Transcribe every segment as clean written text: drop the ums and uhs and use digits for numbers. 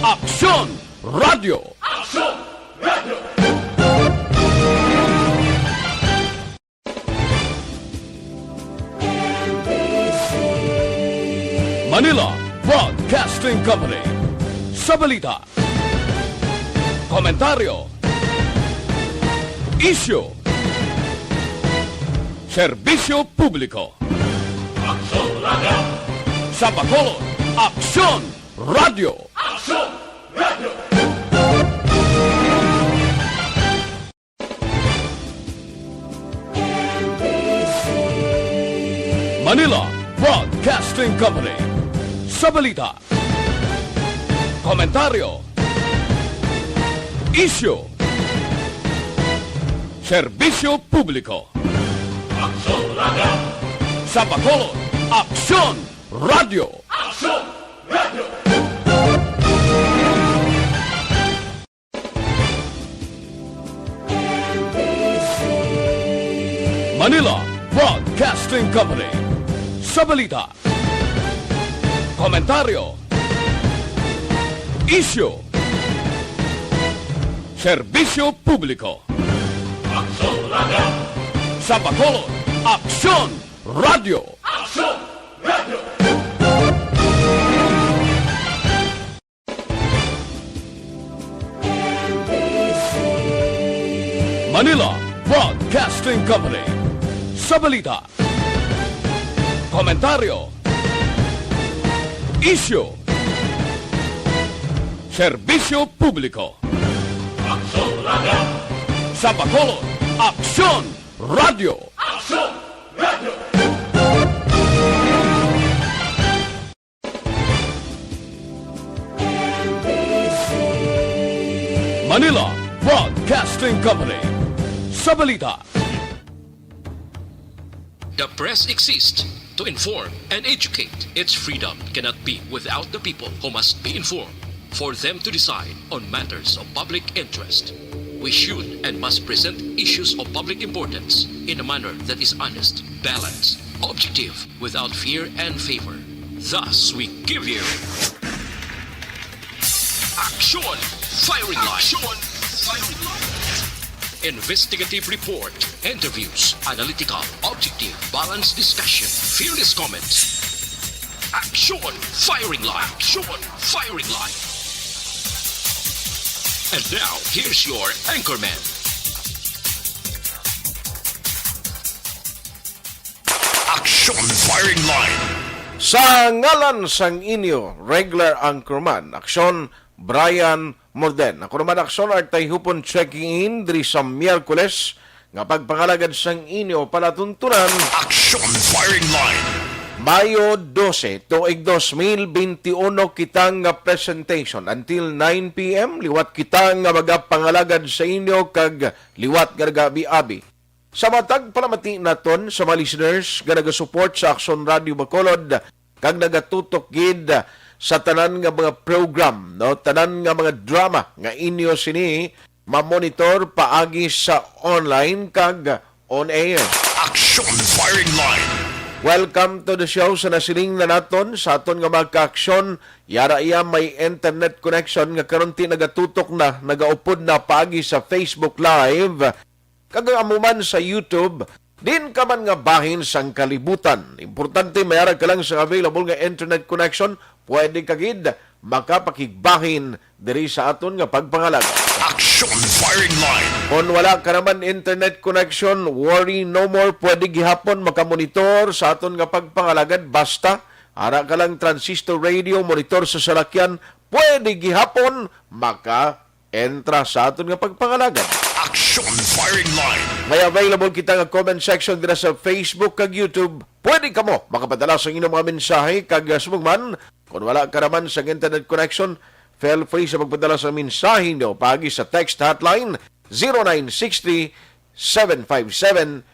Aksyon Radio! Aksyon Radio! Manila Broadcasting Company. Sa balita, komentaryo, isyu, serbisyo publiko. Aksyon Radio! Sa Bacolod, Aksyon Radio! Aksyon Radio! Manila Broadcasting Company. Sa balita, komentaryo, isyu, serbisyo publiko. Aksyon Radio! Sa Bacolod, Aksyon Radio! Aksyon Radio! Manila Broadcasting Company. Sa balita, komentaryo, isyu, serbisyo publiko. Aksyon Radio! Sa Bacolod, Aksyon Radio! Aksyon Radio! Manila Broadcasting Company. Sa balita, komentaryo, isyu, serbisyo publiko. Aksyon Radio! Sa Bacolod, Aksyon Radio! Aksyon Radio! Manila Broadcasting Company. Sa balita, The press exists to inform and educate. Its freedom cannot be without the people who must be informed for them to decide on matters of public interest. We should and must present issues of public importance in a manner that is honest, balanced, objective, without fear and favor. Thus, we give you Aksyon Firing Line. Aksyon Firing Line. Investigative report, interviews, analytical, objective, balanced discussion, fearless comments. Aksyon Firing Line. Aksyon Firing Line. And now, here's your anchorman. Aksyon Firing Line! Sa ngalan sang inyo, regular anchorman, Aksyon Brian Morden. Ako naman Aksyon at Tayhopon checking in diri sa Miyerkules nga pagpangalagad sang inyo palatuntunan. Aksyon Firing Line! Mayo 12, tuig 2021 kitang nga presentation until 9 p.m. Liwat kitang nga magapangalagad sa inyo kag liwat nga gabi-abi. Sa matag palamati naton sa mga listeners nga nagasupport sa Aksyon Radio Bacolod kag nagatutok gid sa tanan nga mga program, no, tanan nga mga drama nga inyo sini ma-monitor paagi sa online kag on air. Aksyon Firing Line! Welcome to the show sa nasiling na naton sa aton nga magka-aksyon. Yara iya may internet connection nga karonti nagatutok na, nagaupod na paagi sa Facebook Live. Kagamuman sa YouTube, din ka man nga bahin sang kalibutan. Importante mayara ka lang sa available nga internet connection, pwede kagid makapakigbahin diri sa aton nga pagpangalaga. Aksyon Firing Line! Kung wala ka naman internet connection, worry no more. Pwede gihapon makamonitor sa aton nga pagpangalagad. Basta, ara ka lang transistor radio, monitor sa salakyan, pwede gihapon maka-entra sa aton nga pagpangalagad. Aksyon Firing Line! May available kita nga comment section dira sa Facebook kag YouTube. Pwede ka mo makapadala sa inyong mga mensahe kag sumugman. Kung wala ka naman sa internet connection, feel free sa magpadala sa mensahe nyo pagi sa text hotline 0963-757-0874.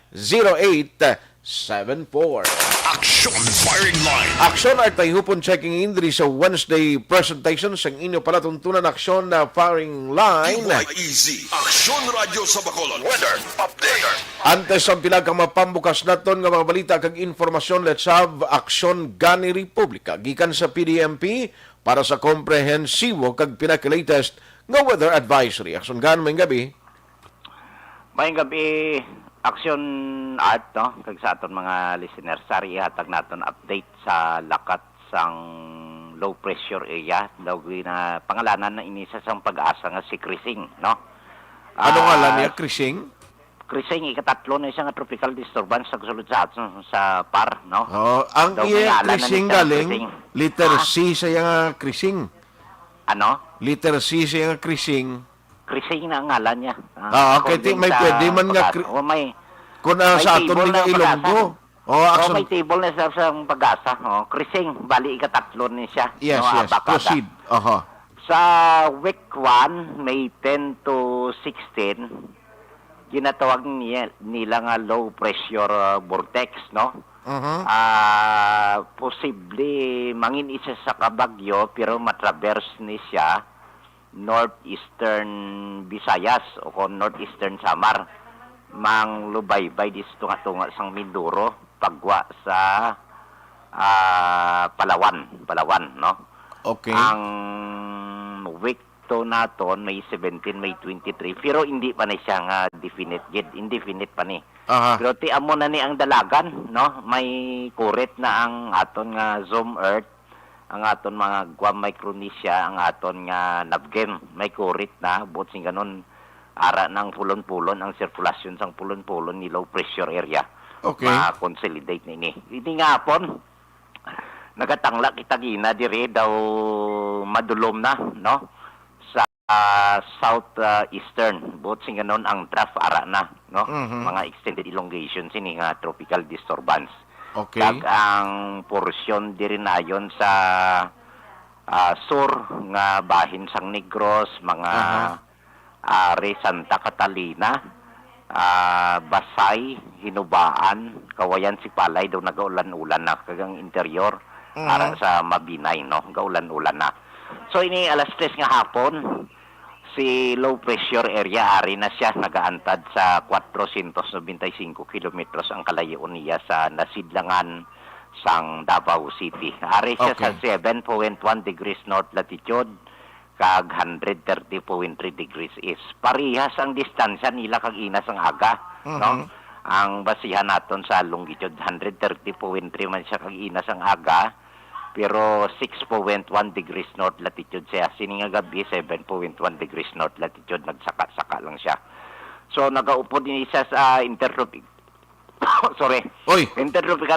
Aksyon Firing Line! Aksyon at Tayhopon checking in diri sa Wednesday presentation sa inyo palatuntunan Aksyon na Firing Line. Easy! Aksyon Radio sa Bacolod. Weather Update! Antes ang pinakamapambukas naton nga mga balita kag informasyon, let's have Aksyon Gani Republika. Gikan sa PDMP, para sa komprehensibo kag pinaka-latest nga weather advisory. Aksyon gan may gabi. Mayong gabi, Aksyon Art, no? Kag sa aton mga listeners, sari ihatag naton update sa lakat sang low pressure area. Lagi na pangalanan na inisa sang pag-asa nga si Krising, no? Ano nga lang niya, Krising? Krising, ikatatlo na isang tropical disturbance sa sulod sa aton sa PAR, no? Oh, ang Daw iya pangalan na Krising nito, galing, Krising. letter C sa nga Krising. Ano? Letter C sa nga Krising. Krising na ang ngalan niya. Okay, according may sa pwede man nga pag-asa. O may kung may sa aton table nga na Ilonggo. Oh, may action. table na sa pag-asa. Oh, Krising, bali ikatatlo ni siya. Yes, no, yes. bakada. Proceed. Aha. Sa week 1, May 10 to 16, ginatawag nila nga low pressure vortex, no? Posible mangin isa sa kabagyo pero matraverse ni siya northeastern Visayas o kung northeastern Samar. Mang lubaybay dito nga tunga sang Mindoro pagwa sa Palawan, no? Okay. Ang week to naton May 17, May 23 pero hindi pa ni siya nga indefinite pa ni. Aha. Pero ti amo na ni ang dalagan, no? May kuret na ang aton nga Zoom Earth, ang aton mga Guam Micronesia, ang aton nga Navgem, may kuret na buot sing ganon ara ng pulon-pulon ang sirkulasyon sang pulon-pulon ni low pressure area. Okay. Ma-consolidate ni. Hindi nga pon nagatangla kita gina dire daw madulom na, no? Sa southeastern buot sing ganon ang trough ara na, no? Mga extended elongation sini nga tropical disturbance. Okay. Kag ang porsyon diri nayon sa sur nga bahin sang Negros, mga Are Santa Catalina, Basay, Hinubaan, Kawayan Sipalay daw nagaulan-ulan na kagang interior para sa Mabinay, no? Gaulan-ulan na. So ini alas 3 nga hapon si low pressure area ari na siya nagaantad sa 495 kilometros ang kalayon niya sa nasidlangan sang Davao City. Ari siya sa 7.1 degrees north latitude kag 130.3 degrees east. Parihas ang distansya nila kag inas ang aga, no? Ang basihan naton sa longitude 130.3 man siya kag inas ang aga. Pero 6.1 degrees north latitude siya. Sini nga gabi, 7.1 degrees north latitude. Nagsaka-saka lang siya. So, nagaupo din siya sa Intertropical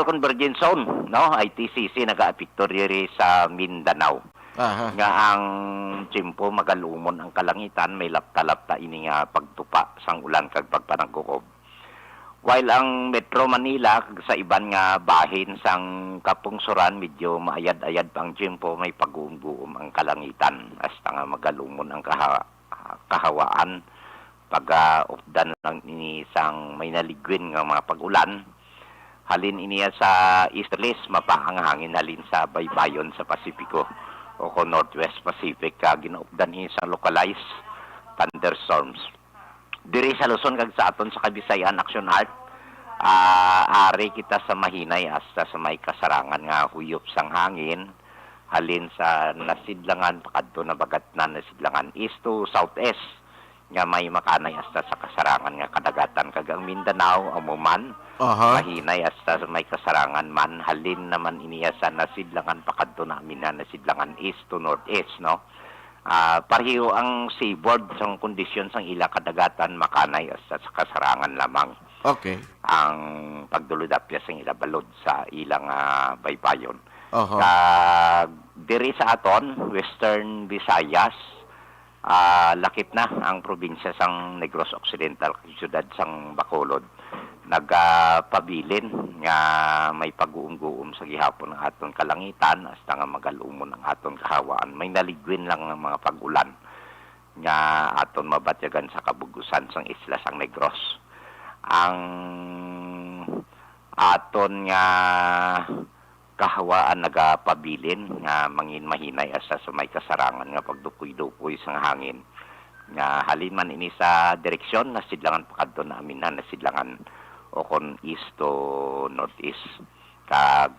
Convergence Zone, no? ITCC, nag-apekto diri sa Mindanao. Nga ang tiyempo magalumon ang kalangitan, may lapta-lapta ini nga pagtupa sang ulan kag pagpanagkukob. While ang Metro Manila sa iban nga bahin sang kapungsuran medyo maayad-ayad pang tiyempo, may pag-uum-guum ang kalangitan hasta nga magalumon ang kahawaan pag-updan lang ini sang may naligwin nga mga pag-ulan. Halin iniya sa easterlies, mapaang hangin halin sa baybayon sa Pasipiko o ko Northwest Pacific ginaupdan ini sa localized thunderstorms. Diri sa Luzon kag sa aton sa Kabisayan, Aksyon Art, ari kita sa mahinay hasta sa may kasarangan nga huyop sang hangin halin sa nasidlangan pakadto na bagat na nasidlangan east to southeast nga may makanay hasta sa kasarangan nga kadagatan kag ang Mindanao amuman mahinay hasta sa may kasarangan man halin naman iniya sa nasidlangan pakadto na amin na nasidlangan east to northeast, no? Pareho ang seaboard sang kondisyon sang ila kadagatan makanay sa kasarangan lamang. Okay. Ang pagduludapya sang ila balod sa ilang baybayon. Diri sa aton Western Visayas, lakip na ang probinsya sang Negros Occidental, siyudad sang Bacolod. Nagpabilin nga may pag-uum-guum sa gihapon ng aton kalangitan hasta nga magalumon ang aton kahawaan. May naligwin lang ng mga pag-ulan nga aton mabatyagan sa kabugusan sang isla sang Negros. Ang aton nga kahawaan nagapabilin nga mangin mahinay asa sa may kasarangan nga pagdukoy-dukoy sang hangin nga halin man ini sa direksyon na sidlangan pakadto na amin na sidlangan o kon east to northeast kag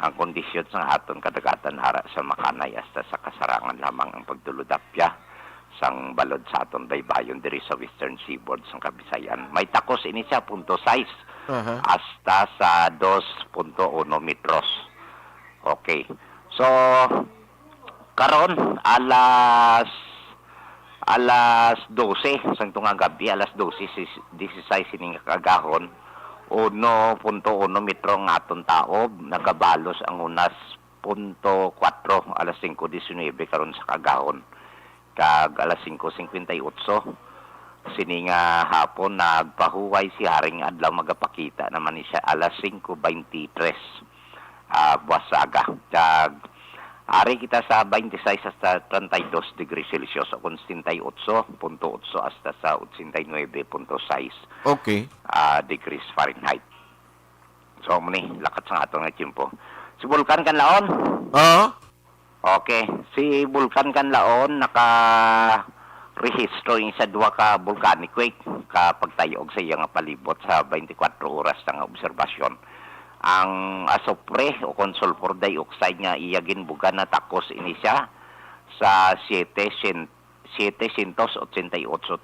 ang kondisyon sa aton kadagatan ara sa makanay hasta sa kasarangan lamang ang pagduludapya sang balod sa aton baybayon diri sa Western Seaboard sang Kabisayan. May takos ini siya 0.6 hasta sa 2.1 metros. Okay. So karon alas 12 sang tunga gabi, alas 12:16 sining kagahon 1.1 metro ng aton taob, nagabalos ang unas 0.4 alas 5:19 karon sa kagahon. Kag alas 5:58 sininga hapon nagpahuway si Haring adlaw magapakita naman ni siya alas 5:23 buwasaga. Kag ari kita sa 26 hasta 32 degrees Celsius o 78.8 hasta sa 89.6 Okay. degrees Fahrenheit. So muni lakat sa ato nga tiyempo. Si Vulcan Kanlaon. Okay, si Vulcan Kanlaon naka-rehistro sa duha ka volcanic quake kapag tayo og sa iya nga palibot sa 24 oras nga obserbasyon. Ang asopre o sulfur dioxide nga iyagin buga na takos ini siya sa 788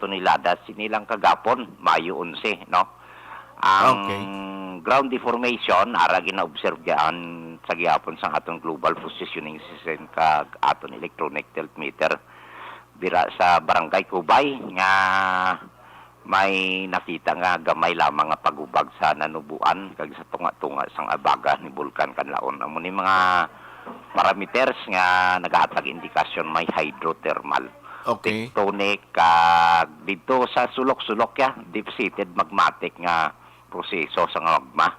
tonelada sinilang kagapon Mayo 11, no? Ang ground deformation ara gina-observe gaan sa gihapon sang aton global positioning system kag aton electronic tilt meter dira sa barangay Kubay nga may nakita nga gamay lamang nga pagubag sa nanubuan kag sa tunga-tunga sang abaga ni Vulcan Kanlaon. Amo ni mga parameters nga nagahatag indikasyon may hydrothermal. Okay. Tectonic kag dito sa sulok-sulok ya deep-seated magmatic nga proseso sa magma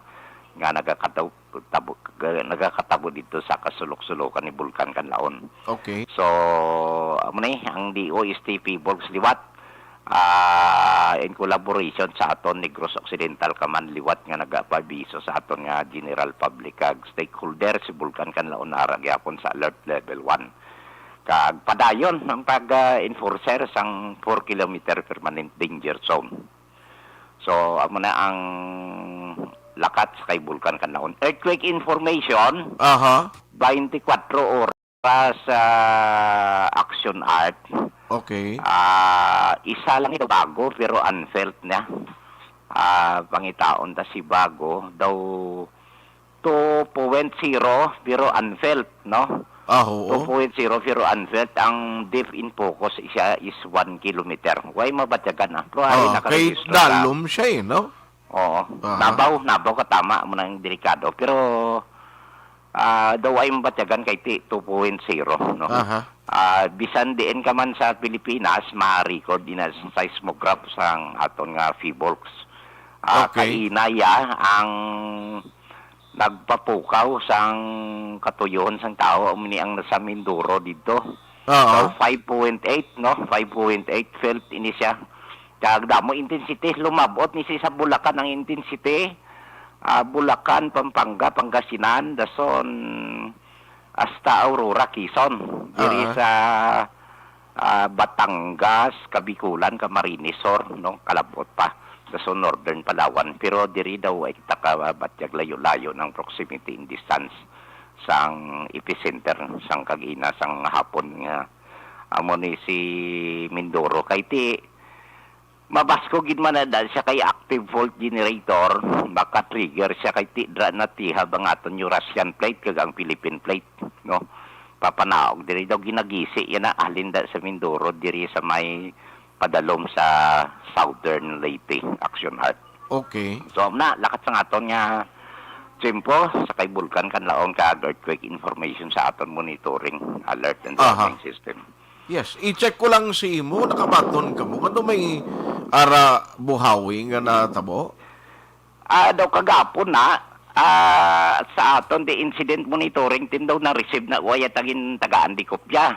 nga nagakatabo dito sa kasulok-sulokan ni Vulcan Kanlaon. Okay. So amo ni ang DOSTP Borgs liwat in collaboration sa aton Negros Occidental Command liwat nga nagapabiso sa aton nga general public kag stakeholder si Vulcan Kanlaon ara gyapon sa alert level 1 kag padayon ang pag-enforcer sang 4 kilometer permanent danger zone. So amo na ang lakat sa kay Vulcan Kanlaon. Earthquake information 24 oras sa Aksyon Art. Okay. Isa lang ito bago pero unfelt na. Pangitaon ta si bago daw 2.0 pero unfelt, no? Oo. 2.0 pero unfelt. Ang deep in focus siya is 1 kilometer. Way mabatyagan na. Pero ay kay nakarehistro dalom siya no? Oo. Nabaw ka tama mo nang delikado. Pero daw ay mabatyagan kay 2.0, no? Bisan diin ka man sa Pilipinas, ma-record din sa seismograph sang aton nga Fibolks. Kainaya ang nagpapukaw sang katuyon sang tao umini ang nasa Mindoro dito. So 5.8, no? 5.8 felt ini siya. Kag damo intensity lumabot ni sa Bulacan ang intensity. Bulacan, Pampanga, Pangasinan, Dason, hasta Aurora, Quezon. Diri sa Batangas, Kabikulan, Camarines Sur, no? Kalabot pa. Dason Northern Palawan. Pero diri daw ay takabatyag layo-layo ng proximity in distance sang epicenter sang kagina sang hapon nga amo ni si Mindoro kay ti mabasko gid man na siya kay active fault generator baka trigger siya kay ti dra na tihab ang aton Eurasian plate kag ang Philippine plate, no? Papanaog diri daw ginagisi yan na alinda sa Mindoro diri sa may padalom sa Southern Leyte Aksyon Heart. Okay. So na lakat sa aton nga Tiyempo sa kay Vulcan Kanlaon kag earthquake information sa aton monitoring alert and warning system. Yes, i-check ko lang si imo, nakabaton ka mo. Kano may ara buhawi nga natabo? Daw kagapon na, sa aton the incident monitoring team daw na-receive na waya tagin tagaan di kopya.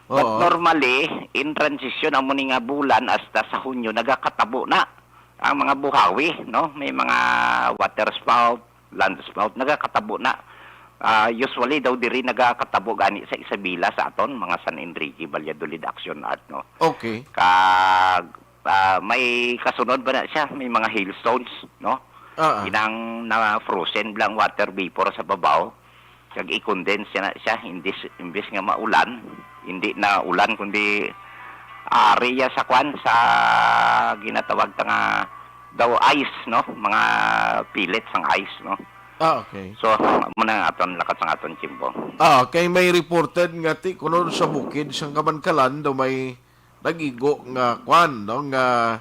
But normally, in transition ang nga bulan hasta sa Hunyo, nagakatabo na ang mga buhawi, no? May mga water spout, land spout, nagakatabo na. Usually daw diri nagakatabo gani sa Isabela sa aton mga San Enrique, Valladolid, Aksyon Art, no? Okay. Kag may kasunod ba na siya? May mga hailstones, no? Inang na frozen lang water vapor sa babaw. kag i-condense siya imbes nga maulan, hindi na ulan kundi area sa kwan sa ginatawag ta nga daw ice, no, mga pellets ng ice, no. Okay. So muna aton lakat sa aton chimpo. Kay may reported nga ti kuno sa bukid sang Kabankalan daw may nagigo nga kwan, no, nga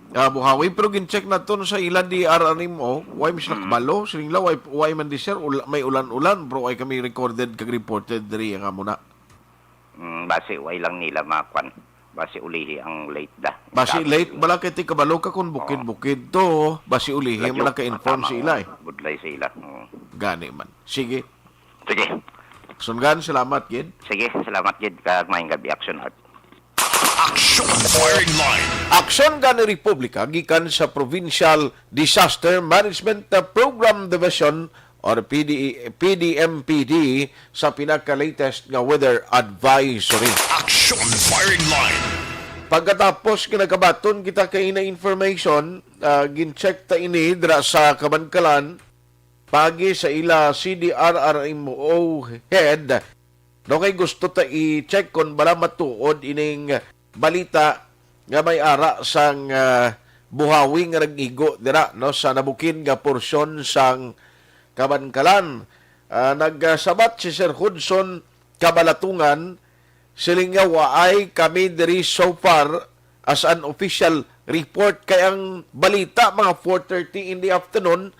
buhawi, pero gincheck na to sa ilan di mo, why mis nakbalo, siningla, why man di sir, may ulan-ulan, bro, ay kami recorded kag reported diri nga muna. Base, why lang nila makwan, base ulihi ang late da. Base late, bala kiti kabalo ka kung bukid-bukid to, base ulihi, mala ka-inform si ila eh. Budlay sa ila. Gani man. Sige. Sige. Sungan, salamat, Gid. Sige, salamat, Gid, kag maayong gabi, Aksyon Art. Aksyon firing line. Aksyon gani Republika gikan sa Provincial Disaster Management Program Division or PDMPD sa pinaka-latest nga weather advisory. Aksyon firing line. Pagkatapos kinakabaton kita kay na information, gincheck ta ini dira sa Kabankalan pagi sa ila CDRRMO head. No kay gusto ta i-check kung bala matuod ining balita nga may ara sang buhawi nga nag-igo dira no sa nabukin nga porsyon sang Kabankalan. Nagsabat si Sir Hudson Kabalatungan siling nga waay kami diri so far as an official report kay ang balita mga 4:30 in the afternoon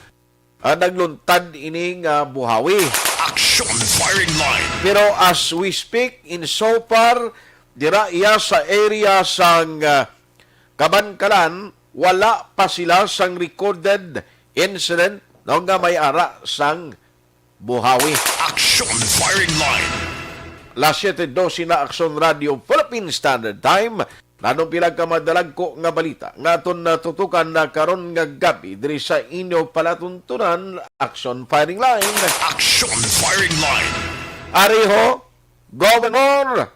nagluntad ining buhawi. Aksyon firing line. Pero as we speak, in so far, dira iya sa area sang Kabankalan, wala pa sila sang recorded incident no nga may ara sang buhawi. Aksyon firing line. Las 7:12 na Aksyon Radio Philippine Standard Time. Nanong pinagkamadalag ko nga balita. Nga aton natutukan na karon nga gabi diri sa inyo palatuntunan Aksyon Firing Line. Aksyon firing line. Ariho, Governor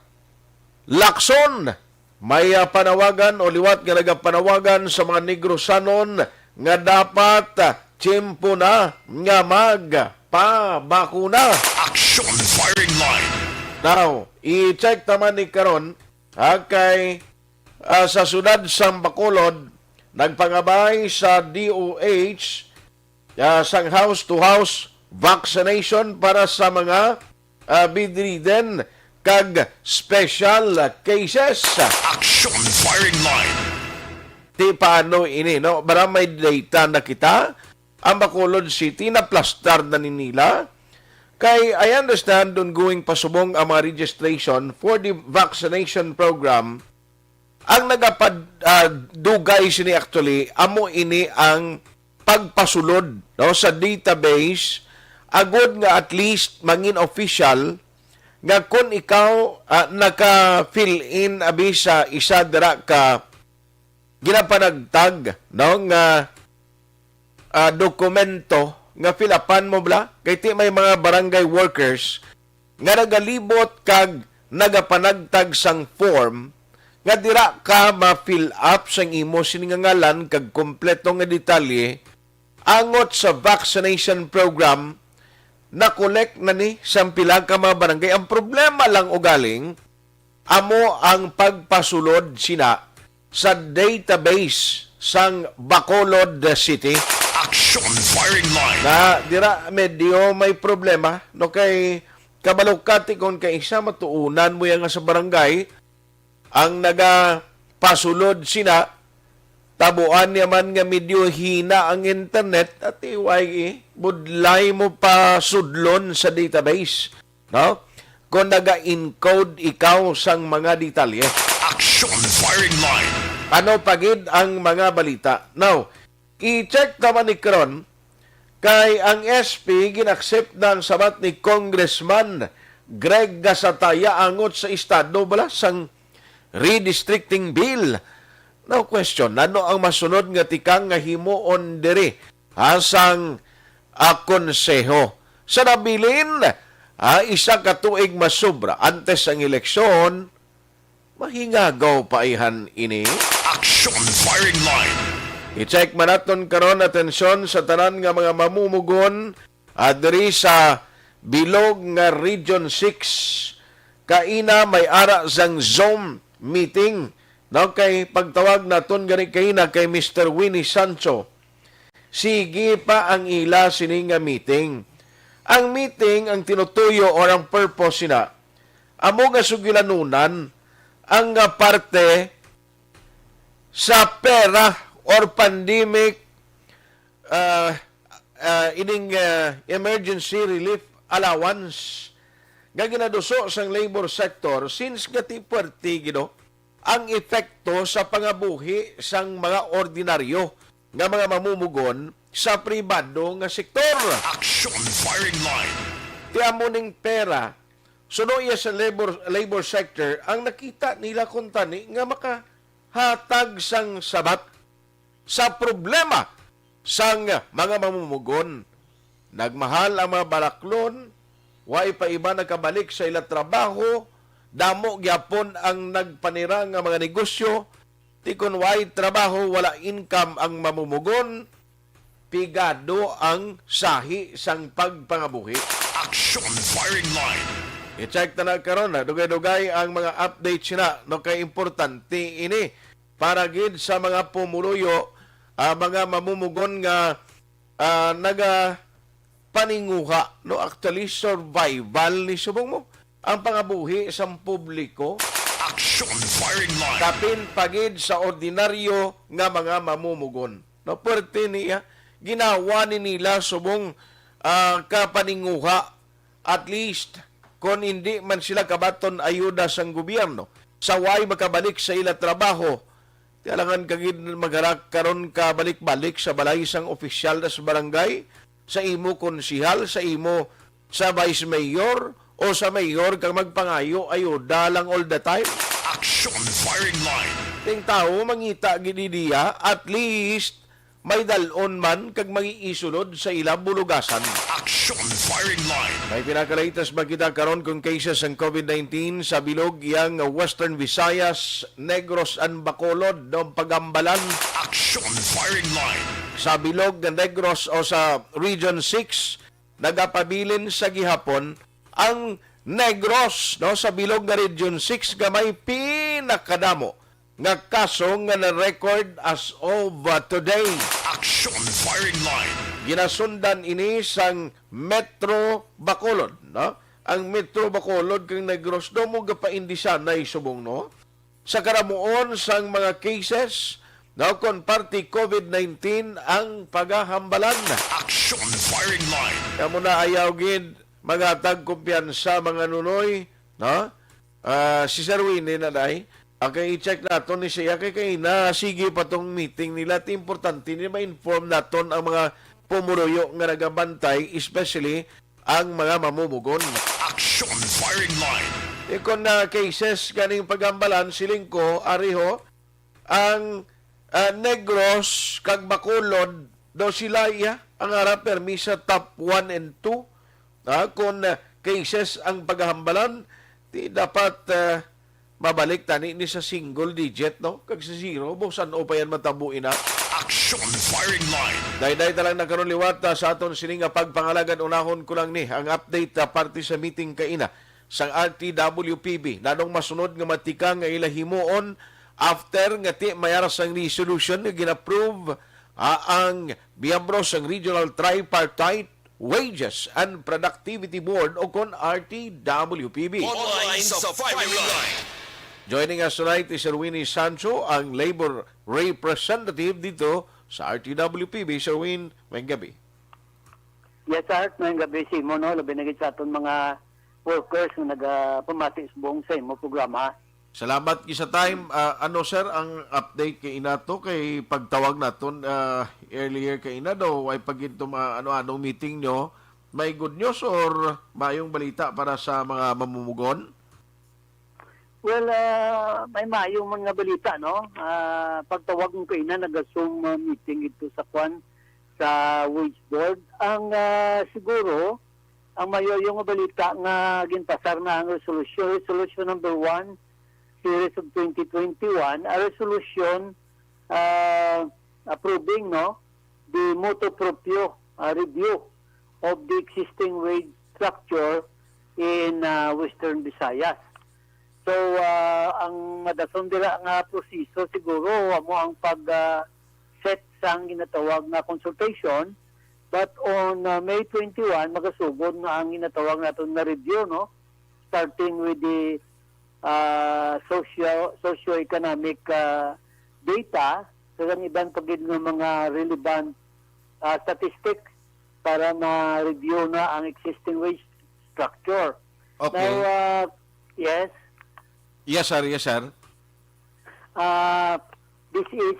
Lacson, may panawagan o liwat nga nagapanawagan sa mga Negrosanon nga dapat tiyempo na nga magpabakuna. Aksyon firing line. Now, i-check naman ni karon kay sa sudad sang Bacolod, nagpangabay sa DOH sang house-to-house vaccination para sa mga bedridden kag special cases. Aksyon firing line. Di paano ini, no? Bara may data na kita, ang Bacolod City na plastar na nila. Kay I understand ongoing pasubong ang mga registration for the vaccination program. Ang nagapad-dugay sini actually, amo ini ang pagpasulod no, sa database, agod nga at least mangin official nga kung ikaw naka-fill in abi sa isa dira ka ginapanagtag no, nga dokumento nga filapan mo bla, kay ti may mga barangay workers nga nagalibot kag nagapanagtag sang form nga dira ka ma-fill up sang imo siningangalan kag kompleto nga detalye angot sa vaccination program na collect na ni sang pila ka mga barangay. Ang problema lang ugaling amo ang pagpasulod sina sa database sang Bacolod City. Aksyon firing line. Na dira medyo may problema no kay kabalukati kon kay isa matuunan mo yang sa barangay ang nagapasulod sina, tabuan naman nga medyo hina ang internet at iway budlay mo pa sudlon sa database. No? Kung naga-encode ikaw sang mga detalye. Aksyon firing line. Ano pagid ang mga balita? Now, i-check naman ni Kron kay ang SP ginaccept ng sabat ni Congressman Greg Gasataya angot sa estado bala sang redistricting bill. No question, ano ang masunod nga tikang nga himuon diri asang konseho? Sa nabilin, isa ka tuig masubra antes ang eleksyon, mahingagaw paihan ini. Aksyon firing line. I-check man naton karon atensyon sa tanan nga mga mamumugon diri sa bilog nga Region 6 kaina may ara sang Zoom meeting. No, kay pagtawag naton gani kaina kay Mr. Winnie Sancho. Sige pa ang ila sini nga meeting. Ang meeting, ang tinutuyo o ang purpose sina, amo nga sugilanunan ang parte sa pera or pandemic emergency relief allowance nga ginaduso sang labor sector since gati puwerti gido ang epekto sa pangabuhi sang mga ordinaryo nga mga mamumugon sa pribado nga sektor. Aksyon firing line. Tiamo ning pera, suno iya sa labor sector, ang nakita nila kung tani nga makahatag sang sabat sa problema sang mga mamumugon. Nagmahal ang mga balaklon, way pa iba nagkabalik sa ilang trabaho, damo gyapon ang nagpanira nga mga negosyo, tikon way trabaho, wala income ang mamumugon, pigado ang sahi sang pagpangabuhi. Aksyon firing line. I-check na karon na dugay-dugay ang mga updates na no kay importante ini para gid sa mga pumuluyo, mga mamumugon nga naga paninguha no actually survival ni subong mo ang pangabuhi sa publiko. Aksyon firing line. Kapin pagid sa ordinaryo nga mga mamumugon. No puwerte niya ginawa ni nila subong kapaninguha at least kung hindi man sila kabaton ayuda sang gobyerno sa way makabalik sa ila trabaho kailangan kagid magharak karon ka balik-balik sa balay sang opisyal sa barangay, sa imo konsihal, sa imo sa vice mayor o sa mayor kang magpangayo ayuda lang all the time. Aksyon firing line. Ting tao mangita gid diya at least may dalon man kag magiisulod sa ilang bulugasan. Aksyon firing line. May pinakalitas ba kita karon kung cases ng COVID-19 sa bilog yang Western Visayas, Negros and Bacolod ng pagambalan. Aksyon firing line. Sa bilog ng Negros o sa Region 6, nagapabilin sa gihapon ang Negros no sa bilog nga Region 6 gamay pinakadamo nga kaso nga na-record as of today. Aksyon firing line. Ginasundan ini sang Metro Bacolod, no? Ang Metro Bacolod kang Negros do mo gapaindisan na isubong no. Sa karamuon sang mga cases, no kon party COVID-19 ang pagahambalan. Aksyon firing line. Kamo na ayaw gid mga tagkumpiyansa mga nunoy, no? Si Sir Winnie na day. Okay, i-check natin ni siya kay na sige pa tong meeting nila. Importante ni ma-inform natin ang mga pumuruyo nga nagabantay, especially ang mga mamumugon. Aksyon firing line. Kung na cases ganing pagambalan, siling ko, ariho, ang Negros, kag Bacolod, daw sila ang harap permi sa top 1 and 2. Kung cases ang paghambalan, di dapat mabalik tani ni sa single digit, no? Kag sa zero, busan o pa yan matabuin na. Aksyon firing line. Dahil talang nakaroon liwat sa aton sining pagpangalagan unahon ko lang ni ang update parte sa meeting kaina sang RTWPB. Nanong masunod nga matika nga ilahimuon after nga ti mayara sang resolution nga ginapprove ang miyembro sang Regional Tripartite Wages and Productivity Board o kon RTWPB. Online sa firing line. Joining us tonight is Sir Winnie Sancho, ang labor representative dito sa RTWPB. Sir Win, may gabi. Yes, sir. May gabi si mo, no? Labi na sa aton mga workers na nagpamati sa buong sa imo programa. Salamat sa time. Ano, sir, ang update kay inato kay pagtawag naton earlier kay ina daw ay pagito anong meeting nyo. May good news or mayong balita para sa mga mamumugon? Well, may mayong mga balita, no? Pagtawag ng kaina, nag-Zoom meeting ito sa Kwan, sa wage board. Ang siguro, ang mayo yung balita nga ginpasar na ang resolution number 1, series of 2021, a resolution approving, no, the motu proprio review of the existing wage structure in Western Visayas. So, ang madason dira nga proseso siguro mo ang pag-set sang ginatawag na consultation, but on May 21 magasugod na ang ginatawag naton na review, no? Starting with the socio-economic data, kaya iban pagid ng mga relevant statistics para ma-review na ang existing wage structure. Okay. Now, yes. Yes, sir. Yes, sir. This is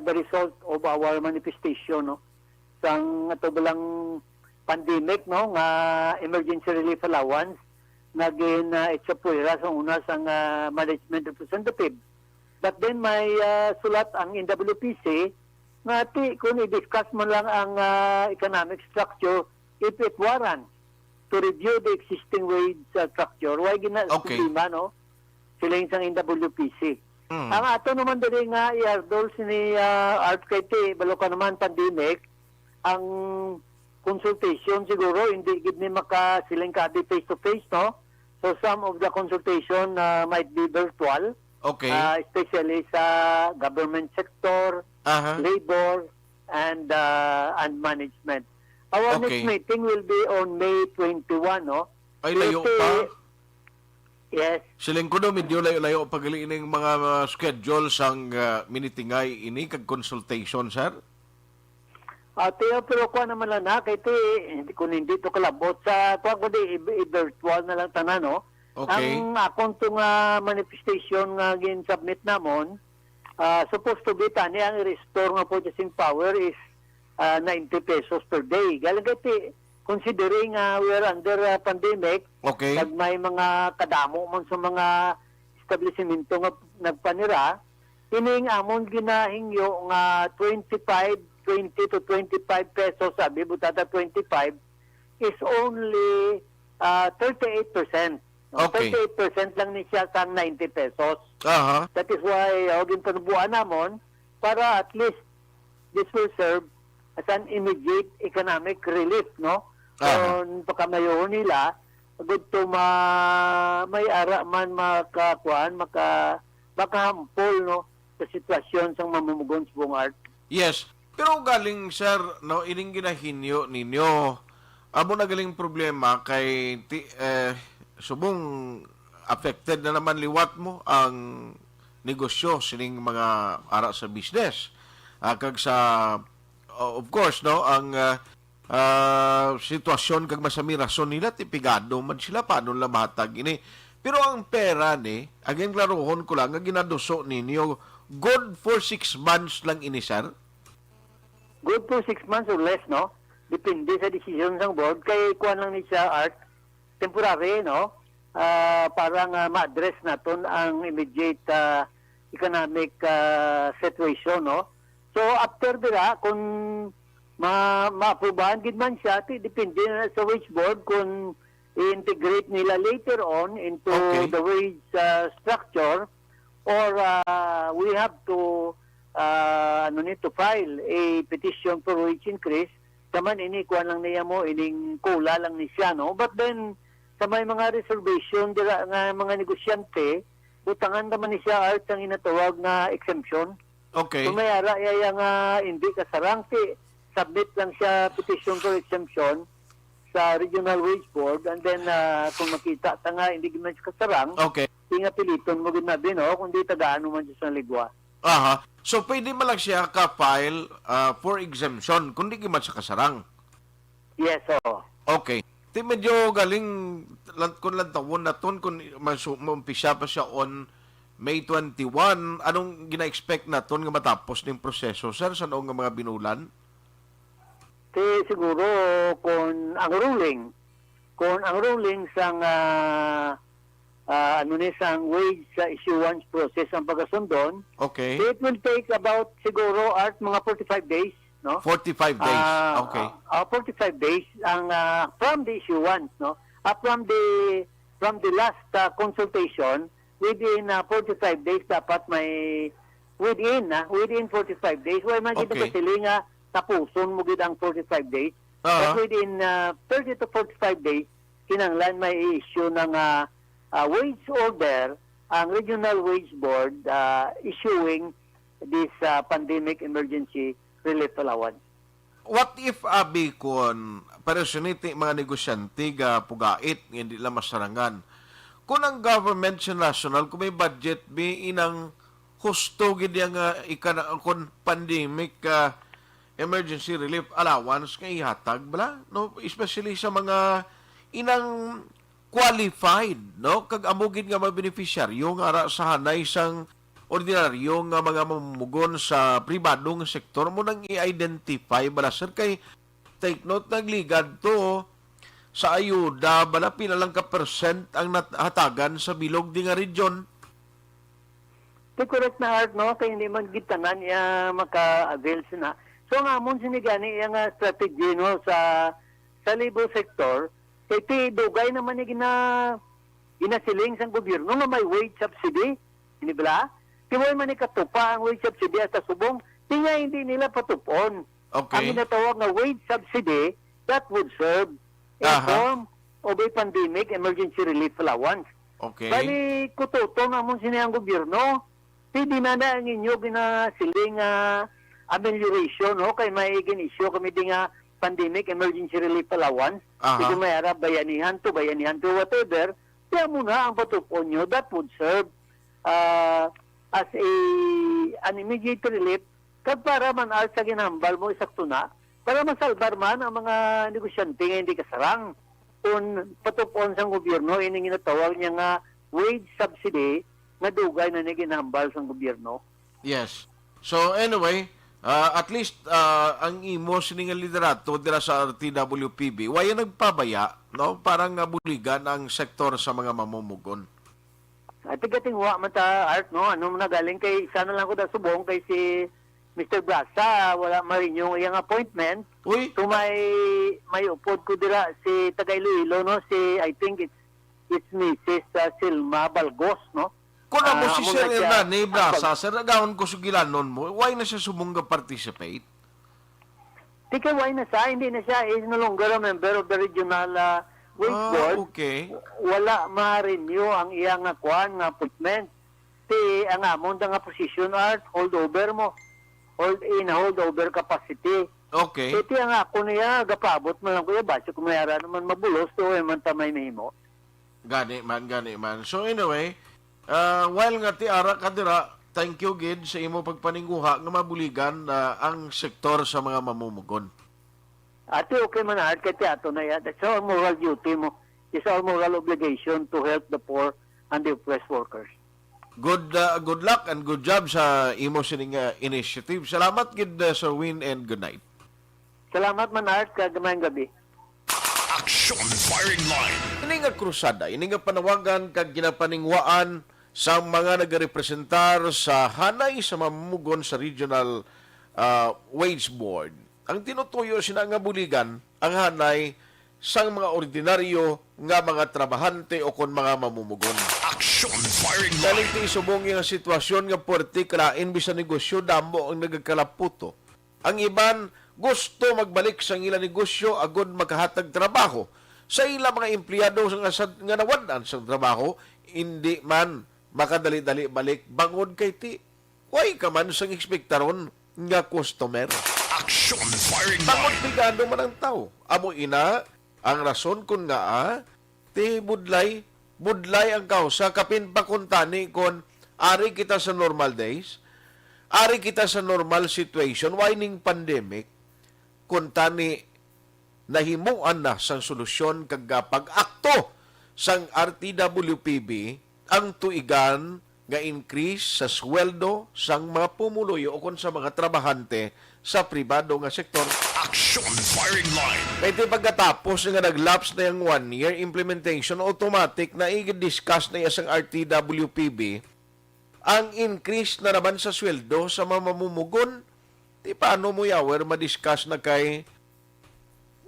the result of our manifestation, no? Sang atubalang pandemic, no, nga emergency relief allowance naging itsapuira sa una sang management representative. But then may sulat ang NWPC nga kung i-discuss man lang ang economic structure if it warrants to review the existing wage structure. Why problema, no? Sila yung sang NWPC. Ang ato naman dali nga i-ardol ni Art Kaite, balo ka naman pandemic, ang consultation siguro hindi gid ni maka silang kabi face-to-face, no? So some of the consultation might be virtual. Okay. Especially sa government sector, labor, and management. Our next meeting will be on May 21, no? Ay, layo pa? Yes. Siling ko medyo layo-layo pagaliin ng mga schedule sang minitingay ini kag consultation, sir? Pero ko naman lang na, kaya kung hindi to kalabot sa, kung di virtual na lang tanan, no? Okay. Ang akong itong manifestation nga gin-submit namon, supposed to be tani ang restore nga purchasing power is 90 pesos per day. Galing kaya considering we're under pandemic, Okay. pag may mga kadamo man sa mga establishmento nga nagpanira, ining amon ginahingyo nga 20 to 25 pesos, sabi butata 25, is only 38%. No? Okay. 38% lang ni siya sa 90 pesos. That is why ginpanubuan namon para at least this will serve as an immediate economic relief, no? Kung pakamayo nila, good to may ara man makahampol, no, sa sitwasyon sa mamumugon sa buong art. Yes. Pero galing, sir, no, ining ginahinyo ninyo, amo na galing problema kay subong affected na naman liwat mo ang negosyo sining mga ara sa business. Kag sa of course, no, ang sitwasyon kag masami rason nila tipigado man sila paano la mahatag ini. Pero ang pera ni, again klarohon ko lang nga ginaduso ninyo good for 6 months lang ini, sir. Good for 6 months or less, no? Depende sa decision ng board. Kaya kuha lang ni siya art temporary, no? Parang ma-address natin ang immediate economic situation, no? So after dira, kung ma-aprobahan gid man siya, depende na sa wage board kung i-integrate nila later on into the wage structure, or we have to to file a petition for wage increase. Taman ini kuan lang niya mo, ining kula lang ni siya, no? But then sa may mga reservation dira nga mga negosyante, utangan naman ni siya art ang inatawag na exemption. Okay. Kung may ara nga hindi kasarang, submit lang siya petition for exemption sa Regional Wage Board, and then kung makita ta nga hindi man siya kasarang, tinga piliton mo ginabi, no? Kung di tagaan mo man siya sa ligwa. So, pwede mo lang siya ka-file for exemption kung di man siya kasarang? Yes, oo. Okay. Di medyo galing kung lang tawon na ton, kung umpisa pa siya on May 21, anong gina-expect na ton nga matapos ng proseso, sir, sa noong mga binulan? Siguro kung ang ruling sang sang wage issuance process ang pagkasundon, it will take about siguro mga 45 days, no? 45 days. 45 days ang from the issuance, no? From the last consultation, within 45 days dapat may within 45 days. Why man kita nga tapuson mo gid ang 45 days. But within 30 to 45 days, kinanglan may issue ng wage order ang Regional Wage Board issuing this pandemic emergency relief allowance. What if abi kon personity mga negosyante ga pugait hindi lang masarangan? Kung ang government sa national kung may budget bi inang husto gid nga kon pandemic emergency relief allowance nga ihatag bala no, especially sa mga inang qualified no kag amugid nga mga beneficiaryo nga ara sa hanay sang ordinaryo nga mga mamumugon sa pribadong sektor mo nang i-identify bala sir kay take note nagligad to sa ayuda bala pila lang ka percent ang hatagan sa bilog di nga region. Di correct na art no kay hindi man gitanan ya maka-avail na. So nga amon sinigani yang strategy no sa labor sector kay ti dugay naman ni ginasiling sang gobyerno nga may wage subsidy, hindi ba? Tiway man ni katupa ang wage subsidy at subong, tingay hindi nila patupon. Okay. Ang ginatawag na wage subsidy that would serve in form of a pandemic emergency relief allowance. Okay. Bali kututo nga mong sinayang gobyerno, hindi na ang inyo ginasiling amelioration no kay may gin-issue kami di nga pandemic emergency relief allowance. Hindi may ara bayanihan to whatever. Kaya muna ang patupon nyo that would serve as an immediate relief kag para man sa ginambal mo isakto na para masalbar man ang mga negosyante nga hindi kasarang kung patupon sang gobyerno ini ginatawag niya nga wage subsidy nga dugay na ginambal sang gobyerno. Yes. So anyway, at least ang imo siningal liderato dira sa RTWPB waya nagpabaya no parang buligan ang sektor sa mga mamumugon. At tigatingwa mata art no ano na galing kay sana lang ko da subong kay si Mr. Brasa wala marin yung iyang appointment. Uy. So may upod ko dira si Tagayloilo no si I think it's Mrs. Silma Balgos no. Kung mo si Sir Hernani Brasa sir nagawon ko sugilanon mo why na siya subong participate? Tika why na siya hindi na siya is no longer a member of the regional wage board. Okay. Wala ma-renew ang iyang kwan nga appointment. Ti ang amon nga position art holdover mo. Holdover capacity. Okay. Iti ang ako niya gapabot man lang kuya base kung mayara naman mabulos to man tamay mahimo. Gani man. So anyway, while nga ti ara kadira, thank you gid sa imo pagpaningguha nga mabuligan ang sektor sa mga mamumugon. Ate, okay man art kay ato na yan. That's our moral duty mo. It's our moral obligation to help the poor and the oppressed workers. Good luck and good job sa imo sining initiative. Salamat gid Sir Win and good night. Salamat man art kagamayang gabi. Aksyon firing line. Ini nga krusada, ini nga panawagan kag ginapaningwaan sa mga nagarepresentar sa hanay sa mamumugon sa Regional Wage Board. Ang tinutuyo sina nga buligan ang hanay sang mga ordinaryo nga mga trabahante o kon mga mamumugon. Aksyon firing line. Galing ti subong nga sitwasyon nga puwerte kalain bisan negosyo damo ang nagakalaputo. Ang iban gusto magbalik sa ilang negosyo agud makahatag trabaho sa ilang mga empleyado nga nawadan sa trabaho hindi man makadali-dali balik bangod kay ti way ka man sang ekspektaron nga customer. Aksyon firing Bangod line. bigado man ang tao. Amo ina ang rason kun nga ti budlay ang kausa kapin pa kuntani kon ari kita sa normal days, ari kita sa normal situation, whining pandemic, kuntani nahimuan na sang solusyon kag pag-akto sang RTWPB ang tuigan nga increase sa sweldo sang mga pumuluyo o kon sa mga trabahante sa pribado nga sektor. Aksyon firing line. Kaya ito pagkatapos nga nag-lapse na yung 1-year implementation, automatic na i-discuss na yung RTWPB ang increase na naman sa sweldo sa mga mamumugon. Di paano mo yawer ma-discuss na kay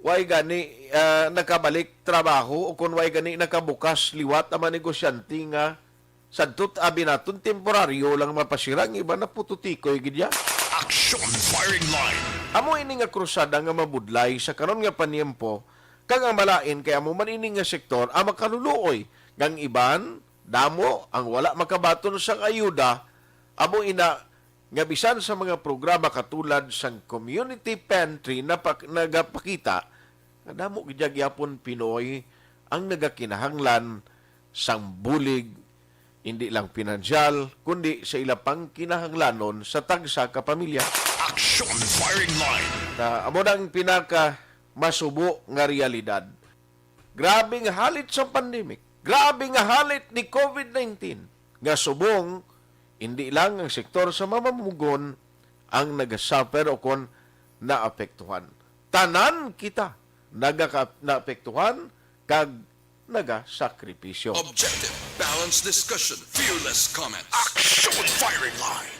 way gani nakabalik trabaho o kung way gani nakabukas liwat ang mga negosyante nga sadtot abi naton temporaryo lang mapasirang iba na pututikoy gidya. Aksyon Firing Line. Amo ini nga krusada nga mabudlay sa karon nga paniempo kag ang malain kay amo man ini nga sektor ang makaluluoy gang iban damo ang wala makabaton sa ayuda amo ina nga bisan sa mga programa katulad sang community pantry na nagapakita nga damo gid gyapon Pinoy ang nagakinahanglan sang bulig hindi lang pinansyal kundi sa ila pang kinahanglanon sa tagsa ka pamilya. Aksyon Firing Line. Amo nang pinaka masubo nga realidad. Grabe nga halit sa pandemic. Grabe nga halit ni COVID-19. Nga subong, hindi lang ang sektor sa mamamamugon ang nagasuffer o kon naapektuhan. Tanan kita naapektuhan kag nagasakripisyo. Objective, balanced discussion, fearless comments. Aksyon Firing Line.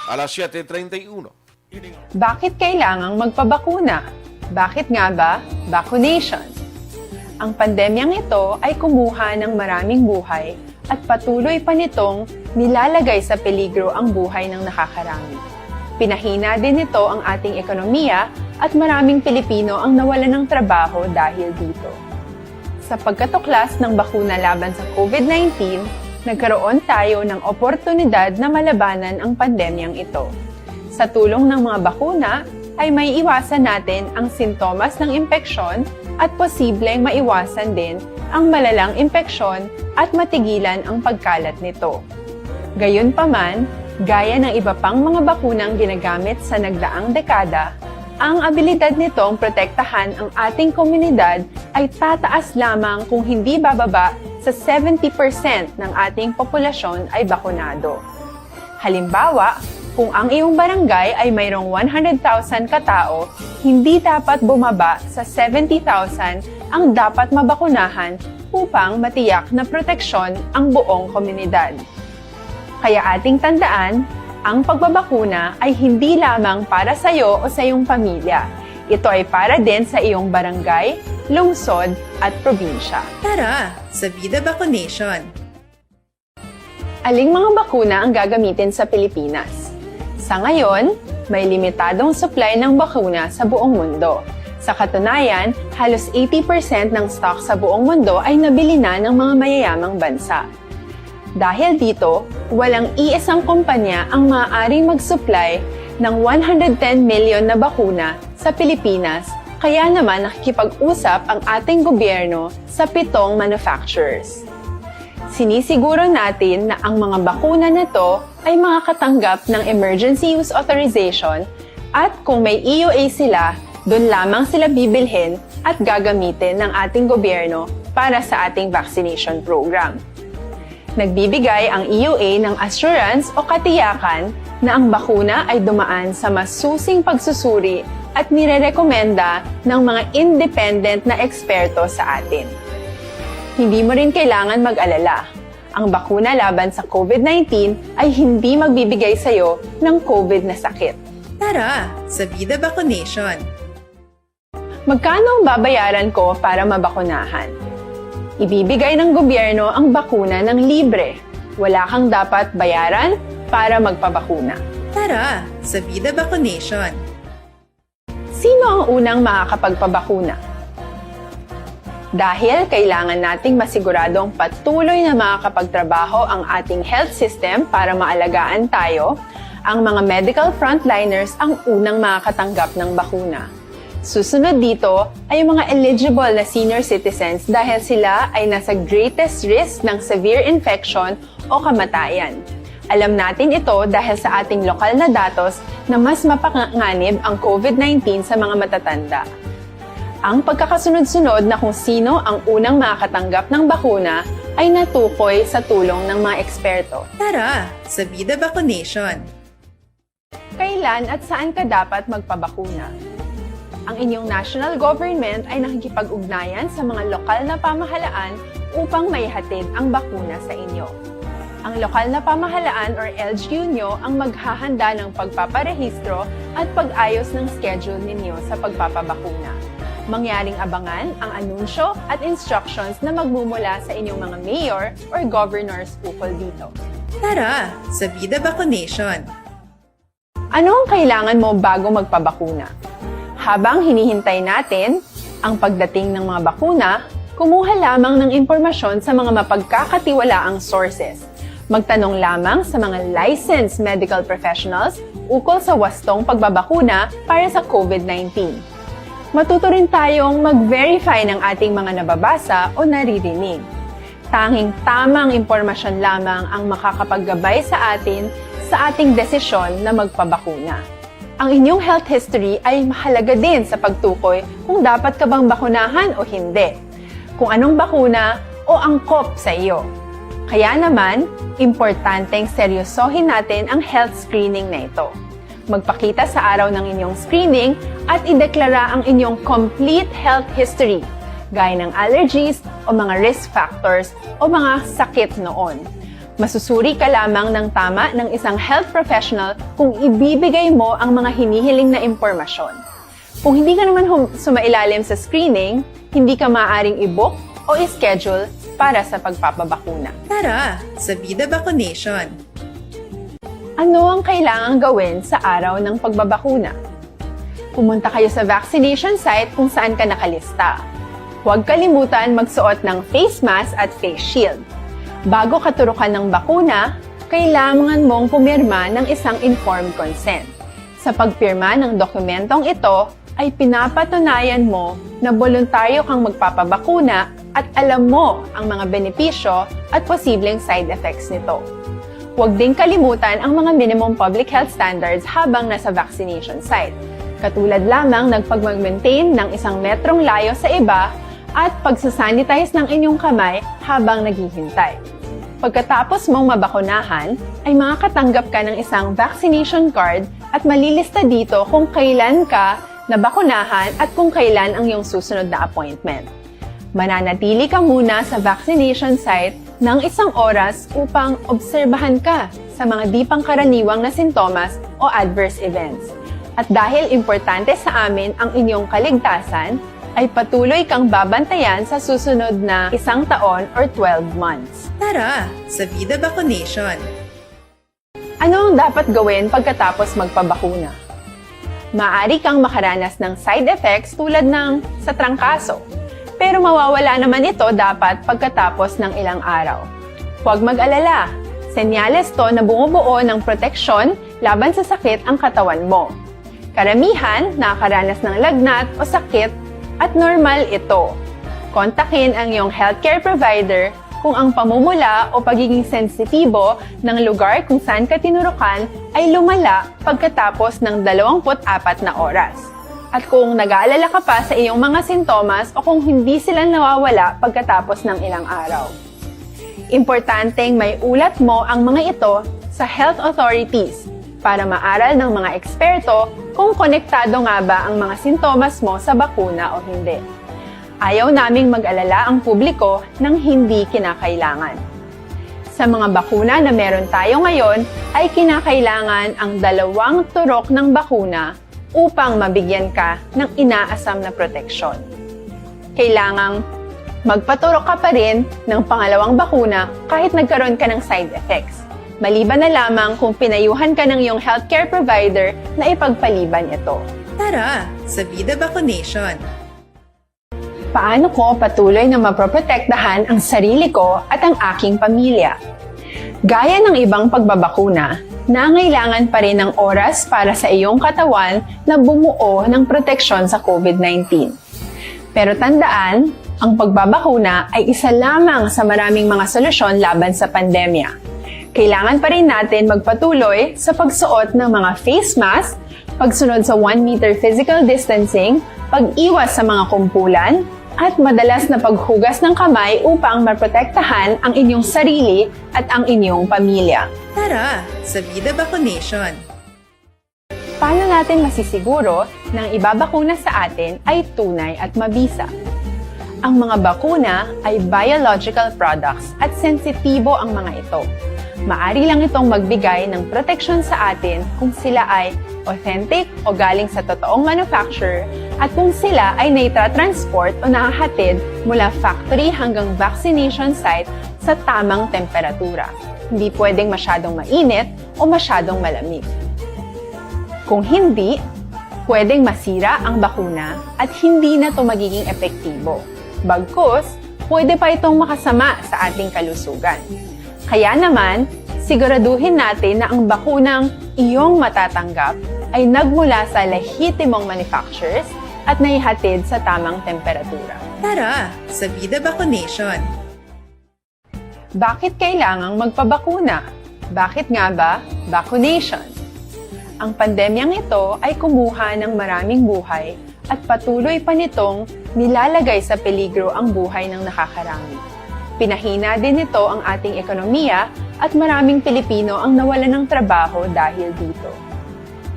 Alas 7:31. Bakit kailangang magpabakuna? Bakit nga ba vaccination? Ang pandemyang ito ay kumuha ng maraming buhay at patuloy pa nitong nilalagay sa peligro ang buhay ng nakakarami. Pinahina din nito ang ating ekonomiya at maraming Pilipino ang nawalan ng trabaho dahil dito. Sa pagkatuklas ng bakuna laban sa COVID-19, nagkaroon tayo ng oportunidad na malabanan ang pandemyang ito. Sa tulong ng mga bakuna, ay may iwasan natin ang sintomas ng impeksyon at posibleng maiwasan din ang malalang impeksyon at matigilan ang pagkalat nito. Gayunpaman, gaya ng iba pang mga bakunang ginagamit sa nagdaang dekada, ang abilidad nitong protektahan ang ating komunidad ay tataas lamang kung hindi bababa sa 70% ng ating populasyon ay bakunado. Halimbawa, kung ang iyong barangay ay mayroong 100,000 katao, hindi dapat bumaba sa 70,000 ang dapat mabakunahan upang matiyak na proteksyon ang buong komunidad. Kaya ating tandaan, ang pagbabakuna ay hindi lamang para sa iyo o sa iyong pamilya. Ito ay para din sa iyong barangay, lungsod at probinsya. Tara, sa Vida Vaccination! Aling mga bakuna ang gagamitin sa Pilipinas? Sa ngayon, may limitadong supply ng bakuna sa buong mundo. Sa katunayan, halos 80% ng stock sa buong mundo ay nabili na ng mga mayayamang bansa. Dahil dito, walang iisang kumpanya ang maaaring mag-supply ng 110 million na bakuna sa Pilipinas, kaya naman nakikipag-usap ang ating gobyerno sa 7 manufacturers. Sinisiguro natin na ang mga bakuna na ito ay makakatanggap ng Emergency Use Authorization at kung may EUA sila, doon lamang sila bibilhin at gagamitin ng ating gobyerno para sa ating vaccination program. Nagbibigay ang EUA ng assurance o katiyakan na ang bakuna ay dumaan sa masusing pagsusuri at nirerekomenda ng mga independent na eksperto sa atin. Hindi mo rin kailangan mag-alala. Ang bakuna laban sa COVID-19 ay hindi magbibigay sa iyo ng COVID na sakit. Tara, sa Vida Vaccination! Magkano ang babayaran ko para mabakunahan? Ibibigay ng gobyerno ang bakuna ng libre. Wala kang dapat bayaran para magpabakuna. Tara, sa Vida Vaccination! Sino ang unang makakapagpabakuna? Dahil kailangan nating masiguradong patuloy na makakapagtrabaho ang ating health system para maalagaan tayo, ang mga medical frontliners ang unang makakatanggap ng bakuna. Susunod dito ay mga eligible na senior citizens dahil sila ay nasa greatest risk ng severe infection o kamatayan. Alam natin ito dahil sa ating lokal na datos na mas mapanganib ang COVID-19 sa mga matatanda. Ang pagkakasunod-sunod na kung sino ang unang makakatanggap ng bakuna ay natukoy sa tulong ng mga eksperto. Tara, sa Vida Vaccination! Kailan at saan ka dapat magpabakuna? Ang inyong national government ay nakikipag-ugnayan sa mga lokal na pamahalaan upang maihatid ang bakuna sa inyo. Ang lokal na pamahalaan or LGU nyo ang maghahanda ng pagpaparehistro at pag-ayos ng schedule ninyo sa pagpapabakuna. Mangyaring abangan ang anunsyo at instructions na magmumula sa inyong mga mayor or governors ukol dito. Tara, sa Vida Vaccination! Ano ang kailangan mo bago magpabakuna? Habang hinihintay natin ang pagdating ng mga bakuna, kumuha lamang ng impormasyon sa mga mapagkakatiwalaang sources. Magtanong lamang sa mga licensed medical professionals ukol sa wastong pagbabakuna para sa COVID-19. Matuto rin tayong mag-verify ng ating mga nababasa o naririnig. Tanging tamang impormasyon lamang ang makakapaggabay sa atin sa ating desisyon na magpabakuna. Ang inyong health history ay mahalaga din sa pagtukoy kung dapat ka bang bakunahan o hindi, kung anong bakuna o angkop sa iyo. Kaya naman, importanteng seryosohin natin ang health screening na ito. Magpakita sa araw ng inyong screening at ideklara ang inyong complete health history, gaya ng allergies o mga risk factors o mga sakit noon. Masusuri ka lamang ng tama ng isang health professional kung ibibigay mo ang mga hinihiling na impormasyon. Kung hindi ka naman sumailalim sa screening, hindi ka maaaring i-book o i-schedule para sa pagpapabakuna. Tara, sa Vida Vaccination! Ano ang kailangang gawin sa araw ng pagbabakuna? Pumunta kayo sa vaccination site kung saan ka nakalista. Huwag kalimutan magsuot ng face mask at face shield. Bago katurukan ng bakuna, kailangan mong pumirma ng isang informed consent. Sa pagpirma ng dokumentong ito, ay pinapatunayan mo na voluntaryo kang magpapabakuna at alam mo ang mga benepisyo at posibleng side effects nito. Huwag din kalimutan ang mga minimum public health standards habang nasa vaccination site. Katulad lamang nagpag-maintain ng 1 metrong layo sa iba at pagsasanitize ng inyong kamay habang naghihintay. Pagkatapos mong mabakunahan, ay makakatanggap ka ng isang vaccination card at malilista dito kung kailan ka nabakunahan at kung kailan ang iyong susunod na appointment. Mananatili ka muna sa vaccination site ng 1 oras upang obserbahan ka sa mga di pangkaraniwang na sintomas o adverse events. At dahil importante sa amin ang inyong kaligtasan, ay patuloy kang babantayan sa susunod na 1 taon or 12 months. Tara, sa Vida Vaccination! Ano ang dapat gawin pagkatapos magpabakuna? Maaari kang makaranas ng side effects tulad ng sa trangkaso, pero mawawala naman ito dapat pagkatapos ng ilang araw. Huwag mag-alala, senyales to na bumubuo ng proteksyon laban sa sakit ang katawan mo. Karamihan nakakaranas ng lagnat o sakit at normal ito. Kontakin ang iyong healthcare provider kung ang pamumula o pagiging sensitibo ng lugar kung saan ka tinurukan ay lumala pagkatapos ng 24 na oras. At kung nag-aalala ka pa sa iyong mga sintomas o kung hindi sila nawawala pagkatapos ng ilang araw. Importanteng may ulat mo ang mga ito sa health authorities para maaral ng mga eksperto kung konektado nga ba ang mga sintomas mo sa bakuna o hindi. Ayaw naming mag-alala ang publiko ng hindi kinakailangan. Sa mga bakuna na meron tayo ngayon, ay kinakailangan ang 2 turok ng bakuna upang mabigyan ka ng inaasam na proteksyon. Kailangang magpaturok ka pa rin ng pangalawang bakuna kahit nagkaroon ka ng side effects. Maliban na lamang kung pinayuhan ka ng iyong healthcare provider na ipagpaliban ito. Tara, sa Vida Vaccination! Paano ko patuloy na maproprotektahan ang sarili ko at ang aking pamilya? Gaya ng ibang pagbabakuna, nangailangan pa rin ng oras para sa iyong katawan na bumuo ng proteksyon sa COVID-19. Pero tandaan, ang pagbabakuna ay isa lamang sa maraming mga solusyon laban sa pandemya. Kailangan pa rin natin magpatuloy sa pagsuot ng mga face mask, pagsunod sa 1 meter physical distancing, pag-iwas sa mga kumpulan, at madalas na paghugas ng kamay upang maprotektahan ang inyong sarili at ang inyong pamilya. Tara, sa Vida Vaccination! Paano natin masisiguro na ang ibabakuna sa atin ay tunay at mabisa? Ang mga bakuna ay biological products at sensitibo ang mga ito. Maari lang itong magbigay ng proteksyon sa atin kung sila ay authentic o galing sa totoong manufacturer at kung sila ay naitra-transport o nahahatid mula factory hanggang vaccination site sa tamang temperatura. Hindi pwedeng masyadong mainit o masyadong malamig. Kung hindi, pwedeng masira ang bakuna at hindi na ito magiging epektibo. Bagkus, pwede pa itong makasama sa ating kalusugan. Kaya naman, siguraduhin natin na ang bakunang iyong matatanggap ay nagmula sa lehitimong manufacturers at naihatid sa tamang temperatura. Tara sa Vida Vaccination. Bakit kailangang magpabakuna? Bakit nga ba vaccination? Ang pandemyang ito ay kumuha ng maraming buhay at patuloy pa nitong nilalagay sa peligro ang buhay ng nakakarami. Pinahina din nito ang ating ekonomiya at maraming Pilipino ang nawalan ng trabaho dahil dito.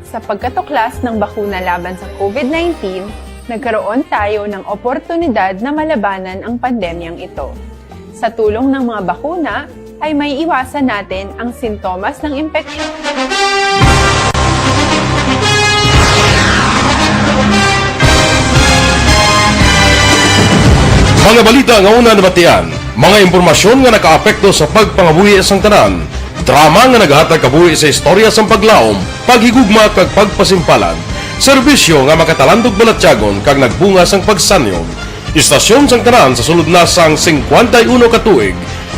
Sa pagkatuklas ng bakuna laban sa COVID-19, nagkaroon tayo ng oportunidad na malabanan ang pandemyang ito. Sa tulong ng mga bakuna, ay may iwasan natin ang sintomas ng impeksyon. Mga balita nga una nabatian, mga impormasyon nga nakaapekto sa pagpangabuhi sang tanan, drama nga naghatag kabuhi sa istorya sang paglaom, paghigugma kag pagpasimpalan, serbisyo nga makatalandog balatyagon kag nagbunga sang pagsanyog, istasyon sang tanan sa sulod na sang 51 katuig,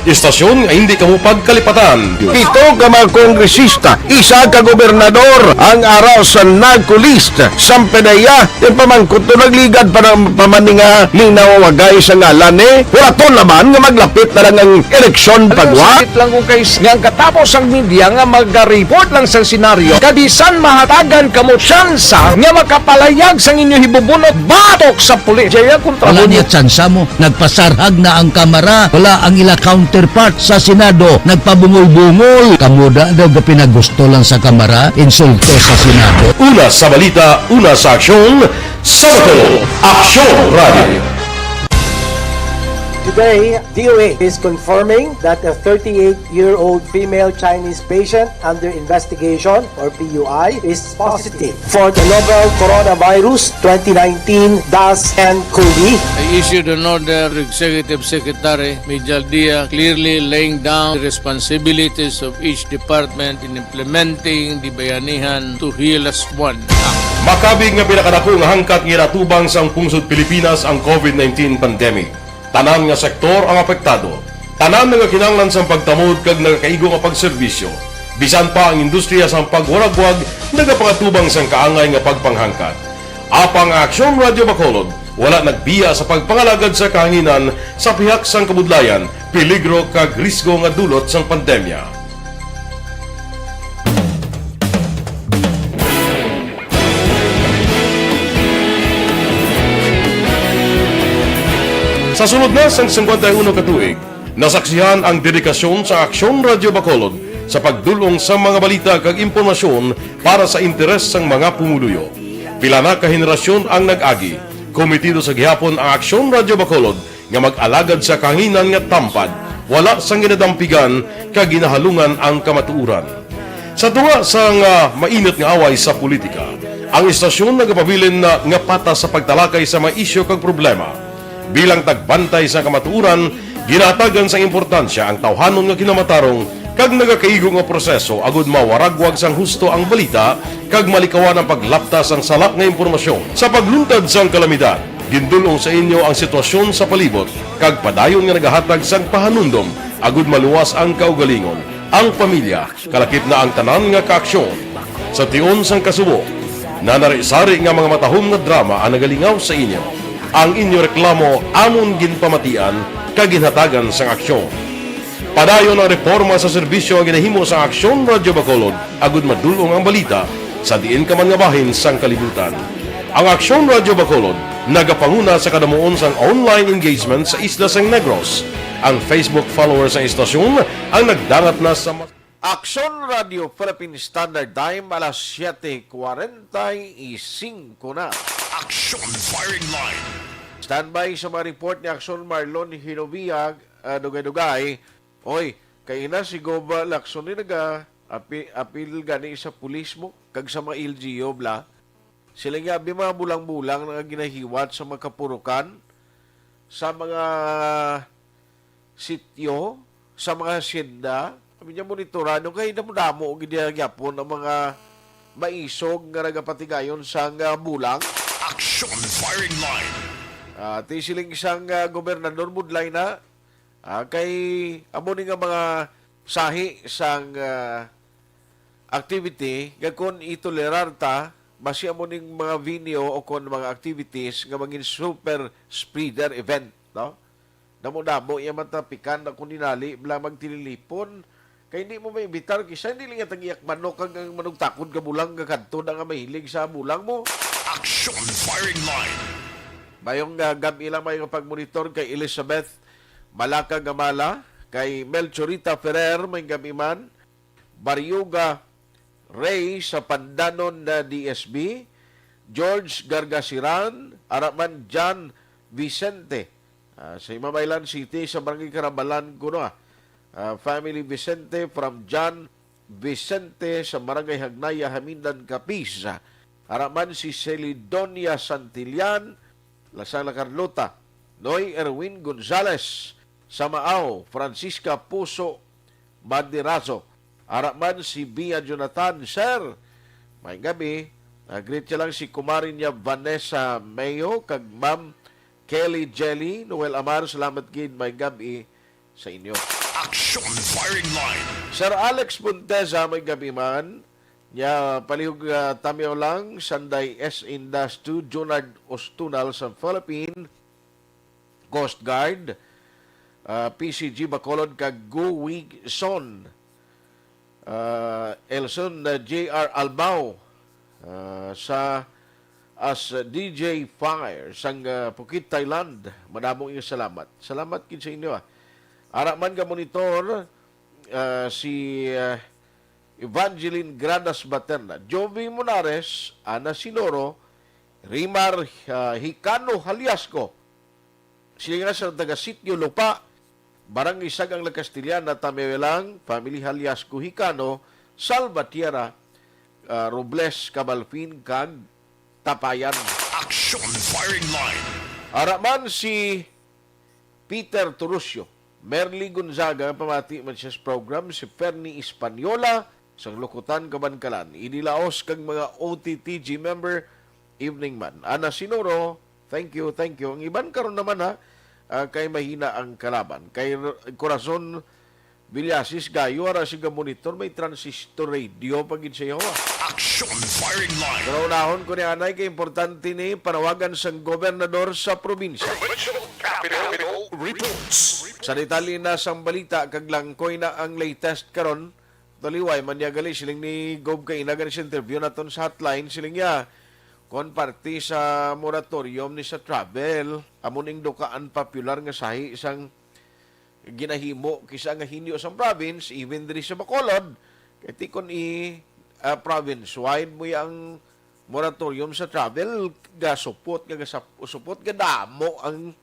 istasyon nga hindi kamupag kalipatan. Pito ka mga kongresista, isa ka gobernador ang araw sa nagkulist sang pedaya yung pamangkot to nagligad para pamaninga ning nawawagay sa ngalan wala to naman nga maglapit na lang ang eleksyon pagwa. Sakit lang kung guys nga katapos ang media nga mag-report lang sa senaryo kabisan mahatagan kamo tsansa nga makapalayag sang inyo hibubunot batok sa pulis. Jaya kontra Wala niya tsansa mo. Nagpasarhag na ang kamera. Wala ang ila counterpart sa Senado. Nagpabungol-bungol. Kamuda daw ga pinagusto lang sa kamera. Insulto sa Senado. Una sa balita, una sa aksyon, Sabado, Aksyon Radio. Today, DOA is confirming that a 38-year-old female Chinese patient under investigation, or PUI, is positive for the novel coronavirus 2019-10-CoV. I issued an order to Executive Secretary Major Dia clearly laying down the responsibilities of each department in implementing the Bayanihan to Heal as One Act. Makabig nga pinakadako nga hangkat nga natubang sang pungsod Pilipinas ang COVID-19 pandemic. Tanan nga sektor ang apektado. Tanan nga kinahanglan sang pagtamod kag nagakaigo nga pagserbisyo. Bisan pa ang industriya sang pagwaragwag nagapangatubang sang kaangay nga pagpanghangkat. Apang Aksyon Radio Bacolod wala nagbiya sa pagpangalagad sa kahanginan sa pihak sang kabudlayan, peligro kag risgo nga dulot sang pandemya. Sa sunod na sang 51 katuig, nasaksihan ang dedikasyon sa Aksyon Radio Bacolod sa pagdulong sa mga balita kag impormasyon para sa interes sang mga pumuluyo. Pila na ka henerasyon ang nag-agi, komitido sa gihapon ang Aksyon Radio Bacolod nga mag-alagad sa kahanginan nga tampad, wala sang ginadampigan kag ginahalungan ang kamatuuran. Sa tunga sang mainit nga away sa politika, ang istasyon nagapabilin na nga patas sa pagtalakay sa mga isyu kag problema. Bilang tagbantay sa kamatuuran, ginatagan sa importansya ang tawhanon nga kinamatarong kag nagakaigo nga proseso agud mawaragwag sang husto ang balita kag malikawan ang paglaptas ang salak nga impormasyon. Sa pagluntad sang kalamidad, gindulong sa inyo ang sitwasyon sa palibot kag padayon nga nagahatag sang pahanundom agud maluwas ang kaugalingon, ang pamilya, kalakip na ang tanan nga kaaksyon. Sa tion sang kasubo, nanari-sari nga mga matahom nga drama ang nagalingaw sa inyo. Ang inyo reklamo amon ginpamatian kag ginhatagan sang aksyon. Padayon ang reforma sa serbisyo ang ginahimo sa Aksyon Radio Bacolod agud madulong ang balita sa diin ka man nga bahin sang kalibutan. Ang Aksyon Radio Bacolod nagapanguna sa kadamuon sang online engagement sa isla sang Negros. Ang Facebook followers sa istasyon ang nagdangat na sa Aksyon Radio Philippine Standard Time alas 7:45 na. Aksyon Firing Line. Standby sa mga report ni Aksyon Marlon Hinobiyag, dugay-dugay. Oy, kay na si Goba Lacson ni naga apil gani sa pulis mo kag sa mga LGU bla. Sila nga mga bulang-bulang nga ginahiwat sa mga kapurukan, sa mga sityo, sa mga hacienda. Kami niya monitoran, kay damo-damo ginagagyapon ang mga maisog nga nagapatigayon sa bulang. Action firing line. Tisiling isang gobernador budlay na kay amo ni nga mga sahi sang activity gakon itolerar ta basi amo ning mga video o kon mga activities nga maging super spreader event, no? Damo-damo iya matapikan na kung ninali bla magtililipon kay hindi mo maibitar kisa hindi lang tagiyak manok kag manong takod ka bulang ka kadto na nga mahilig sa bulang mo. Action firing line. Mayong gabi lang may pagmonitor kay Elizabeth Malaka Gamala, kay Melchorita Ferrer may gabi man, Baryoga Ray sa Pandanon na DSB, George Gargasiran, Araman John Vicente sa Imamaylan City sa Barangay Karabalan kuno. Family Vicente from John Vicente sa Barangay Hagnaya, Hamindan, Capiz. Araman si Celidonia Santillan, Lasala Carlota, Noy Erwin Gonzales, Samao, Francisca Puso Banderazo. Araman si Bia Jonathan, Sir. May gabi, greet siya lang si kumarin niya Vanessa Mayo, kag Ma'am Kelly Jelly, Noel Amar, salamat gid may gabi sa inyo. Action firing line. Sir Alex Monteza, may gabi man. Nya palihog tamyo lang Sanday S-2 Junard Ostunal sa Philippine Coast Guard, PCG Bacolod kag Guwig Son, Elson JR Albao sa as DJ Fire sang Phuket, Thailand. Madamong yung salamat. Salamat kin sa inyo. Araman ka monitor si Evangeline Gradas Baterna, Jovi Monares, Ana Sinoro, Rimar Hicano Haliasco, sila nga sa taga-sityo Lupa, Barangay Sagang La Castillana, Tamewelang, Family Haliasco Hicano, Salvatierra, Robles, Cabalfin, kag Tapayan. Action firing line. Araman si Peter Torusio, Merly Gonzaga, pamati man siya sa program, si Fernie Espanyola, sa Lukutan, Kabankalan, inilaos kang mga OTTG member, evening man. Ana Sinoro, thank you. Ang iban karon naman kay mahina ang kalaban. Kay Corazon Villasis, gayo, ara siga monitor, may transistor radio pagin sa iyo. Action firing line. Pero unahon ko ni Anay, kay importante ni panawagan sa gobernador sa probinsya. Capital reports. Sa detalye na sang balita, kaglangkoy na ang latest karon. Taliway, manyagali siling ni Gob kay inagan sa interview naton sa hotline siling ya kon party sa moratorium ni sa travel amuning dukaan popular nga sahi isang ginahimo kisa nga hinyo sa province even diri sa Bacolod kay tikon province wide mo yang moratorium sa travel ga supot ga damo ang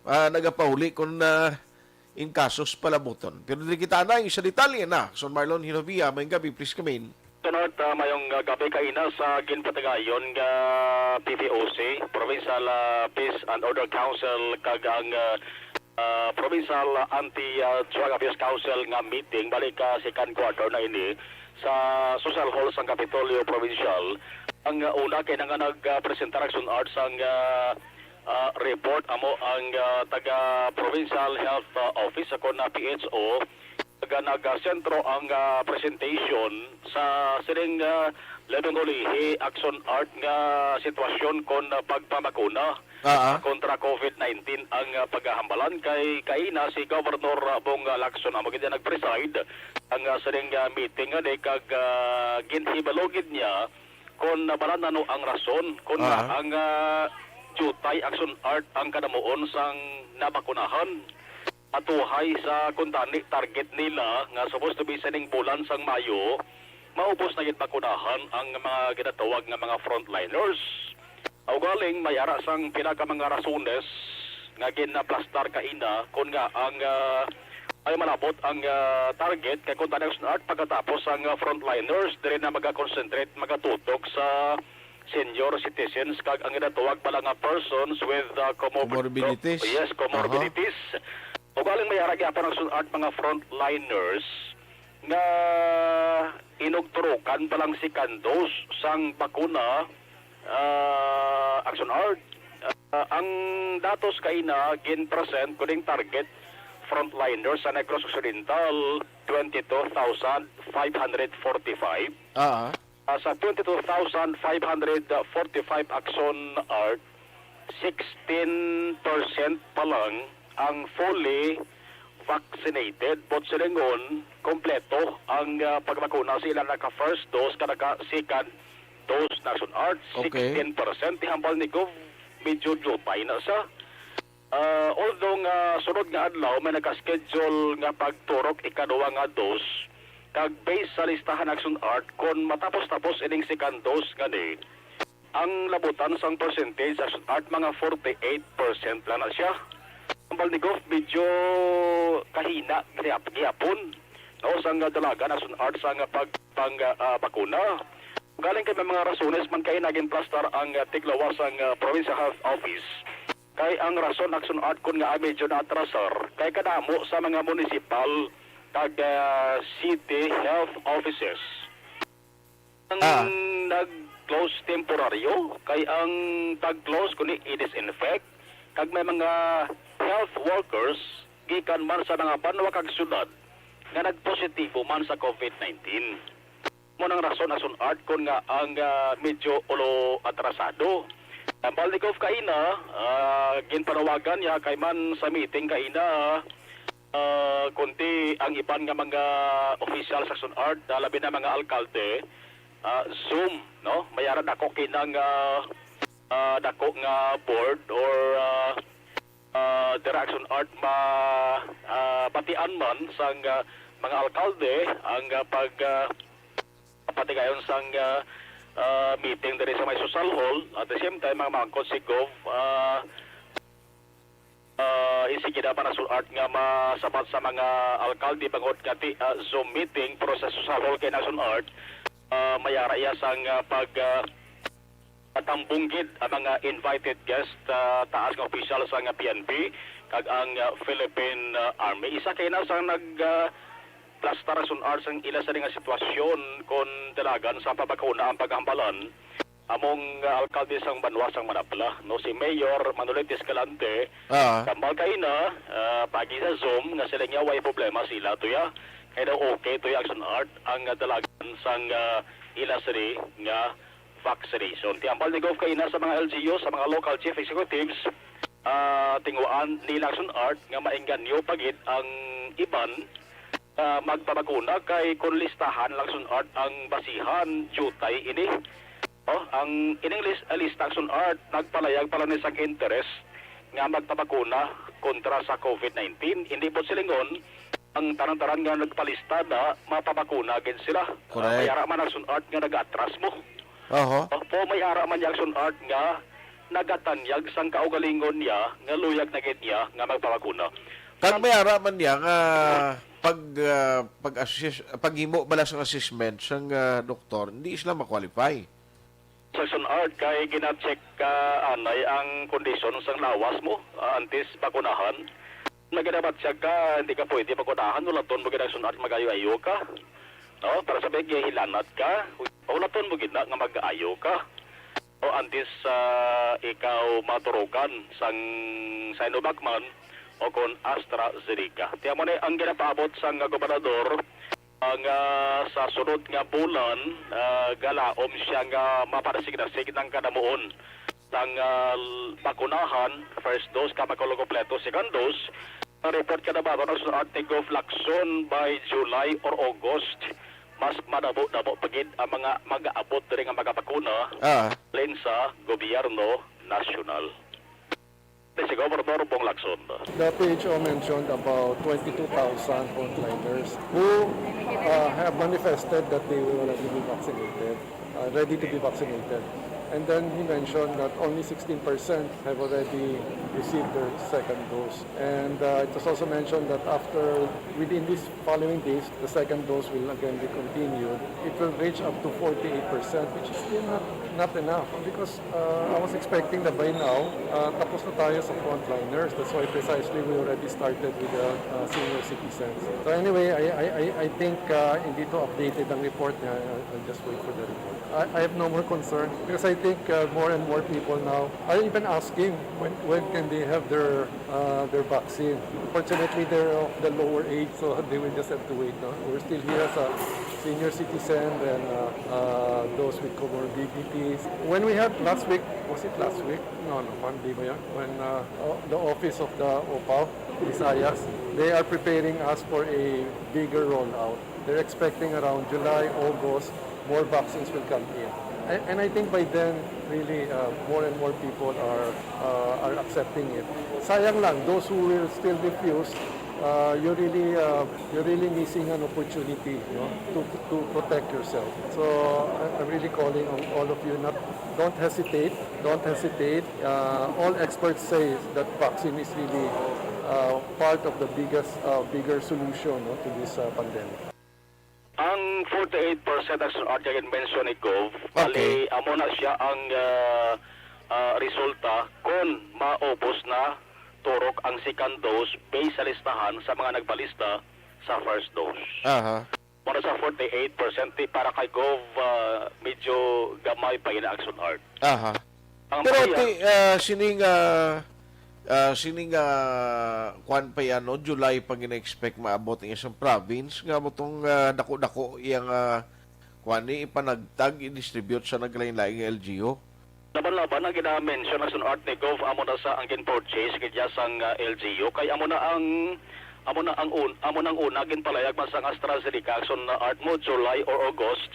nagapahuli kon in kasos palabuton. Pero di kita na, sa detalye na. Son Marlon Hinovia, may gabi, please come in. Sunod, mayong gabi kaina sa ginpatagayon nga PPOC, Provincial Peace and Order Council, kag ang Provincial Anti-Drug Abuse Council nga meeting, balik second quarter na ini, sa Social Hall sa Kapitolyo Provincial. Ang una, kaya nga nag-presentar action arts ang report amo ang taga Provincial Health Office ako na PHO taga nag-sentro ang presentation sa sining labing ulihi action art nga sitwasyon kon pagpamakuna kontra COVID-19 ang paghahambalan kay kaina si Governor Bong Lacson amo gid nag-preside ang sining meeting nga kag ginhibalogid niya kon balanano ang rason kon ang jutay action art ang kadamuon sang nabakunahan atuhay sa kuntani target nila nga supposed to be sining bulan sang Mayo maubos na gid bakunahan ang mga ginatawag nga mga frontliners. Galing may ara sang pinaka mga rasones nga ginaplastar kaina kun nga ang ay malabot ang target kay kuntani action art pagkatapos ang frontliners dire na maga-concentrate magatutok sa senior citizens kag ang ginatawag pala nga persons with comorbidities. Yes, comorbidities. O galing may aragi apan ang sunart mga frontliners nga in hinugturukan palang si kandos sang bakuna Aksyon Art. Ang datos kaina gin-present kuning target frontliner sa Negros Occidental 22,545. Sa 22,545 Aksyon Art, 16% pa lang ang fully vaccinated. But silingon, kompleto ang pagbakuna sila naka-first dose, naka-second dose na Aksyon Art. 16%. Tihambal ni Gov, medyo jupay na sa. Although nga sunod nga adlaw, may naka-schedule nga pagturok ikaduwa nga dose, kag base sa listahan Aksyon Art, kung matapos-tapos ining second dose gani, ang labutan sang percentage Aksyon Art, mga 48% lang na siya. Ang ni Goff, medyo kahina, gihapon. No, sang dalaga na Aksyon Art sang bakuna. Galing kay mga rasones man kay naging plaster ang tiglawas ang Provincial Health Office. Kay ang rason Aksyon Art kun nga medyo na-atrasar, kay kadamo sa mga municipal kag city health offices. Ang nag-close temporaryo, kay ang tag-close kuni i-disinfect, kag may mga health workers gikan man sa mga banwa kag syudad nga nagpositibo man sa COVID-19. Mo nang rason Aksyon Art kun nga ang medyo ulo atrasado. Ang Balnikov kaina, ginpanawagan niya kay man sa meeting kaina, kunti ang iban nga mga official sa Aksyon Art, labi na mga alkalde, Zoom, no? Mayaran ako kinang dako nga board or Aksyon Art batian man sa mga alkalde ang patigayon sang meeting diri sa may social hall. At the same time, mga mangkot si Gov isigida pa na Aksyon Art nga masabat sa mga alkalde bangod kati Zoom meeting pero sa social hall kay Aksyon Art, mayara iya sang patampunggid ang mga invited guest taas nga official sa PNP kag ang Philippine Army. Isa kay na sang plaster Aksyon Art sang ila sa nga sitwasyon kon dalagan sa pabakuna ang paghambalan among alkalde sang banwa sang Manapla, no, si Mayor Manuel Escalante. Kambal kaina pagi sa Zoom nga sila nga way problema sila tuya kay daw okay tuya Aksyon Art ang dalagan sang ila sari nga vaccination. Tiambal ni Gov kaina sa mga LGU, sa mga local chief executives, tinguan nila Aksyon Art nga maengganyo pagid ang iban magpabakuna kay kung listahan lang Aksyon Art ang basihan jutay ini. Ang ining lista Aksyon Art nagpalayag pala ni sang interest nga magpabakuna kontra sa COVID-19. Hindi po silingon ang taran-taran nga nagpalista na mapabakuna agad sila. May ara man Aksyon Art nga nag-atras mo. Po may ara man yung Aksyon Art nga nagatanyag sang kaugalingon niya nga luyag na gid niya nga magpabakuna. Kang may ara man niya nga paghimo bala sa assessment sang doktor, hindi sila ma-qualify. Sa Aksyon Art kay gina-check anay ang kondisyon sang lawas mo antes bakunahan. Nagadabat siya ka, hindi ka pwede bakunahan, ulaton mo gina Aksyon Art magayo-ayo ka. No, para sabi hilanat ka, ulaton mo gina nga mag-ayo ka. O antes ikaw maturukan sang Sinovac man o kon AstraZeneca. Tiyan mo na ang ginapaabot sang gobernador ang sa sunod nga bulan galaom siya nga maparasignasig ng kadamuon sang bakunahan, first dose ka magkolokompleto, second dose. Report ka na ba sa Artigo Flaxon by July or August, mas madabo-dabo pagid ang mga mag-aabot rin ang magapakuna len sa gobyerno nasyonal. Si Governor Bong Lacson. The PHO mentioned about 22,000 frontliners who have manifested that they will already be vaccinated, ready to be vaccinated. And then he mentioned that only 16% have already received their second dose. And it was also mentioned that within these following days, the second dose will again be continued. It will reach up to 48%, which is still not not enough because I was expecting that by now, tapos na tayo sa frontliners. That's why precisely we already started with the senior citizens. So anyway, I think hindi to updated ang report niya. I'll just wait for the report. I have no more concern because I think more and more people now are even asking when can they have their vaccine. Fortunately, they're of the lower age, so they will just have to wait. No? We're still here as a senior citizen and those with comorbidities. When we had last week, was it last week? No, Monday ba yan? When the office of the OPAW, Visayas, they are preparing us for a bigger rollout. They're expecting around July, August, more vaccines will come in. And I think by then, really, more and more people are accepting it. Sayang lang, those who will still refuse, you're really missing an opportunity, you know, to protect yourself. So I'm really calling on all of you, don't hesitate. All experts say that vaccine is really part of the bigger solution, no, to this pandemic. Ang 48% as Arjun mention ni Gov, bali amo na siya ang resulta kung maubos na turok ang second dose based sa listahan sa mga nagbalista sa first dose. Para sa 48% para kay Gov, medyo gamay pa yun ang Aksyon Art. Pero sining kwan pa yan, no? July pag ina-expect maabot ng isang province nga mo itong dako-dako yung kwan ni ipanagtag, i-distribute sa naglain-laing LGU. Laban-laban ang gina-mention ng Aksyon Art ni Gov, amo na sa angin purchase kaya sang LGU kay amo na ang una ginpalayag man sang AstraZeneca Aksyon Art mo July or August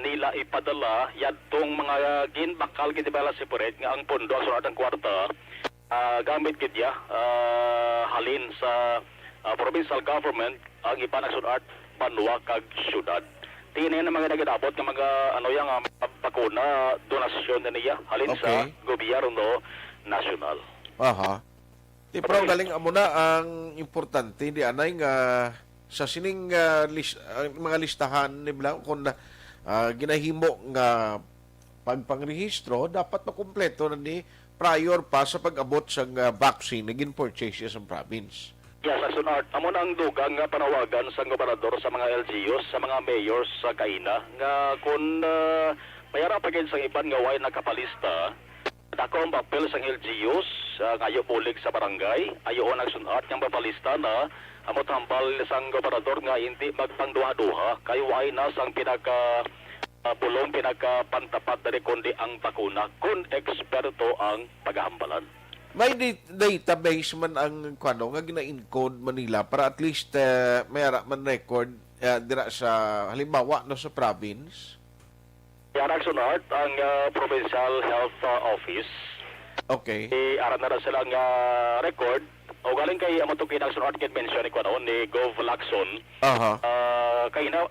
nila ipadala yadtong mga ginbakal gidibala separate nga ang pondo Aksyon Art ang kwarta gamit gidya halin sa provincial government ang iban Aksyon Art banwa kag syudad. Tingin na mga nagabot ng mga bakuna donasyon na niya halin sa gobyerno nasyonal. Pero galing amo na ang importante di anay nga sa sining mga listahan ni Blanc kung ginahimo nga pagpangrehistro dapat makumpleto na ni prior pa sa pag-abot sa vaccine na gin-purchase sa province. Yes, Aksyon Art, amo na ang dugang nga panawagan sa gobernador sa mga LGUs, sa mga mayors sa Kaina nga kung mayara pa sa iban nga way nakapalista dako ang papel sa LGUs ngayo pulig sa barangay ayo ang Aksyon Art nga papalista na amo tambal sang gobernador nga hindi magpangduha-duha kay way na sang pinaka-pantapat na kundi ang bakuna kung eksperto ang paghahambalan. May database man ang kwano nga gina-encode Manila para at least mayara man record dira sa halimbawa no sa province. Yan Aksyon Art ang Provincial Health Office. Aran na sila nga record o galing kay amo to Aksyon Art kit mention ni kwano ni Gov Lacson.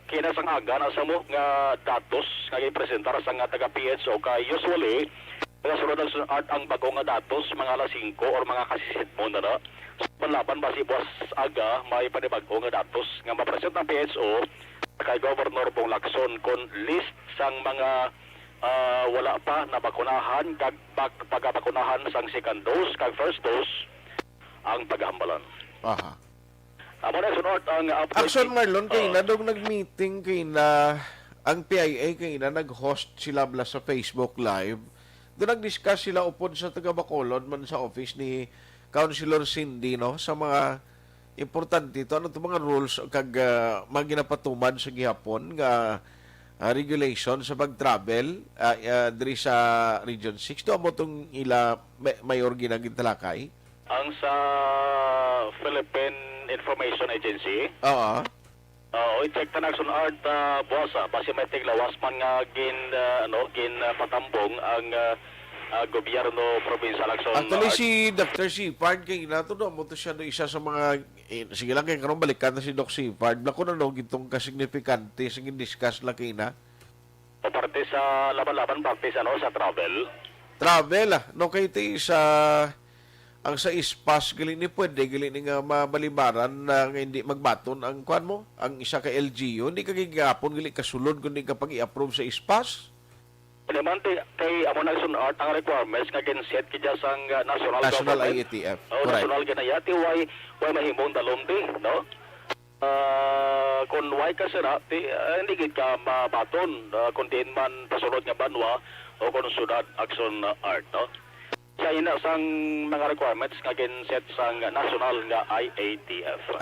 Kina sang aga na sa mo nga datos nga gipresentar sa nga taga PHO kay usually nagasunod Aksyon Art ang bagong nga datos mga alas 5 or mga kasisit mo na panlaban basi buwas aga may panibago nga datos nga mapresent ng PHO kay Governor Bong Lacson kung list sang mga wala pa na bakunahan kag pagbakunahan sang second dose kag first dose ang paghambalan. Amo na sunod ang Aksyon Marlon kay na dog nag-meeting kay na ang PIA kay na nag-host sila bla sa Facebook Live. Doon nag-discuss sila upod sa taga Bacolod man sa office ni Councilor Cindy no sa mga importante ito ano itong mga rules kag mga ginapatuman sa gihapon nga regulation sa pag-travel diri sa Region 6 to amo itong ila mayor ginagintalakay ang sa Philippine Information Agency. I-check ta Aksyon Art bosa basi may tiglawas man nga gin patambong ang gobyerno provincial Aksyon Art. Actually si Dr. Sipard kay nato do mo to siya do isa sa mga sige lang kay karon balikan na si Doc Sipard na kuno no gitong kasignifikante sa gin-discuss lang kay na. O parte sa laban-laban parte sa sa travel no kay ti sa ang sa ispas gali ni pwede gali ni nga mabalibaran na hindi magbaton ang kwan mo ang isa ka LGU hindi ka gigapon gali kasulod kundi kapag i-approve sa ispas. naman kay amo na sunart ang requirements nga ginset kidya sang national government. IETF. Oh, national ganayati why mahimong dalonte, no? Kung why ka sira, hindi gid ka mabaton kung diin man pasulod nga banwa o kung sunod action art, no? Sa ina sang mga requirements nga ginset sang national nga IATF.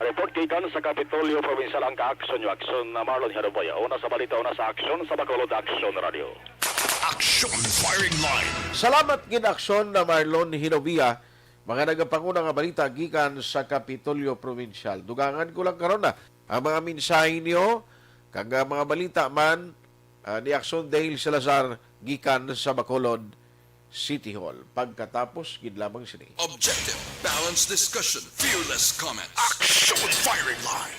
Report gikan sa Kapitolyo Provincial ang ka-aksyon yung aksyon na Marlon Heraboya. Una sa balita, una sa aksyon sa Bacolod Aksyon Radio. Aksyon Firing Line. Salamat gid aksyon na Marlon Hinobia. Mga nagapanguna nga balita gikan sa Kapitolyo Provincial. Dugangan ko lang karon na ang mga mensahe niyo kag mga balita man ni Aksyon Dale Salazar gikan sa Bacolod City Hall. Pagkatapos, gid lamang sini. Objective, balanced discussion, fearless comment. Aksyon Firing Line.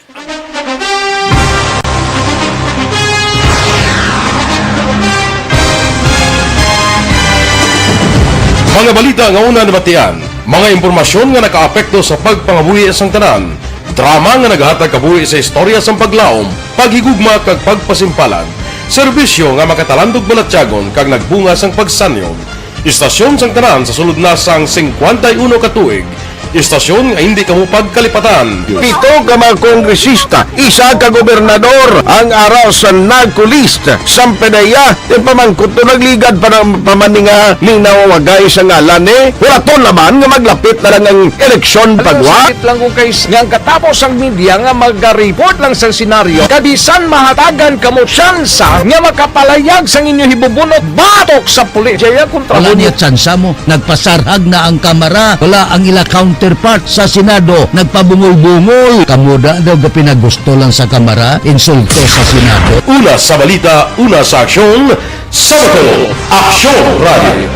Mga balita nga una nabatian, mga impormasyon nga nakaapekto sa pagpangabuhi sang tanan, drama nga naghatag kabuhi sa istorya sang paglaom, paghigugma kag pagpasimpalan, serbisyo nga makatalandog balatyagon kag nagbunga sang pagsanyog, istasyon sang tanan sa sulod na sang 51 ka tuig, istasyon nga hindi kamupag kalipatan. 7 ka mga kongresista, 1 ka gobernador ang araw sa nagkulist sa pedaya yung pamangkot to nagligad para pamaninga linaw wagay sa ngalan wala to naman nga maglapit na lang ang eleksyon pagwa lang kung kay nga katapos ang media nga mag-report lang sa senaryo kabisan mahatagan kamo tsansa nga makapalayag sa inyo hibubunot batok sa pulis jaya kontra Wala niya tsansa mo, nagpasarhag na ang kamera, wala ang ila counterpart sa Senado, nagpabungol-bungol. Kamuda daw ga pinagusto lang sa kamera, insulto sa Senado. Una sa balita, una sa aksyon, sa Bacolod Aksyon Radio.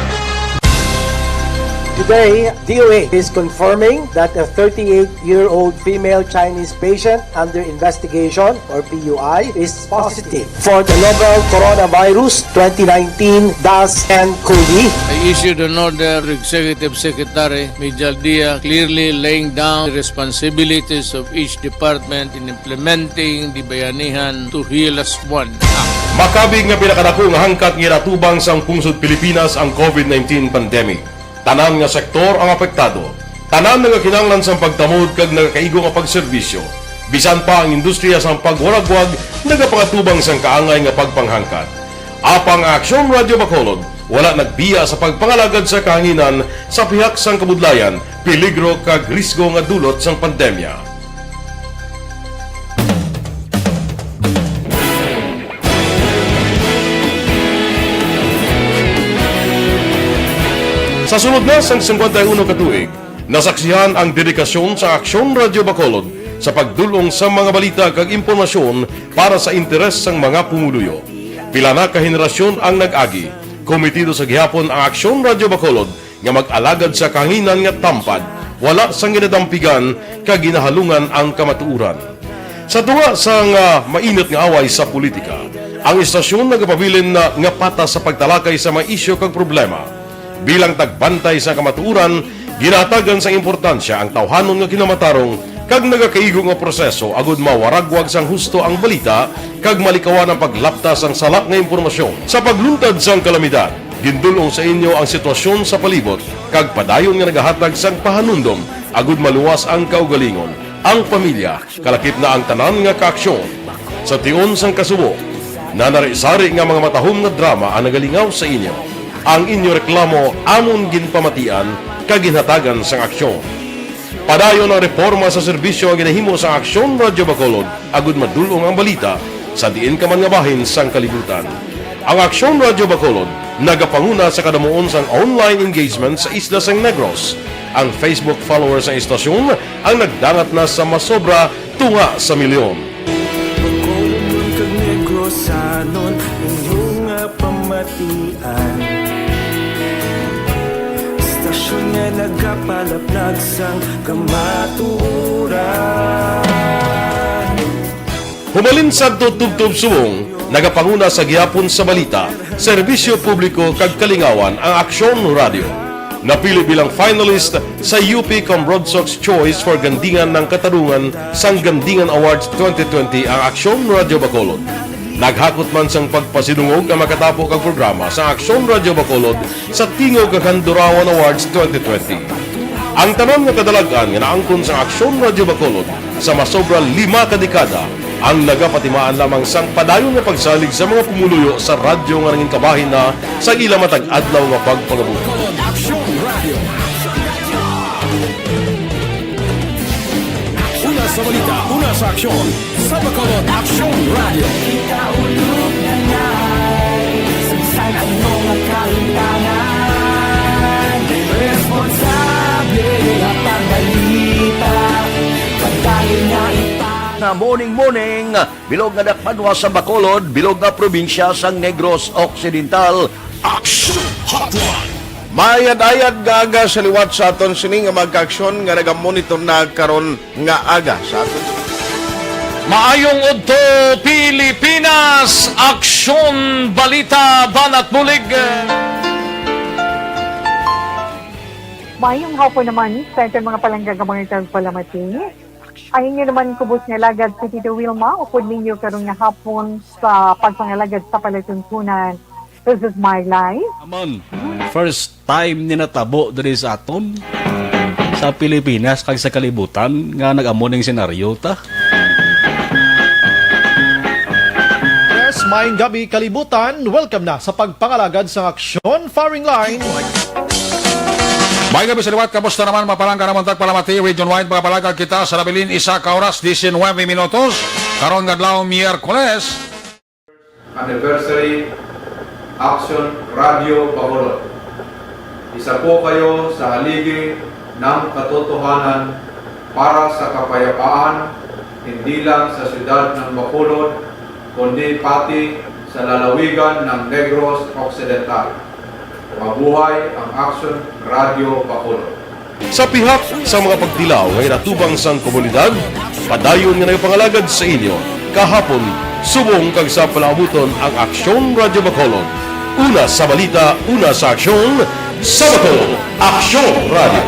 Today, DOA is confirming that a 38-year-old female Chinese patient under investigation, or PUI, is positive for the novel coronavirus 2019-10-CoV. I issued an order, Executive Secretary Major Dia, clearly laying down the responsibilities of each department in implementing the Bayanihan to Heal as One Act. Makabig nga pinakadako nga hangkat nga natubang sang pungsod Pilipinas ang COVID-19 pandemic. Tanan nga sektor ang apektado. Tanan nga kinahanglan sang pagtamod kag nagakaigo nga pagserbisyo. Bisan pa ang industriya sang pagwaragwag nagapangatubang sang kaangay nga pagpanghangkat. Apang Aksyon Radio Bacolod wala nagbiya sa pagpangalagad sa kahanginan sa pihak sang kabudlayan, peligro kag risgo nga dulot sang pandemya. Sa sunod na sang 51 ka tuig, nasaksihan ang dedikasyon sa Aksyon Radio Bacolod sa pagdulong sa mga balita kag impormasyon para sa interes sang mga pumuluyo. Pila na ka henerasyon ang nag-agi, komitido sa gihapon ang Aksyon Radio Bacolod nga mag-alagad sa kahanginan nga tampad, wala sang ginadampigan kag ginahalungan ang kamatuuran. Sa tuwa sang mainit nga away sa politika, ang istasyon nagapabilin na nga patas sa pagtalakay sa mga isyu kag problema. Bilang tagbantay sa kamatuuran, ginatagan sa importansya ang tawhanon nga kinamatarong kag nagakaigo nga proseso agud mawaragwag sang husto ang balita kag malikawan ang paglapta sang salak nga impormasyon. Sa pagluntad sang kalamidad, gindulong sa inyo ang sitwasyon sa palibot kag padayon nga nagahatag sang pahanundom agud maluwas ang kaugalingon, ang pamilya, kalakip na ang tanan nga kaaksyon. Sa tion sang kasubo, nanari-sari nga mga matahom nga drama ang nagalingaw sa inyo. Ang inyo reklamo amon ginpamatian kaginhatagan sang aksyon. Padayon ang reforma sa serbisyo ang ginahimo sa Aksyon Radio Bacolod agud madulong ang balita sa diin ka man nga bahin sang kalibutan. Ang Aksyon Radio Bacolod nagapanguna sa kadamuon sang online engagement sa isla sang Negros. Ang Facebook followers sa istasyon ang nagdangat na sa masobra tunga sa milyon. Bacolod kag Negros anon inyong pamatian. Nga nagapalaplag sang kamaturan. Humalin sa tutubtub subong, nagapanguna sa gihapon sa balita, serbisyo publiko kag kalingawan ang Aksyon Radio. Napili bilang finalist sa UP Broadsox Choice for Gandingan ng Katarungan sang Gandingan Awards 2020 ang Aksyon Radio Bacolod. Naghakot man sang pagpasinungog ang makatapo kag programa sa Aksyon Radio Bacolod sa Tingog kag Durawan Awards 2020. Ang tanan nga kadalagan nga naangkon sa Aksyon Radio Bacolod sa masobra 5 kadekada ang nagapatimaan lamang sang padayon nga pagsalig sa mga pumuluyo sa radyo nga nangin kabahin na sa ila matag adlaw nga pagpangabuhi. Una sa balita, una sa aksyon, sa Bacolod Aksyon Radio. Ikaulog na na'y Sansan ang mga kahintangan Responsable at pagbalita Pagkain na Na morning, bilog nga dakpanwa sa Bacolod, bilog nga probinsya sang Negros Occidental. Aksyon Hotline! Mayad-ayad nga aga sa liwat sa aton sini nga magka-aksyon nga nagamonitor na karon nga aga sa aton. Maayong udto Pilipinas, Aksyon Balita Banat Bulig. Mayong hapon naman sa itong mga palanggagamang palamati. Ayun nyo naman kubos nga lagad si Tito Wilma, upod ninyo karong nga hapon sa pagpangalagad sa palatuntunan. This is my life. Amon, first time ni natabo diri sa aton sa Pilipinas kag sa kalibutan nga nag-amo ning senaryo ta. Yes, maayong gabi kalibutan. Welcome na sa pagpangalagad sa Aksyon Firing Line. May gabi sa liwat, kamusta naman mapalangga naman tagpalamati, region-wide mga palagag kita sa labilin isa ka oras, 19 minutos, karon nga adlaw Miyerkules. Anniversary Aksyon Radio Bacolod. Isa po kayo sa haligi ng katotohanan para sa kapayapaan, hindi lang sa siyudad ng Bacolod, kundi pati sa lalawigan ng Negros Occidental. Mabuhay ang Aksyon Radio Bacolod. Sa pihak sa mga pagtilaw ngay natubang sang komunidad, padayon nga nagpangalagad sa inyo. Kahapon, subong kag sa palabuton ang Aksyon Radio Bacolod. Una sa balita, una sa aksyon, sa Bacolod, Aksyon Radio.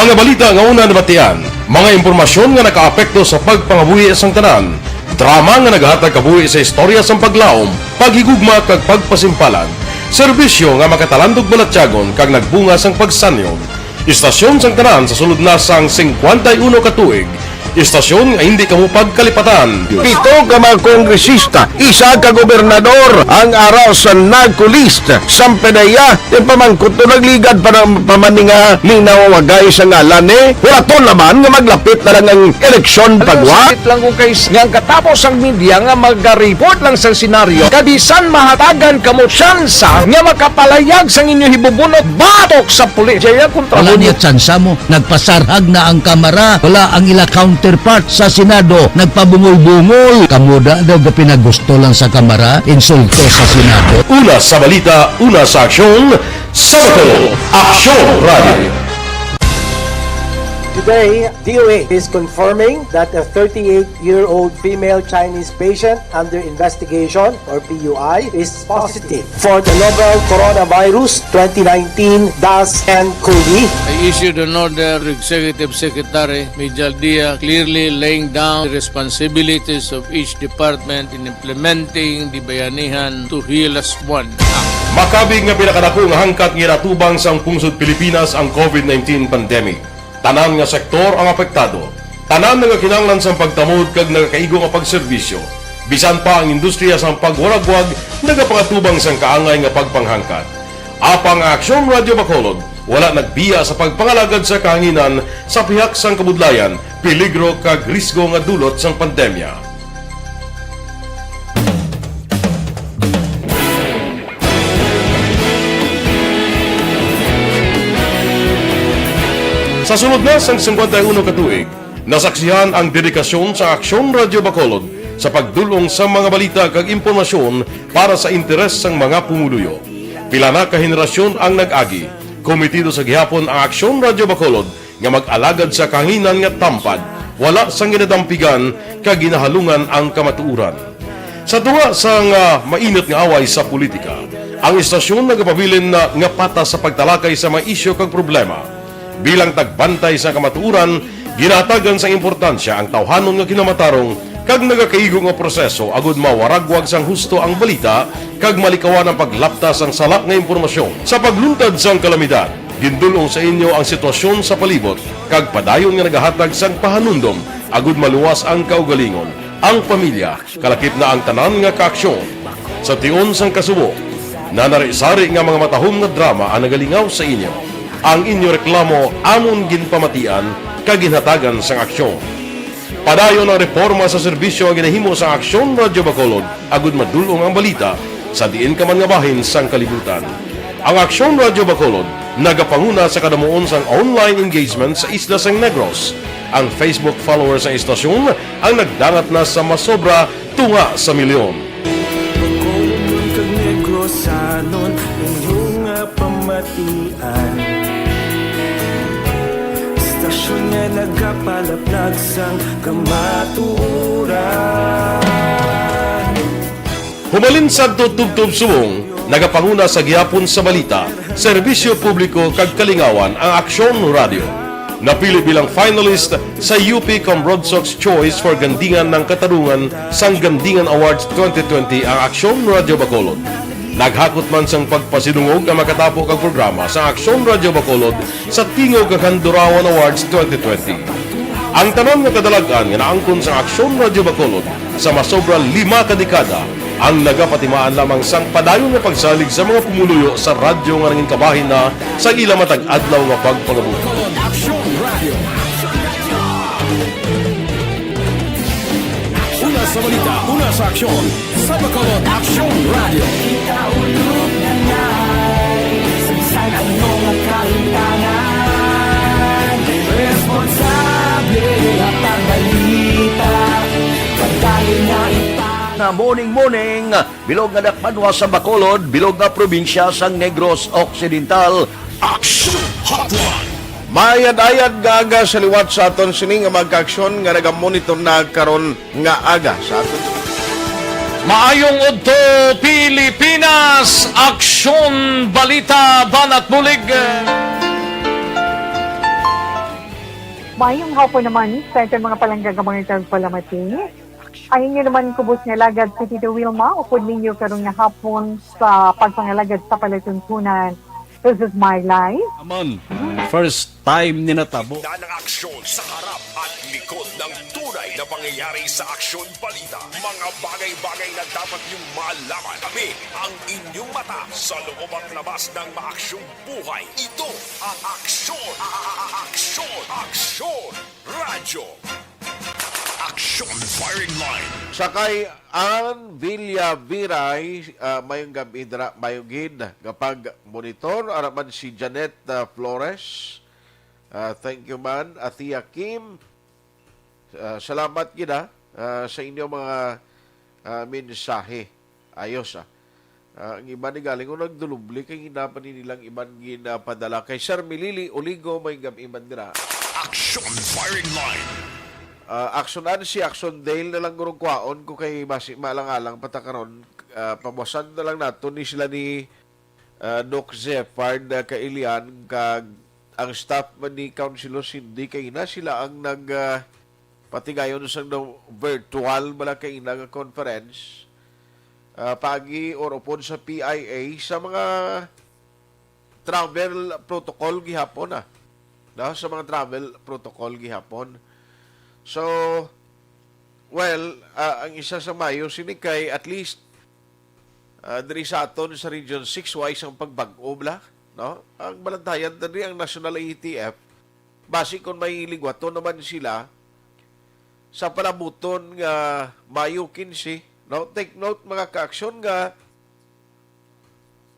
Mga balita nga una nabatian, mga impormasyon nga nakaapekto sa pagpangabuhi sang tanan, drama nga naghatag kabuhi sa istorya sang paglaom, paghigugma kag pagpasimpalan, serbisyo nga makatalandog balatyagon kag nagbunga sang pagsanyon, istasyon sang tanan sa sulod na sang 51 ka tuig, istasyon nga hindi kamo pagkalipatan. 7 ka mga kongresista, 1 ka gobernador ang araw sa nagkulist sa pedaya yung pamangkot to nagligad para pamaninga linawagay sa ngalan wala to naman nga maglapit na lang ang eleksyon pagwa. Sakit lang kung kayo nga katapos ang media nga mag-report lang sa senaryo kabisan mahatagan kamo tsansa nga makapalayag sa inyo hibubunot batok sa pulis. Jaya kontra Wala niya tsansa mo, nagpasarhag na ang kamera, wala ang ila counterpart sa Senado, nagpabungol-bungol. Kamuda daw pinagusto lang sa kamera, insulto sa Senado. Una sa balita, una sa aksyon, sa Bacolod, Aksyon Radio. Today, DOA is confirming that a 38-year-old female Chinese patient under investigation, or PUI, is positive for the novel coronavirus 2019-10-CoV. I issued an order, Executive Secretary Major Dia, clearly laying down the responsibilities of each department in implementing the bayanihan to heal as one. Makabig nga pinakadako nga hangkat nga natubang sang pungsod Pilipinas ang COVID-19 pandemic. Tanan nga sektor ang apektado. Tanan nga kinahanglan sang pagtamod kag nagakaigo nga pagserbisyo. Bisan pa ang industriya sang pagwaragwag nagapangatubang sang kaangay nga pagpanghangkat. Apang Aksyon Radio Bacolod wala nagbiya sa pagpangalagad sa kahanginan sa pihak sang kabudlayan, peligro kag risgo nga dulot sang pandemya. Sa sunod na sang 51 ka tuig, nasaksihan ang dedikasyon sa Aksyon Radio Bacolod sa pagdulong sa mga balita kag impormasyon para sa interes sang mga pumuluyo. Pila na ka henerasyon ang nag-agi. Komitido sa gihapon ang Aksyon Radio Bacolod nga mag-alagad sa kahinan nga tampad, wala sang ginadampigan kag ginahalungan ang kamatuuran. Sa tunga sa mainit nga away sa politika, ang istasyon nagapabilin na nga patas sa pagtalakay sa mga isyu kag problema. Bilang tagbantay sa kamatuuran, ginatagan sa importansya ang tawhanon nga kinamatarong kag nagakaigo nga proseso agud mawaragwag sang husto ang balita kag malikawan ang paglaptas ang salak nga impormasyon. Sa pagluntad sang kalamidad, gindulong sa inyo ang sitwasyon sa palibot kag padayon nga nagahatag sang pahanundom agud maluwas ang kaugalingon, ang pamilya, kalakip na ang tanan nga kaaksyon. Sa tion sang kasubo, nanari-sari nga mga matahom nga drama ang nagalingaw sa inyo. Ang inyo reklamo amon ginpamatian kag ginhatagan sang aksyon. Padayon ang reforma sa serbisyo ang ginahimo sa Aksyon Radyo Bacolod agud madulong ang balita sa diin ka man nga bahin sang kalibutan. Ang Aksyon Radyo Bacolod nagapanguna sa kadamuon sang online engagement sa Isla San Negros. Ang Facebook followers sa istasyon ang nagdangat na sa masobra tunga sa milyon. Bacolod kag Negros anon inyong pamatian. Istasyon nga nagapalaplag sang kamatuuran. Humalin sa tutubtub subong, nagapanguna sa gihapon sa balita, serbisyo publiko kag kalingawan ang Aksyon Radio. Napili bilang finalist sa UP Comrade Sox Choice for Gandingan ng Katarungan sang Gandingan Awards 2020 ang Aksyon Radio Bacolod. Naghakot man sang pagpasidungog ang makatapo kag programa sa Aksyon Radio Bacolod sa Tingog kag Handurawan Awards 2020. Ang tanon nga kadalagan nga naangkon sa Aksyon Radio Bacolod sa masobra 5 kadekada ang nagapatimaan lamang sang padayon nga pagsalig sa mga pumuluyo sa radyo nga nangin kabahin na sa ila matag adlaw nga pagpangabuhi. Aksyon Radio. Una sa balita, una sa aksyon. Sa Bacolod Aksyon Radio. Ikaulog na na'y sansan ang mga kahintangan. Responsable at pagbalita pagdali na na morning, bilog nga dakpanwa sa Bacolod, bilog nga probinsya sang Negros Occidental. Aksyon Hotline. Mayad-ayad nga aga sa liwat sa aton sini nga magka-aksyon nga nagamonitor na karon nga aga sa aton. Maayong udto Pilipinas, Aksyon Balita Banat Bulig. Mayong hapon naman sa itong mga palanggagamang palamati. Ay inyo naman kubos nga lagad sa Tito Wilma, upod ninyo karong nga hapon sa pagpangalagad sa palatuntunan. This is my life. Amon, first time ni natabo. ng aksyon sa harap at likod ng tunay na pangyayari sa Aksyon Balita. Mga bagay-bagay na dapat niyong malaman. Kami ang inyong mata sa loob at labas ng maaksyong buhay. Ito ang Aksyon! Aksyon! Radyo! Aksyon Firing Line. Sakay ang Villa Viray, mayong gabi dra mayugid kapag monitor araman si Janet Flores. Thank you man, Atia Kim. Salamat gid sa inyong mga mensahe. Ayos ang iba ni galing ko nagdulubli kay hinapan nilang iban ginapadala kay Sir Milili Oligo may gabi man dira. Aksyon Firing Line. Aksyonan si Aksyon Dale na lang gurong kwaon ko kay basi malang-alang patakaron pamusan na lang nato ni sila ni Doc Zepard Kailian kag ang staff man ni Councilor Cindy kay na sila ang nag patigayon sa virtual bala kay na conference pagi or upon sa PIA sa mga travel protocol gihapon sa mga travel protocol gihapon. So, well, ang isa sa Mayo, sinikay at least diri sa aton sa Region 6 wise ang pagbag-o bla, no? Ang balantayan diri ang National ATF, basi kung may ligwato naman sila sa palabuton nga Mayo 15, no? Take note mga ka-aksyon nga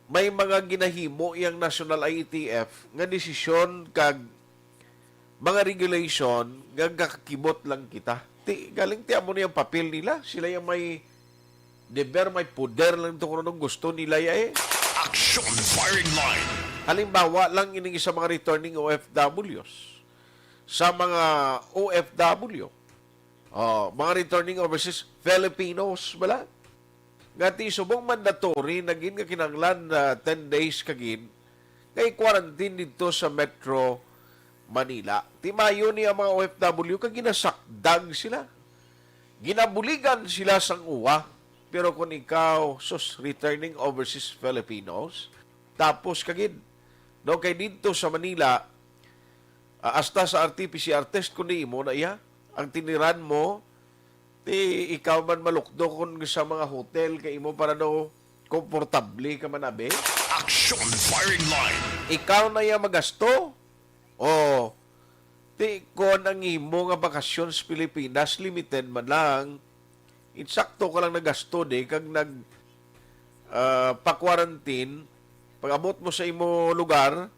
may mga ginahimo yang National ATF nga desisyon kag mga regulation nga kakibot lang kita. Galing ti amo niyang papel nila. Sila yung may deber, may puder lang ito kung anong gusto nila Aksyon Firing Line. Halimbawa lang ining isa mga returning OFWs. sa mga OFW. Mga returning overseas Filipinos bala. Ngati subong mandatory naging nga kinahanglan na 10 days kagin kay quarantine dito sa Metro Manila. Timayo ni ang mga OFW kag ginasakdag sila. Ginabuligan sila sang uwa. Pero kung ikaw returning overseas Filipinos, tapos kagid no kay dito sa Manila hasta sa RT-PCR test kun mo na iya ang tiniran mo ti ikaw man malukdo kun sa mga hotel kay imo para daw komportable ka man abe. Aksyon Firing Line. Ikaw na iya magasto o ti kon ang imo nga bakasyon sa Pilipinas limited man lang insakto ka lang nagasto kag pa-quarantine pag-abot mo sa imo lugar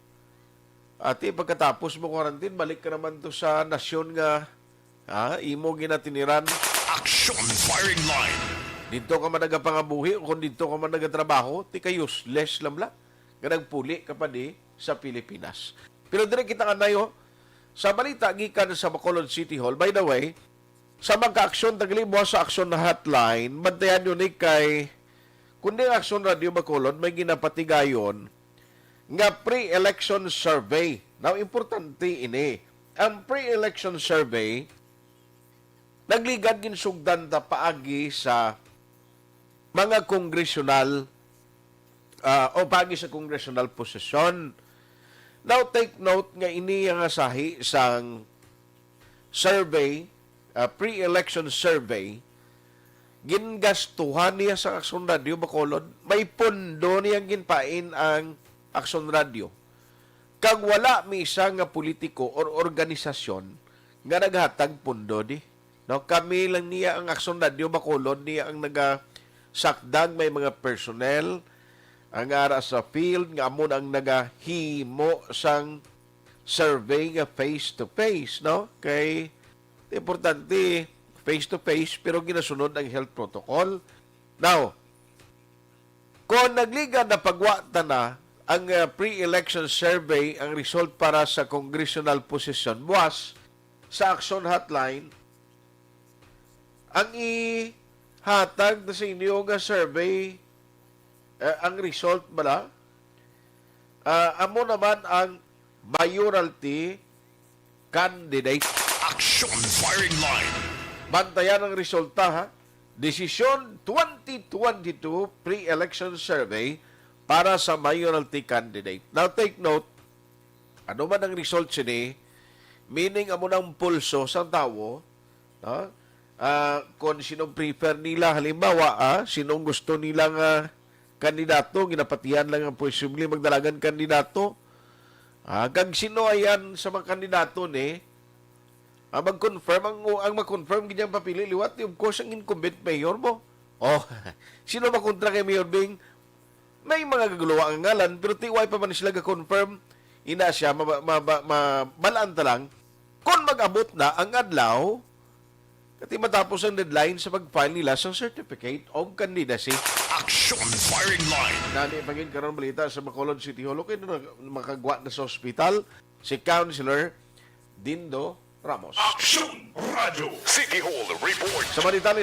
at pagkatapos mo quarantine balik ka naman to sa nasyon nga imo ginatiniran. Aksyon Firing Line. Dito ka man nagapangabuhi o kung dito ka man nagatrabaho ti ka useless lamla nga nagpuli ka pa sa Pilipinas. Pero dire kita kanayo sa balita gikan sa Bacolod City Hall. By the way, sa magka-aksyon taglibo sa aksyon na hotline, bantayan nyo ni kay kundi Aksyon Radio Bacolod may ginapatigayon nga pre-election survey. Now, importante ini. Ang pre-election survey nagligad ginsugdan ta paagi sa mga kongresyonal o paagi sa kongresyonal posisyon. Now, take note nga ini ang asahi sang survey, pre-election survey, gingastuhan niya sa Aksyon Radio Bacolod, may pondo niyang ginpain ang Aksyon Radio. Kag wala misa nga politiko or organisasyon nga naghatag pondo di. No, kami lang niya ang Aksyon Radio Bacolod, niya ang nagasakdag may mga personnel ang ara sa field nga amon ang nagahimo sang survey nga face to face, no? Kay importante face-to-face pero ginasunod ang health protocol. Now, kung nagliga na pagwata na ang pre-election survey, ang result para sa congressional position, buwas sa Aksyon Hotline, ang ihatag na sa inyo nga survey, ang result bala, amo naman ang mayoralty candidate. Aksyon Firing Line. Bantayan ang resulta ha. Desisyon 2022 pre-election survey para sa mayoralty candidate. Now take note, ano man ang result sini, meaning amo ng pulso sa tao, no? Kung sinong prefer nila, halimbawa, sinong gusto nilang kandidato, ginapatihan lang ang posible magdalagan kandidato. Kag sino ayan sa mga kandidato ni, mag-confirm, ang mag-confirm ganyang papili, liwat, of course, ang incumbent mayor mo. Sino makontra kay Mayor Bing? May mga gaguluwa ang ngalan, pero tiway pa man sila ga-confirm, ina siya, mabalaan ta lang, kung mag-abot na ang adlaw, kati matapos ang deadline sa pag-file nila sa certificate of candidacy. Aksyon Firing Line. Nani pagin karon balita sa Bacolod City Hall, okay na makagwa na sa ospital, si Councilor Dindo Ramos. Aksyon Radio City Hall Report. Sa Balitali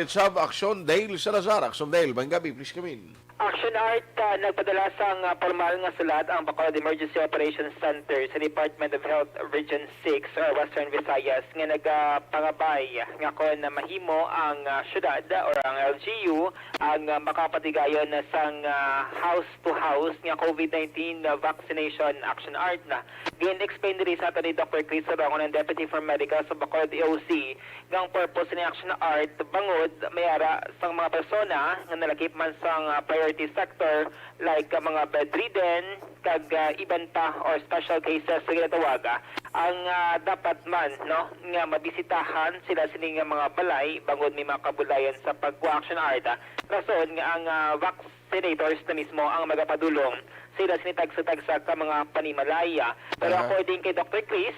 Sab, Aksyon Dale Salazar. Aksyon Dale, bang gabi, please come in. Action Art, nagpadala sang formal nga sulat ang Bacolod Emergency Operations Center sa Department of Health Region 6 or Western Visayas nga nagpangabay nga kon na mahimo ang syudad or ang LGU ang makapatigayon na sang house to house nga COVID-19 vaccination. Action Art na gin-explain diri sa ato ni Dr. Chris Sorongon, ang Deputy for Medical sa Bacolod EOC, nga ang purpose ni Action Art bangod mayara sang mga persona nga nalakip man sang priority sector like mga bedridden kag iban pa or special cases sa ginatawaga ang dapat man no nga mabisitahan sila sining mga balay bangod may makabulayan sa pag-action art rason nga ang vaccinators na mismo ang magapadulong sila sinitagsa-tagsa ka mga panimalaya. Pero according kay Dr. Chris,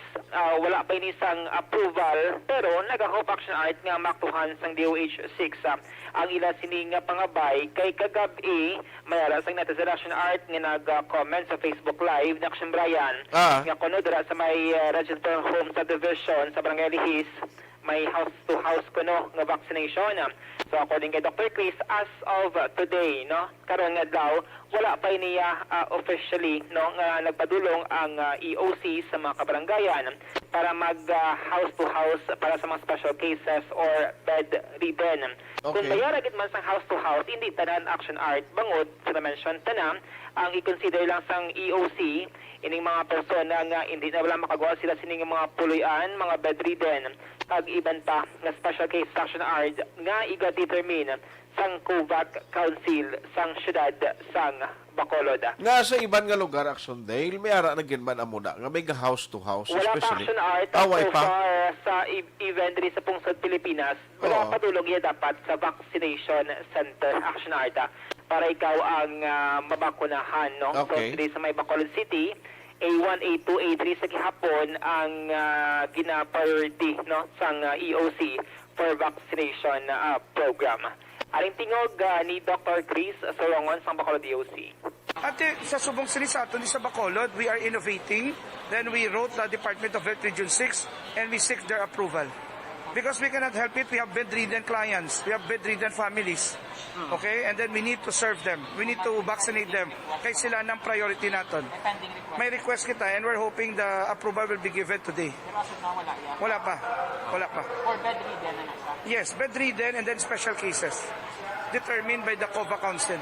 wala pa inisang approval pero nag-hope action art nga maktuhan sang DOH 6 ang ila sining pangabay kay kagabi mayara sang netizen action art nga nag-comment sa Facebook Live na Aksyon Brian nga kuno dira sa may registered home subdivision sa Barangay Lihis may house-to-house kuno nga vaccination. So according kay Dr. Chris, as of today, no, karon nga daw wala pa niya officially no nga nagpadulong ang EOC sa mga kabarangayan para mag house-to-house para sa mga special cases or bedridden. Kung bayara gid man sang house-to-house, hindi tanan action art bangod sa na-mention tanan ang i-consider lang sang EOC ining mga persona nga hindi na wala makagawa sila sining mga puloy-an, mga bedridden kag iban pa nga special case action art nga iga-determine sang COVAC Council sang syudad sang Bacolod. Nga sa iban nga lugar, Aksyon Dale, may ara na ginman amuna nga may house to house. Wala pa action art so far sa event rin sa pungsod Pilipinas. Wala pa tulog yan dapat sa vaccination center action art para ikaw ang mabakunahan. No? Okay. So, sa may Bacolod City, A1, A2, A3 sa gihapon ang gina-priority no, sang EOC for vaccination program. Aring tingog ni Dr. Chris Sorongon sang Bacolod EOC. Ate, sa subong sini sa aton sa Bacolod, we are innovating. Then we wrote the Department of Health Region 6 and we seek their approval. Because we cannot help it, we have bedridden clients, we have bedridden families. Okay? And then we need to serve them. We need to vaccinate them. Kaya sila ng priority natin. May request kita and we're hoping the approval will be given today. Wala pa. Wala pa. For bedridden na nasa? Yes, bedridden and then special cases. Determined by the COVAC Council.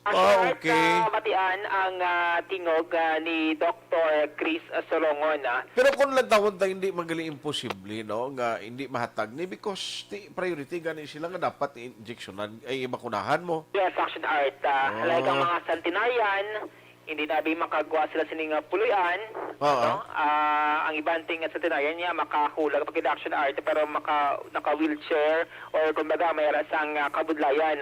Okay. Matian ang tingog ni Dr. Chris Solongon. Pero kung lantawon tayo hindi magaling imposible no nga hindi mahatag ni because priority gani sila nga dapat injectionan ay bakunahan mo. Yes, action art. Like ang mga centenarian, hindi na makagawa sila sining puluyan. No? Ang ibanting at centenarian niya makahulag pag action art pero naka-wheelchair or kumbaga may rasang kabudlayan.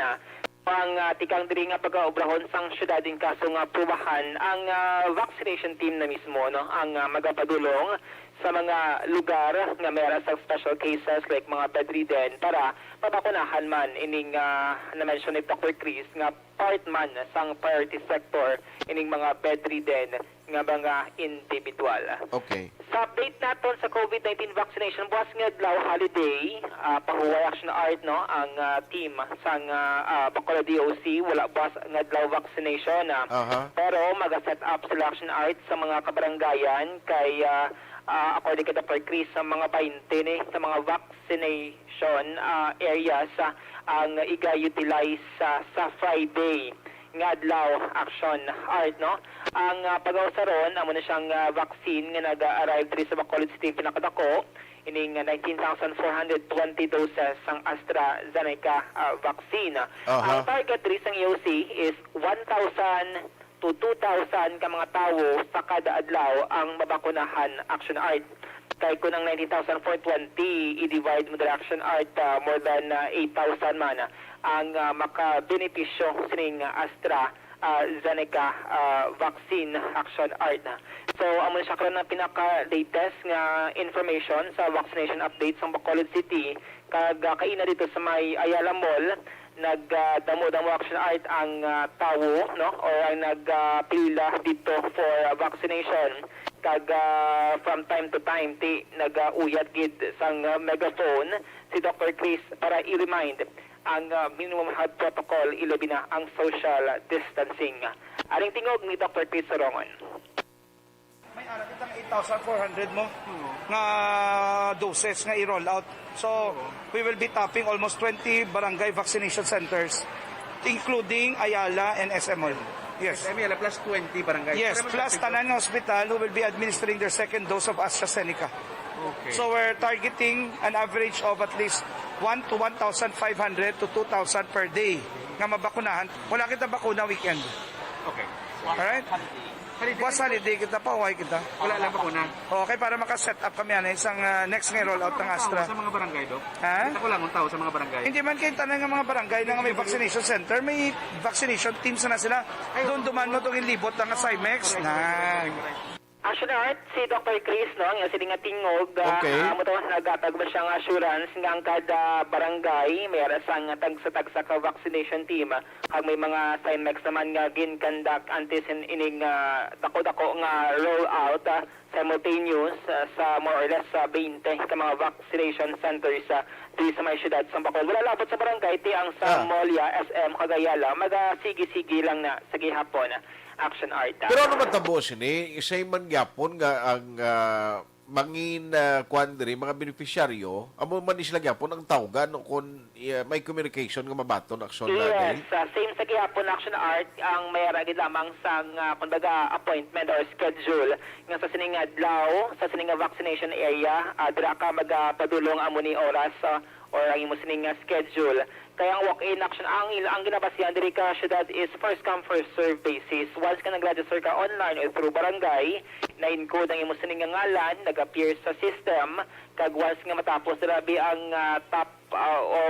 Ang tikang diri nga pag-obrahon sang syudad din kaso nga prubahan ang vaccination team na mismo no ang magapadulong sa mga lugar nga mayroon sa special cases like mga bedridden para mabakunahan man ining na-mention ni Dr. Chris nga part man sang priority sector ining mga bedridden nga mga individual. Okay. Sa update naton sa COVID-19 vaccination, buwas nga adlaw holiday, pahuway action art no ang team sang Bacolod DOC wala buwas nga adlaw vaccination. Pero mag-set up sila action art sa mga kabarangayan kay according kay Dr. Chris sa mga 20 sa mga vaccination areas ang iga-utilize sa Friday nga adlaw action art no ang pag-ausaron amo na siyang vaccine nga nag-arrive diri sa Bacolod City pinakadako ining 19,420 doses sang AstraZeneca vaccine. Ang target diri sang EOC is 1,000 to 2,000 ka mga tawo sa kada adlaw ang mabakunahan action art. Kay kung ang 19,420 i-divide mo the action art more than 8,000 man ang makabenepisyo sining AstraZeneca vaccine action art. So amo siya karon na pinaka-latest nga information sa vaccination update sa Bacolod City kag kaina dito sa may Ayala Mall nagdamo-damo action art ang tawo no or ang nagpila dito for vaccination kag from time to time nag-uyat gid sang megaphone si Dr. Chris para i-remind ang minimum health protocol ilabi na ang social distancing. Aring tingog ni Dr. Chris Sorongon. May ara kitang 8,400 mo nga doses nga i-roll out. So, we will be tapping almost 20 barangay vaccination centers including Ayala and SM Mall. Yes. Ayala plus 20 barangay. Yes, plus tanan nga hospital who will be administering their second dose of AstraZeneca. Okay. So we're targeting an average of at least 1 to 1,500 to 2,000 per day nga mabakunahan. Wala kita bakuna weekend. Okay. Alright? Bukas holiday kita pa, huwag kita. Wala lang bakuna. Okay, para makaset up kami isang next nga rollout ng Astra. Sa mga barangay, Dok? Ha? Kita ko lang ang tao sa mga barangay. Hindi man kayo tanong ng mga barangay na may vaccination center, may vaccination teams na sila. Doon duman mo itong ilibot ng Cymex. Action Art, si Dr. Chris, no, ang siling nga tingog, Okay. mo to nagatag ba siyang assurance nga ang kada barangay, mayroon sang tagsa-tagsa ka vaccination team, kag may mga Cymex naman nga gin-conduct antes ining dako-dako nga roll-out simultaneous sa more or less 20 ka mga vaccination centers di sa may syudad sa Bacolod. Wala labot sa barangay, ti ang sa Molia, SM, Cagayala, maga-sige-sige lang na sa gihapon. Action Art. Pero ano man tabo sini, isay man gyapon nga ang mangin quandary mga beneficiaryo, amo man sila gyapon ang tawgan kung may communication nga mabaton aksyon natin. Yes, same sa gihapon Action Art ang mayara gid lamang sang kumbaga appointment or schedule nga sa sining adlaw sa sining vaccination area dira ka magapadulong amo ni oras or ang imo sining schedule. Kaya ang walk-in action, ang ginabasihan diri ka syudad is first come first serve basis. Once ka nag-register ka online or through barangay, na-encode ang imo sining nga ngalan, nag-appear sa system, kag once nga matapos dirabi ang top or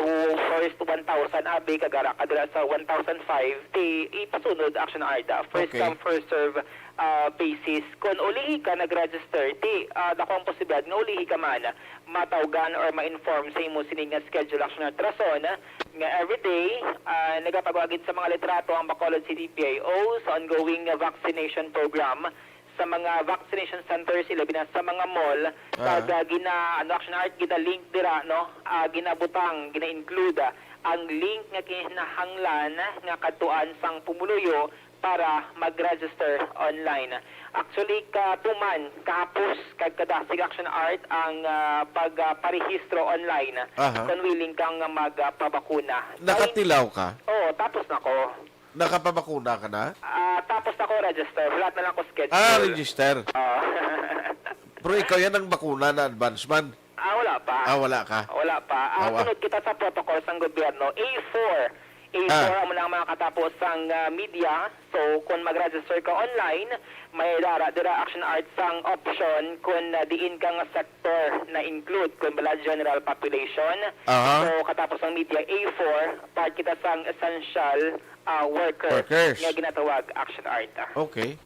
first 1,000 abi kagara kadira sa 1,005 di ipasunod Action Art. First come first serve basis. Kung ulihi ka nag-register, di dako ang posibilidad nga ulihi ka man matawgan or ma-inform sa imo sining nga schedule Action Art. Rason nga everyday nagapagwagid sa mga litrato ang Bacolod City PIO sa ongoing vaccination program sa mga vaccination centers ilabi na sa mga mall kag Action Art gina-link dira no ginabutang gina-include ang link nga kinahanglan nga katuan sang pumuluyo para mag-register online. Actually, katuman, kahapos, kadasig Action Art ang pagparehistro online kung willing kang magpabakuna. Nakatilaw ka? Oo, tapos na ko. Nakapabakuna ka na? Tapos na ko register. Wala na lang ko schedule. Register. Pero ikaw yan ang bakuna na advance man? Wala pa. Wala ka? Wala pa. Sunod kita sa protocol ng gobyerno. A4 ang mga katapos ng media. So, kung mag-register ka online, may dira Action Art sang option kung diin ka nga sector na include kung bala general population. So, katapos ng media A4, part kita sang essential workers nga ginatawag Action Art. Okay.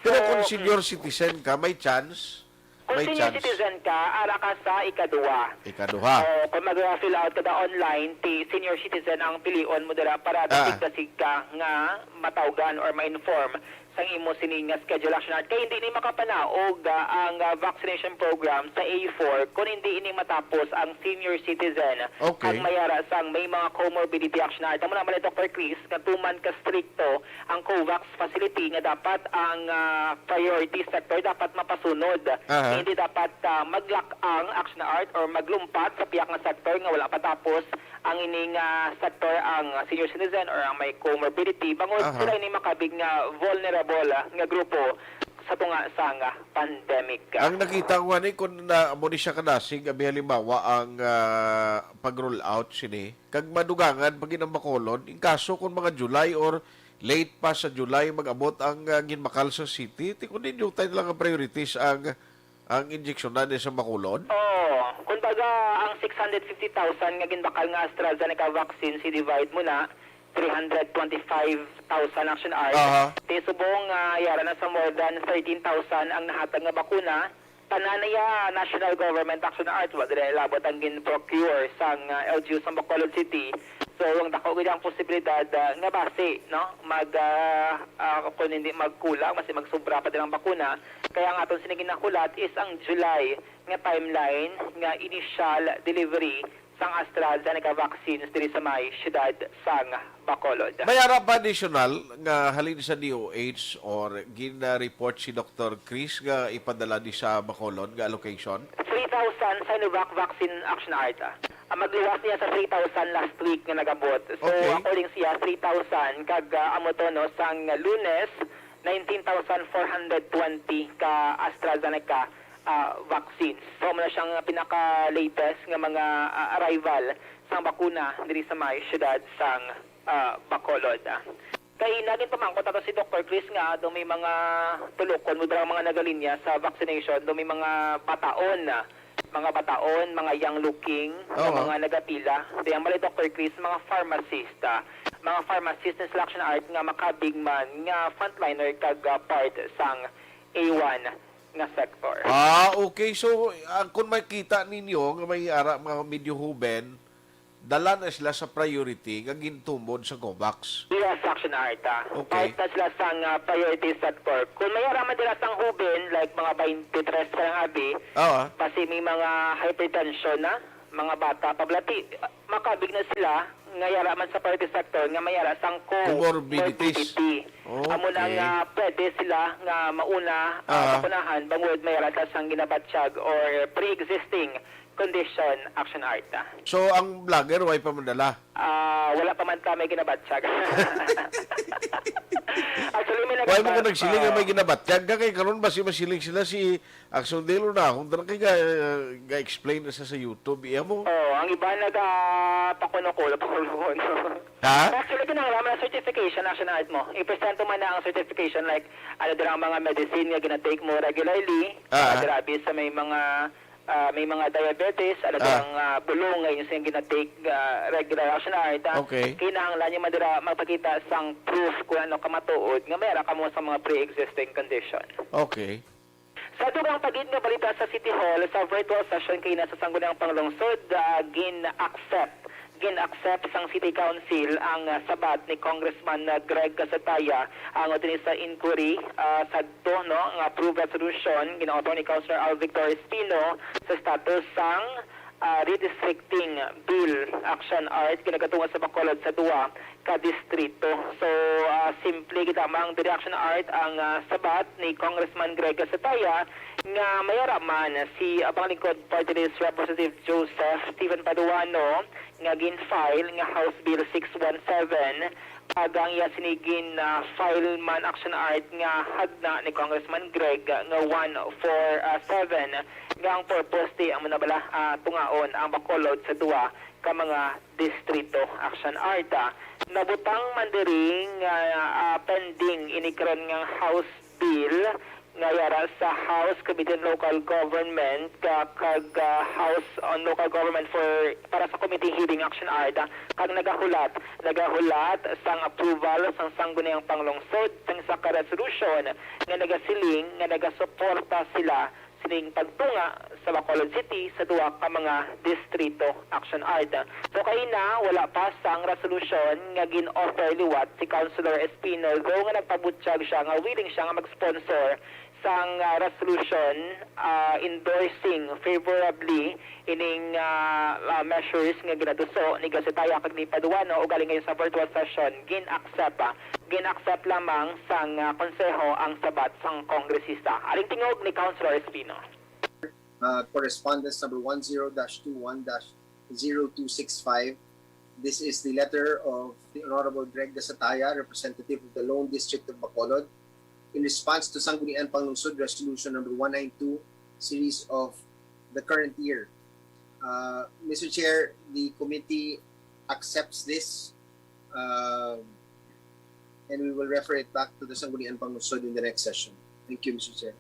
Pero kung senior citizen ka, may chance? Kung senior citizen ka, ara ka sa ikaduha. Kung mag-fill out ka da online, senior citizen ang pilion mo dira para dasig ka nga matawgan or ma-inform sa imo sining schedule Action Art. Kaya hindi ni makapanaog ang vaccination program sa A4 kung hindi ini matapos ang senior citizen. Ang mayara sang may mga comorbidity Action Art. Amo naman ni Dr. Chris, nga tuman ka stricto ang COVAX facility nga dapat ang priority sector dapat mapasunod. Hindi dapat mag-lock ang Action Art or maglumpat sa piyak nga sector nga wala pa tapos ang ining sector ang senior citizen or ang may comorbidity. Bangod sila ini makabig nga vulnerable nga grupo sa tunga sang pandemic. Ang nakita ko ni kung mo ni siya kanasig abi halimbawa ang pag-roll out sini kag madugangan pag inang Bacolod in kaso kung mga July or late pa sa July mag-abot ang ginmakal sa city ti kun din yung tayo lang ang priorities ang injection na sa Bacolod. Kumbaga ang 650,000 nga ginbakal nga AstraZeneca vaccine si divide mo na 325,000 Action Art. Subong yara na sa more than 13,000 ang nahatag nga bakuna. Tananaya National Government Action Art wa dire labot ang gin-procure sang LGU sa Bacolod City. So ang dako gid ang posibilidad nga base no kung hindi magkulang mas magsubra pa din ang bakuna. Kaya ang aton sinigin nakulat is ang July nga timeline nga initial delivery sang AstraZeneca vaccines diri sa may syudad sang Bacolod. Mayara pa additional nga halin sa DOH or gina-report si Dr. Chris nga ipadala di sa Bacolod nga allocation? 3,000 Sinovac vaccine Action Art. Magluwas niya sa 3,000 last week nga nagabot. So according siya 3,000 kag amo to no sang Lunes 19,420 ka AstraZeneca vaccines. So, muna siyang pinaka-latest nga mga arrival sa bakuna diri sa may syudad sang Bacolod. Kay naging pamangkot ato si Dr. Chris nga do may mga tulokon mo mga nagalinya sa vaccination, do may mga bataon, mga young looking, mga nagapila. Di ang mali Dr. Chris, mga pharmacist na selection art nga makabigman nga frontliner kag part sang A1 nga sector. Okay. So, kung makita ninyo, nga may ara, mga medyo huben, dala na sila sa priority, kag gintumbod sa COVAX. Yes, action art. Okay. Part na sila sang priority sector. Kung may araman nila sang huben, like mga 23 pa ng abi, kasi may mga hypertension na, mga bata, pablati, makabig na sila, nga yaraman sa priority sector, nga mayara sang comorbidities. Amo na nga pwede sila nga mauna, mapunahan, bangod mayara sa sang ginabatsyag or pre-existing condition, action art. So, ang vlogger, way pa mandala? Wala pa man kami ginabatsyag. Actually, may Way mo ko nagsiling nga may ginabatsyag ka kay karon ba si masiling sila si Aksyon Delo na kung dara kay ga-explain na sa YouTube iya mo. Ang iba pakuno-kulo. Ha? Actually, kinangalaman na certification, action art mo. I-present man na ang certification like ano dirang mga medicine nga ginatake mo regularly. Grabe sa may mga diabetes, ang bulong ngayon sa ginatake regular action art. Kinahanglan niyo madira magpakita sang proof kung ano ka matuod nga mayroon ka mo sa mga pre-existing condition. Okay. Sa dugang pagid nga balita sa City Hall sa virtual session kay nasa Sangguniang Panglungsod, gin-accept sang City Council ang sabat ni Congressman Greg Casataya ang utin sa inquiry sa dono ang approved resolution ginaotor ni Councilor Al Victor Espino sa status sang redistricting bill action art kinagatungan sa Bacolod sa duwa ka distrito. So simple kita mang direction art ang sabat ni Congressman Greg Casataya nga mayaraman si abang lingkod party list Representative Joseph Stephen Paduano nga gin-file nga House Bill 617 pagang iya sinigin file man action art nga hagna ni Congressman Greg nga 147 nga ang purpose di ang manabala tungaon ang Bacolod sa duwa ka mga distrito action art. Nabutang mandiring pending inikron nga House Bill nga yara sa House Committee on Local Government kag House on Local Government para sa Committee Hearing Action Art kag nagahulat sang approval sang Sangguniang Panglungsod sang sa resolution nga nagasiling nga nagasuporta sila sining pagtunga sa Bacolod City sa duwa ka mga distrito action art. So kay na wala pa sang resolution nga gin-offer liwat si Councilor Espino though nga nagpabutsyag siya nga willing siya nga mag-sponsor sang resolution endorsing favorably ining measures nga ginaduso ni Gasitaya kag ni Paduano o galing ngayon sa virtual session gin-accept lamang sang konseho ang sabat sang kongresista. Aling tingog ni Councilor Espino. Correspondence number 10-21-0265. This is the letter of the Honorable Greg Gasataya, representative of the Lone District of Bacolod, in response to Sangguniang Panglungsod Resolution number 192, series of the current year. Mr. Chair, the committee accepts this and we will refer it back to the Sangguniang Panglungsod in the next session. Thank you, Mr. Chair.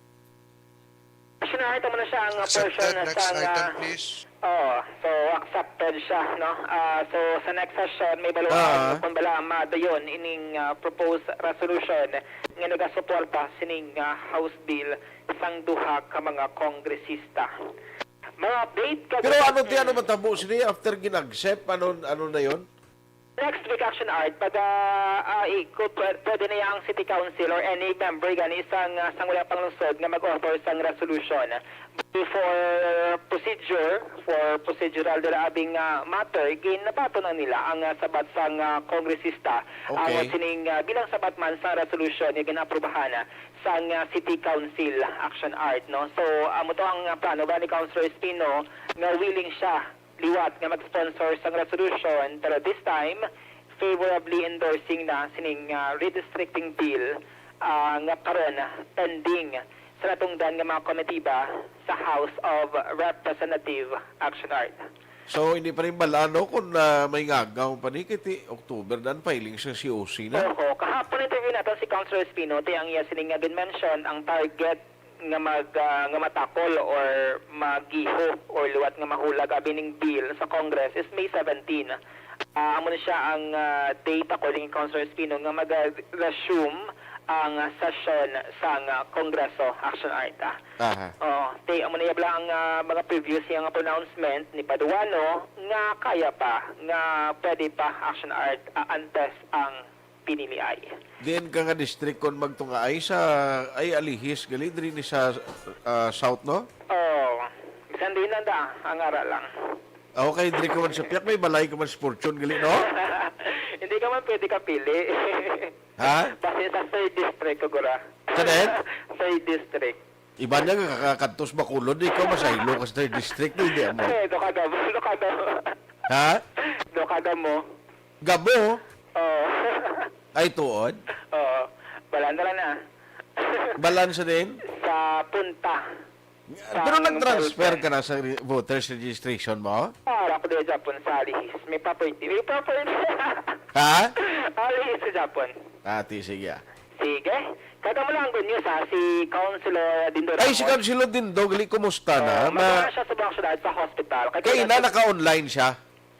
Sinahita mo na siya ang portion na sang so accepted siya, no? So sa next session may baluhan kung bala madayon ining proposed resolution nga nagasuporta sining House Bill sang duha ka mga kongresista. Mga update ka. Pero ano matabo sila after ginaccept ano na yon? Next week action art pag pwede na yung City Council or any member gani isang Sangguniang Panglungsod nga mag-author sang resolution for procedural derabing matter ginabato na nila ang sabat sang kongresista ang sining bilang sabat man sa resolution nga ginaprubahan sang City Council action art, no? So amo to ang plano ba ni Councilor Espino nga willing siya liwat nga mag-sponsor sang resolution pero this time favorably endorsing na sining redistricting bill nga karon pending sa natungdan nga mga komitiba sa House of Representative Action Art. So, hindi pa rin balano kung may ngagaw pa ni kiti October dan filing sa COC na. Oo, kahapon interview natin si Councilor Espino, ang iya sining nga mention ang target nga nga matakol or magiho or luwat nga mahulag abining bill sa Congress is May 17. Amo na siya ang date according kay Councilor Espino nga mag-resume ang session sa Kongreso Action Arta. Aha. Amo na yabla ang mga previous yung pronouncement ni Paduano nga kaya pa nga pwede pa Action Art antes ang piniliay. Diyan ka nga district kon magtunga ay sa ay alihis gali diri ni sa south no? Bisan din na ang ara lang. Okay, diri ka man sa piyak may balay ka man sa fortune gali no? Hindi ka man pwede ka pili. Ha? Kasi sa 3rd district ko gura. Kanet? 3rd district. Iba niya kakakantos Bacolod, ikaw masaylo ka sa 3rd district, hindi mo. Do kagamo. Ha? Do kagamo. Gabo? Oo. Ay, tuod? Oo. Balan na. Balansa din? Sa punta. Pero nag-transfer ka na sa voters registration mo? Para ko din sa Japon sa alihis. May property. Ha? Alihis sa Japon. Ati, sige. Sige. Kagamo lang ang good news si Councilor Dindo. Ay, si Councilor Dindo, gali, kumusta na? Magkana siya sa Bangsyudad sa hospital. Kaya na naka-online siya?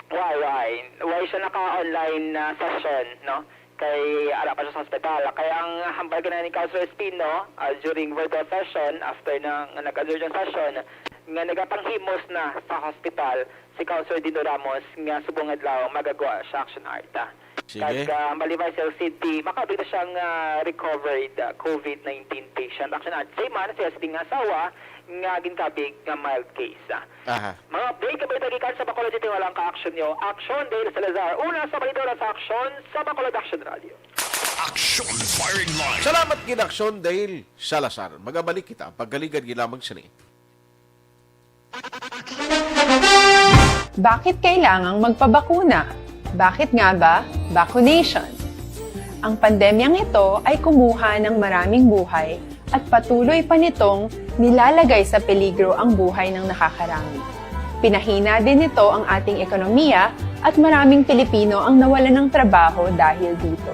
Why siya naka-online session, no? Kay ala pa siya sa hospital. Kaya ang hambal ka na ni Councilor Espino during virtual session, after ng nag-urgent session, nga nagapanghimos na sa hospital si Councilor Dino Ramos nga subong adlaw magagawa sa Action Arta. Sige. Kag malibay sa city, makabita siyang recovered COVID-19 patient. Action Arta. Say man, siya sa ting asawa nga ginkabig nga mild case. Aha. Mga update kabay tagikan sa Bacolod City walang ka-action nyo. Action Dale Salazar. Una sa balidora sa Action sa Bacolod Action Radio. Action Firing Line. Salamat kin Aksyon Dale Salazar. Magabalik kita paggaligad gilamang sini. Bakit kailangang magpabakuna? Bakit nga ba vaccination? Ang pandemyang ito ay kumuha ng maraming buhay at patuloy pa nitong nilalagay sa peligro ang buhay ng nakakarami. Pinahina din nito ang ating ekonomiya at maraming Pilipino ang nawalan ng trabaho dahil dito.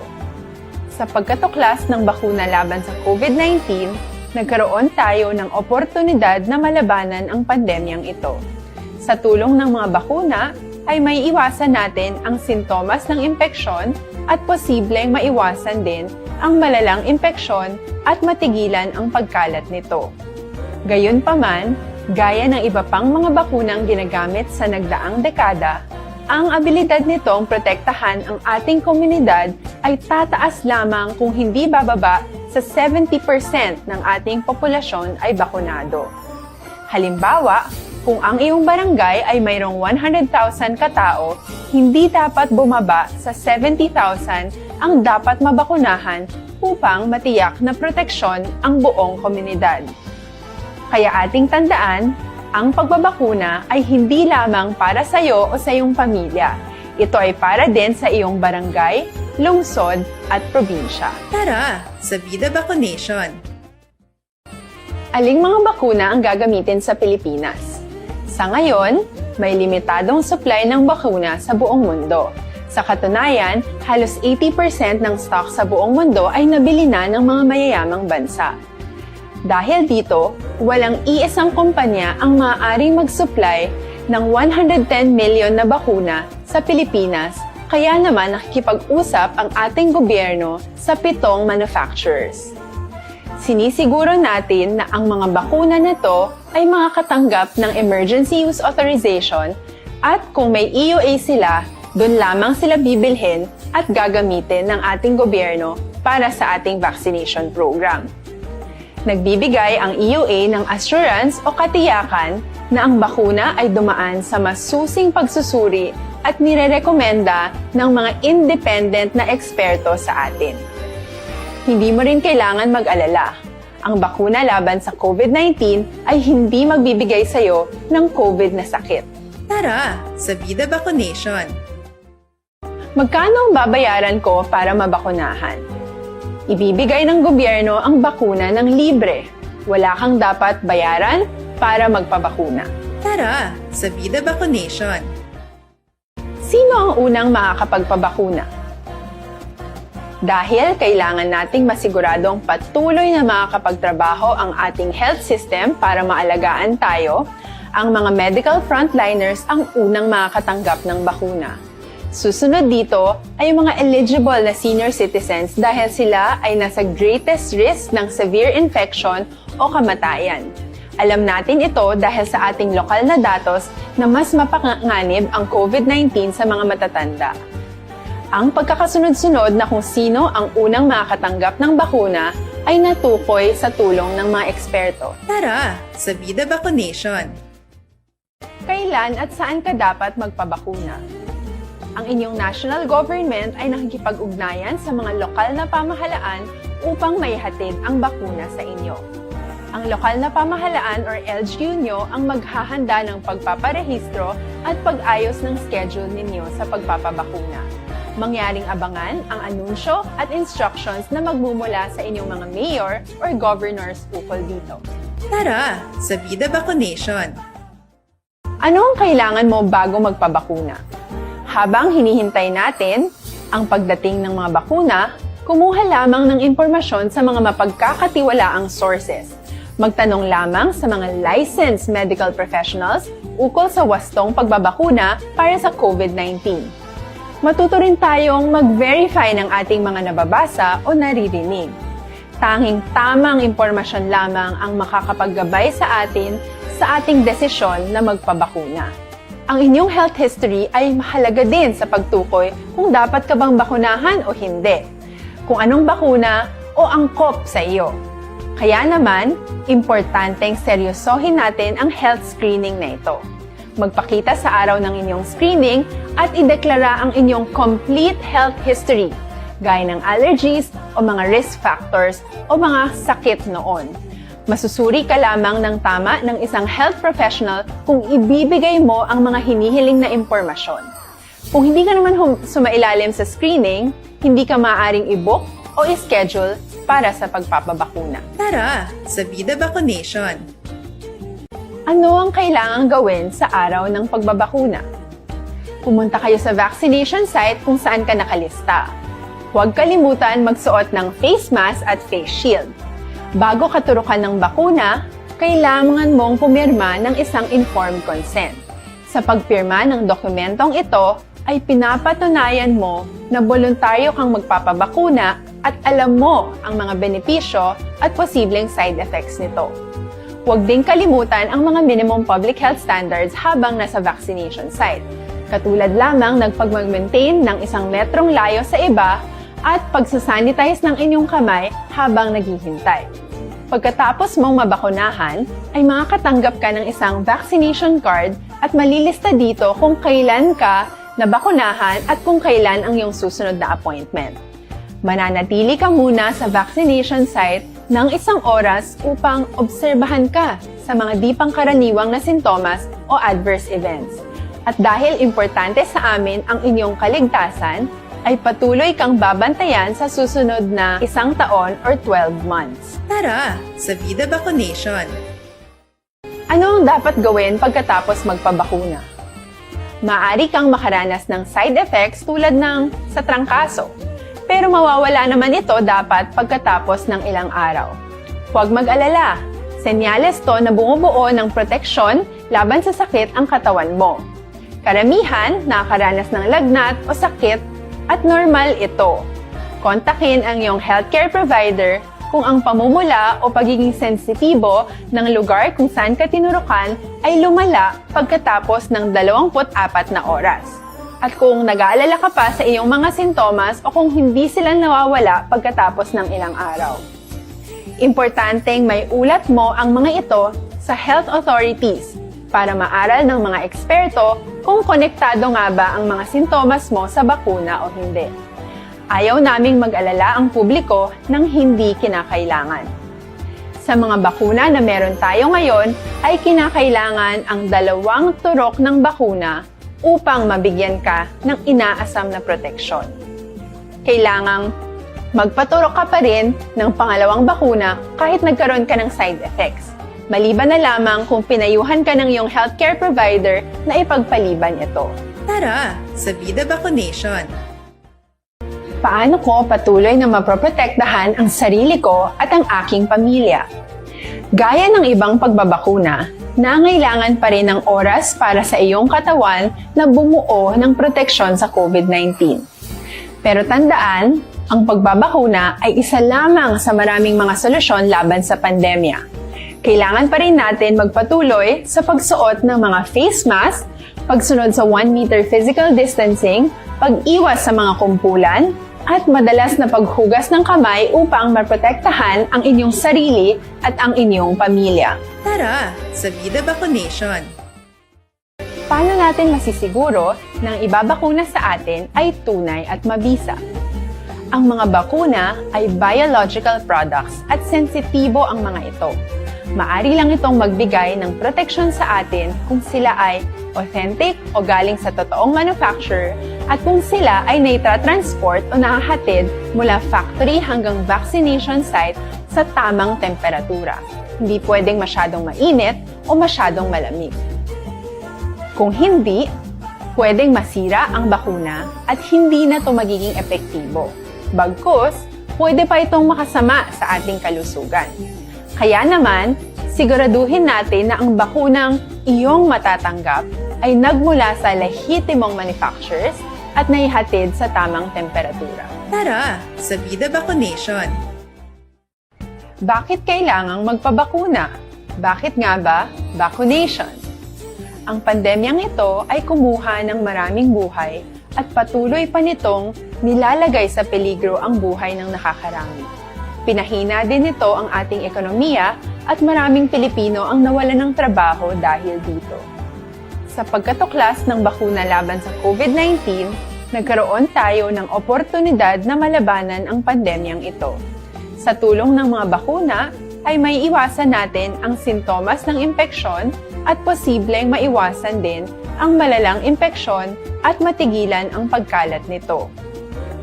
Sa pagkatuklas ng bakuna laban sa COVID-19, nagkaroon tayo ng oportunidad na malabanan ang pandemyang ito. Sa tulong ng mga bakuna, ay may iwasan natin ang sintomas ng impeksyon at posibleng maiwasan din ang malalang impeksyon at matigilan ang pagkalat nito. Gayunpaman, gaya ng iba pang mga bakunang ginagamit sa nagdaang dekada, ang abilidad nitong protektahan ang ating komunidad ay tataas lamang kung hindi bababa sa 70% ng ating populasyon ay bakunado. Halimbawa, kung ang iyong barangay ay mayroong 100,000 katao, hindi dapat bumaba sa 70,000 ang dapat mabakunahan upang matiyak na proteksyon ang buong komunidad. Kaya ating tandaan, ang pagbabakuna ay hindi lamang para sa iyo o sa iyong pamilya. Ito ay para din sa iyong barangay, lungsod at probinsya. Tara, sa Vida Vaccination! Aling mga bakuna ang gagamitin sa Pilipinas? Sa ngayon, may limitadong supply ng bakuna sa buong mundo. Sa katunayan, halos 80% ng stock sa buong mundo ay nabili na ng mga mayayamang bansa. Dahil dito, walang iisang kumpanya ang maaaring mag-supply ng 110 million na bakuna sa Pilipinas, kaya naman nakikipag-usap ang ating gobyerno sa 7 manufacturers. Sinisiguro natin na ang mga bakuna na to ay makakatanggap ng Emergency Use Authorization at kung may EUA sila, doon lamang sila bibilhin at gagamitin ng ating gobyerno para sa ating vaccination program. Nagbibigay ang EUA ng assurance o katiyakan na ang bakuna ay dumaan sa masusing pagsusuri at nirerekomenda ng mga independent na eksperto sa atin. Hindi mo rin kailangan mag-alala. Ang bakuna laban sa COVID-19 ay hindi magbibigay sa iyo ng COVID na sakit. Tara, sa Vida Vaccination! Magkano ang babayaran ko para mabakunahan? Ibibigay ng gobyerno ang bakuna ng libre. Wala kang dapat bayaran para magpabakuna. Tara, sa Vida Vaccination! Sino ang unang makakapagpabakuna? Dahil kailangan nating masiguradong patuloy na makakapagtrabaho ang ating health system para maalagaan tayo, ang mga medical frontliners ang unang makakatanggap ng bakuna. Susunod dito ay yung mga eligible na senior citizens dahil sila ay nasa greatest risk ng severe infection o kamatayan. Alam natin ito dahil sa ating lokal na datos na mas mapanganib ang COVID-19 sa mga matatanda. Ang pagkakasunod-sunod na kung sino ang unang makakatanggap ng bakuna ay natukoy sa tulong ng mga eksperto. Tara, sa Vida Vaccination! Kailan at saan ka dapat magpabakuna? Ang inyong national government ay nakikipag-ugnayan sa mga lokal na pamahalaan upang maihatid ang bakuna sa inyo. Ang lokal na pamahalaan or LGU nyo ang maghahanda ng pagpaparehistro at pag-ayos ng schedule ninyo sa pagpapabakuna. Mangyaring abangan ang anunsyo at instructions na magmumula sa inyong mga mayor or governors ukol dito. Tara, sa Vida Vaccination! Ano ang kailangan mo bago magpabakuna? Habang hinihintay natin ang pagdating ng mga bakuna, kumuha lamang ng impormasyon sa mga mapagkakatiwalaang sources. Magtanong lamang sa mga licensed medical professionals ukol sa wastong pagbabakuna para sa COVID-19. Matuto rin tayong mag-verify ng ating mga nababasa o naririnig. Tanging tamang impormasyon lamang ang makakapaggabay sa atin sa ating desisyon na magpabakuna. Ang inyong health history ay mahalaga din sa pagtukoy kung dapat ka bang bakunahan o hindi, kung anong bakuna o angkop sa iyo. Kaya naman, importanteng seryosohin natin ang health screening na ito. Magpakita sa araw ng inyong screening at ideklara ang inyong complete health history, gaya ng allergies o mga risk factors o mga sakit noon. Masusuri ka lamang ng tama ng isang health professional kung ibibigay mo ang mga hinihiling na impormasyon. Kung hindi ka naman sumailalim sa screening, hindi ka maaaring i-book o i-schedule para sa pagpapabakuna. Tara, sa Vida Vaccination! Ano ang kailangang gawin sa araw ng pagbabakuna? Pumunta kayo sa vaccination site kung saan ka nakalista. Huwag kalimutan magsuot ng face mask at face shield. Bago ka turukan ng bakuna, kailangan mong pumirma ng isang informed consent. Sa pagpirma ng dokumentong ito, ay pinapatunayan mo na voluntaryo kang magpapabakuna at alam mo ang mga benepisyo at posibleng side effects nito. Huwag din kalimutan ang mga minimum public health standards habang nasa vaccination site. Katulad lamang nagpag-maintain ng 1 metrong layo sa iba at pagsasanitize ng inyong kamay habang naghihintay. Pagkatapos mong mabakunahan, ay makakatanggap ka ng isang vaccination card at malilista dito kung kailan ka nabakunahan at kung kailan ang iyong susunod na appointment. Mananatili ka muna sa vaccination site ng 1 oras upang obserbahan ka sa mga di pangkaraniwang na sintomas o adverse events. At dahil importante sa amin ang inyong kaligtasan, ay patuloy kang babantayan sa susunod na 1 taon or 12 months. Tara, sa Vida Vaccination! Ano ang dapat gawin pagkatapos magpabakuna? Maaari kang makaranas ng side effects tulad ng sa trangkaso, pero mawawala naman ito dapat pagkatapos ng ilang araw. Huwag mag-alala, senyales to na bumubuo ng proteksyon laban sa sakit ang katawan mo. Karamihan nakakaranas ng lagnat o sakit at normal ito. Kontakin ang iyong healthcare provider kung ang pamumula o pagiging sensitibo ng lugar kung saan ka tinurukan ay lumala pagkatapos ng 24 na oras. At kung nag-aalala ka pa sa iyong mga sintomas o kung hindi sila nawawala pagkatapos ng ilang araw. Importanteng may ulat mo ang mga ito sa health authorities para maaral ng mga eksperto kung konektado nga ba ang mga sintomas mo sa bakuna o hindi. Ayaw naming mag-alala ang publiko ng hindi kinakailangan. Sa mga bakuna na meron tayo ngayon, ay kinakailangan ang 2 turok ng bakuna upang mabigyan ka ng inaasam na proteksyon. Kailangang magpaturok ka pa rin ng pangalawang bakuna kahit nagkaroon ka ng side effects. Maliban na lamang kung pinayuhan ka ng iyong healthcare provider na ipagpaliban ito. Tara sa Vida Vaccination! Paano ko patuloy na maproprotektahan ang sarili ko at ang aking pamilya? Gaya ng ibang pagbabakuna, nangailangan pa rin ng oras para sa iyong katawan na bumuo ng proteksyon sa COVID-19. Pero tandaan, ang pagbabakuna ay isa lamang sa maraming mga solusyon laban sa pandemya. Kailangan pa rin natin magpatuloy sa pagsuot ng mga face mask, pagsunod sa 1 meter physical distancing, pag-iwas sa mga kumpulan, at madalas na paghugas ng kamay upang maprotektahan ang inyong sarili at ang inyong pamilya. Tara sa Vida Vaccination! Paano natin masisiguro na ang ibabakuna sa atin ay tunay at mabisa? Ang mga bakuna ay biological products at sensitibo ang mga ito. Maari lang itong magbigay ng proteksyon sa atin kung sila ay authentic o galing sa totoong manufacturer at kung sila ay naitra-transport o nahahatid mula factory hanggang vaccination site sa tamang temperatura. Hindi pwedeng masyadong mainit o masyadong malamig. Kung hindi, pwedeng masira ang bakuna at hindi na ito magiging epektibo. Bagkus, pwede pa itong makasama sa ating kalusugan. Kaya naman, siguraduhin natin na ang bakunang iyong matatanggap ay nagmula sa lehitimong manufacturers at naihatid sa tamang temperatura. Tara sa Vida Vaccination! Bakit kailangang magpabakuna? Bakit nga ba vaccination? Ang pandemyang ito ay kumuha ng maraming buhay at patuloy pa nitong nilalagay sa peligro ang buhay ng nakakarami. Pinahina din nito ang ating ekonomiya at maraming Pilipino ang nawalan ng trabaho dahil dito. Sa pagkatuklas ng bakuna laban sa COVID-19, nagkaroon tayo ng oportunidad na malabanan ang pandemyang ito. Sa tulong ng mga bakuna, ay may iwasan natin ang sintomas ng impeksyon at posibleng maiwasan din ang malalang impeksyon at matigilan ang pagkalat nito.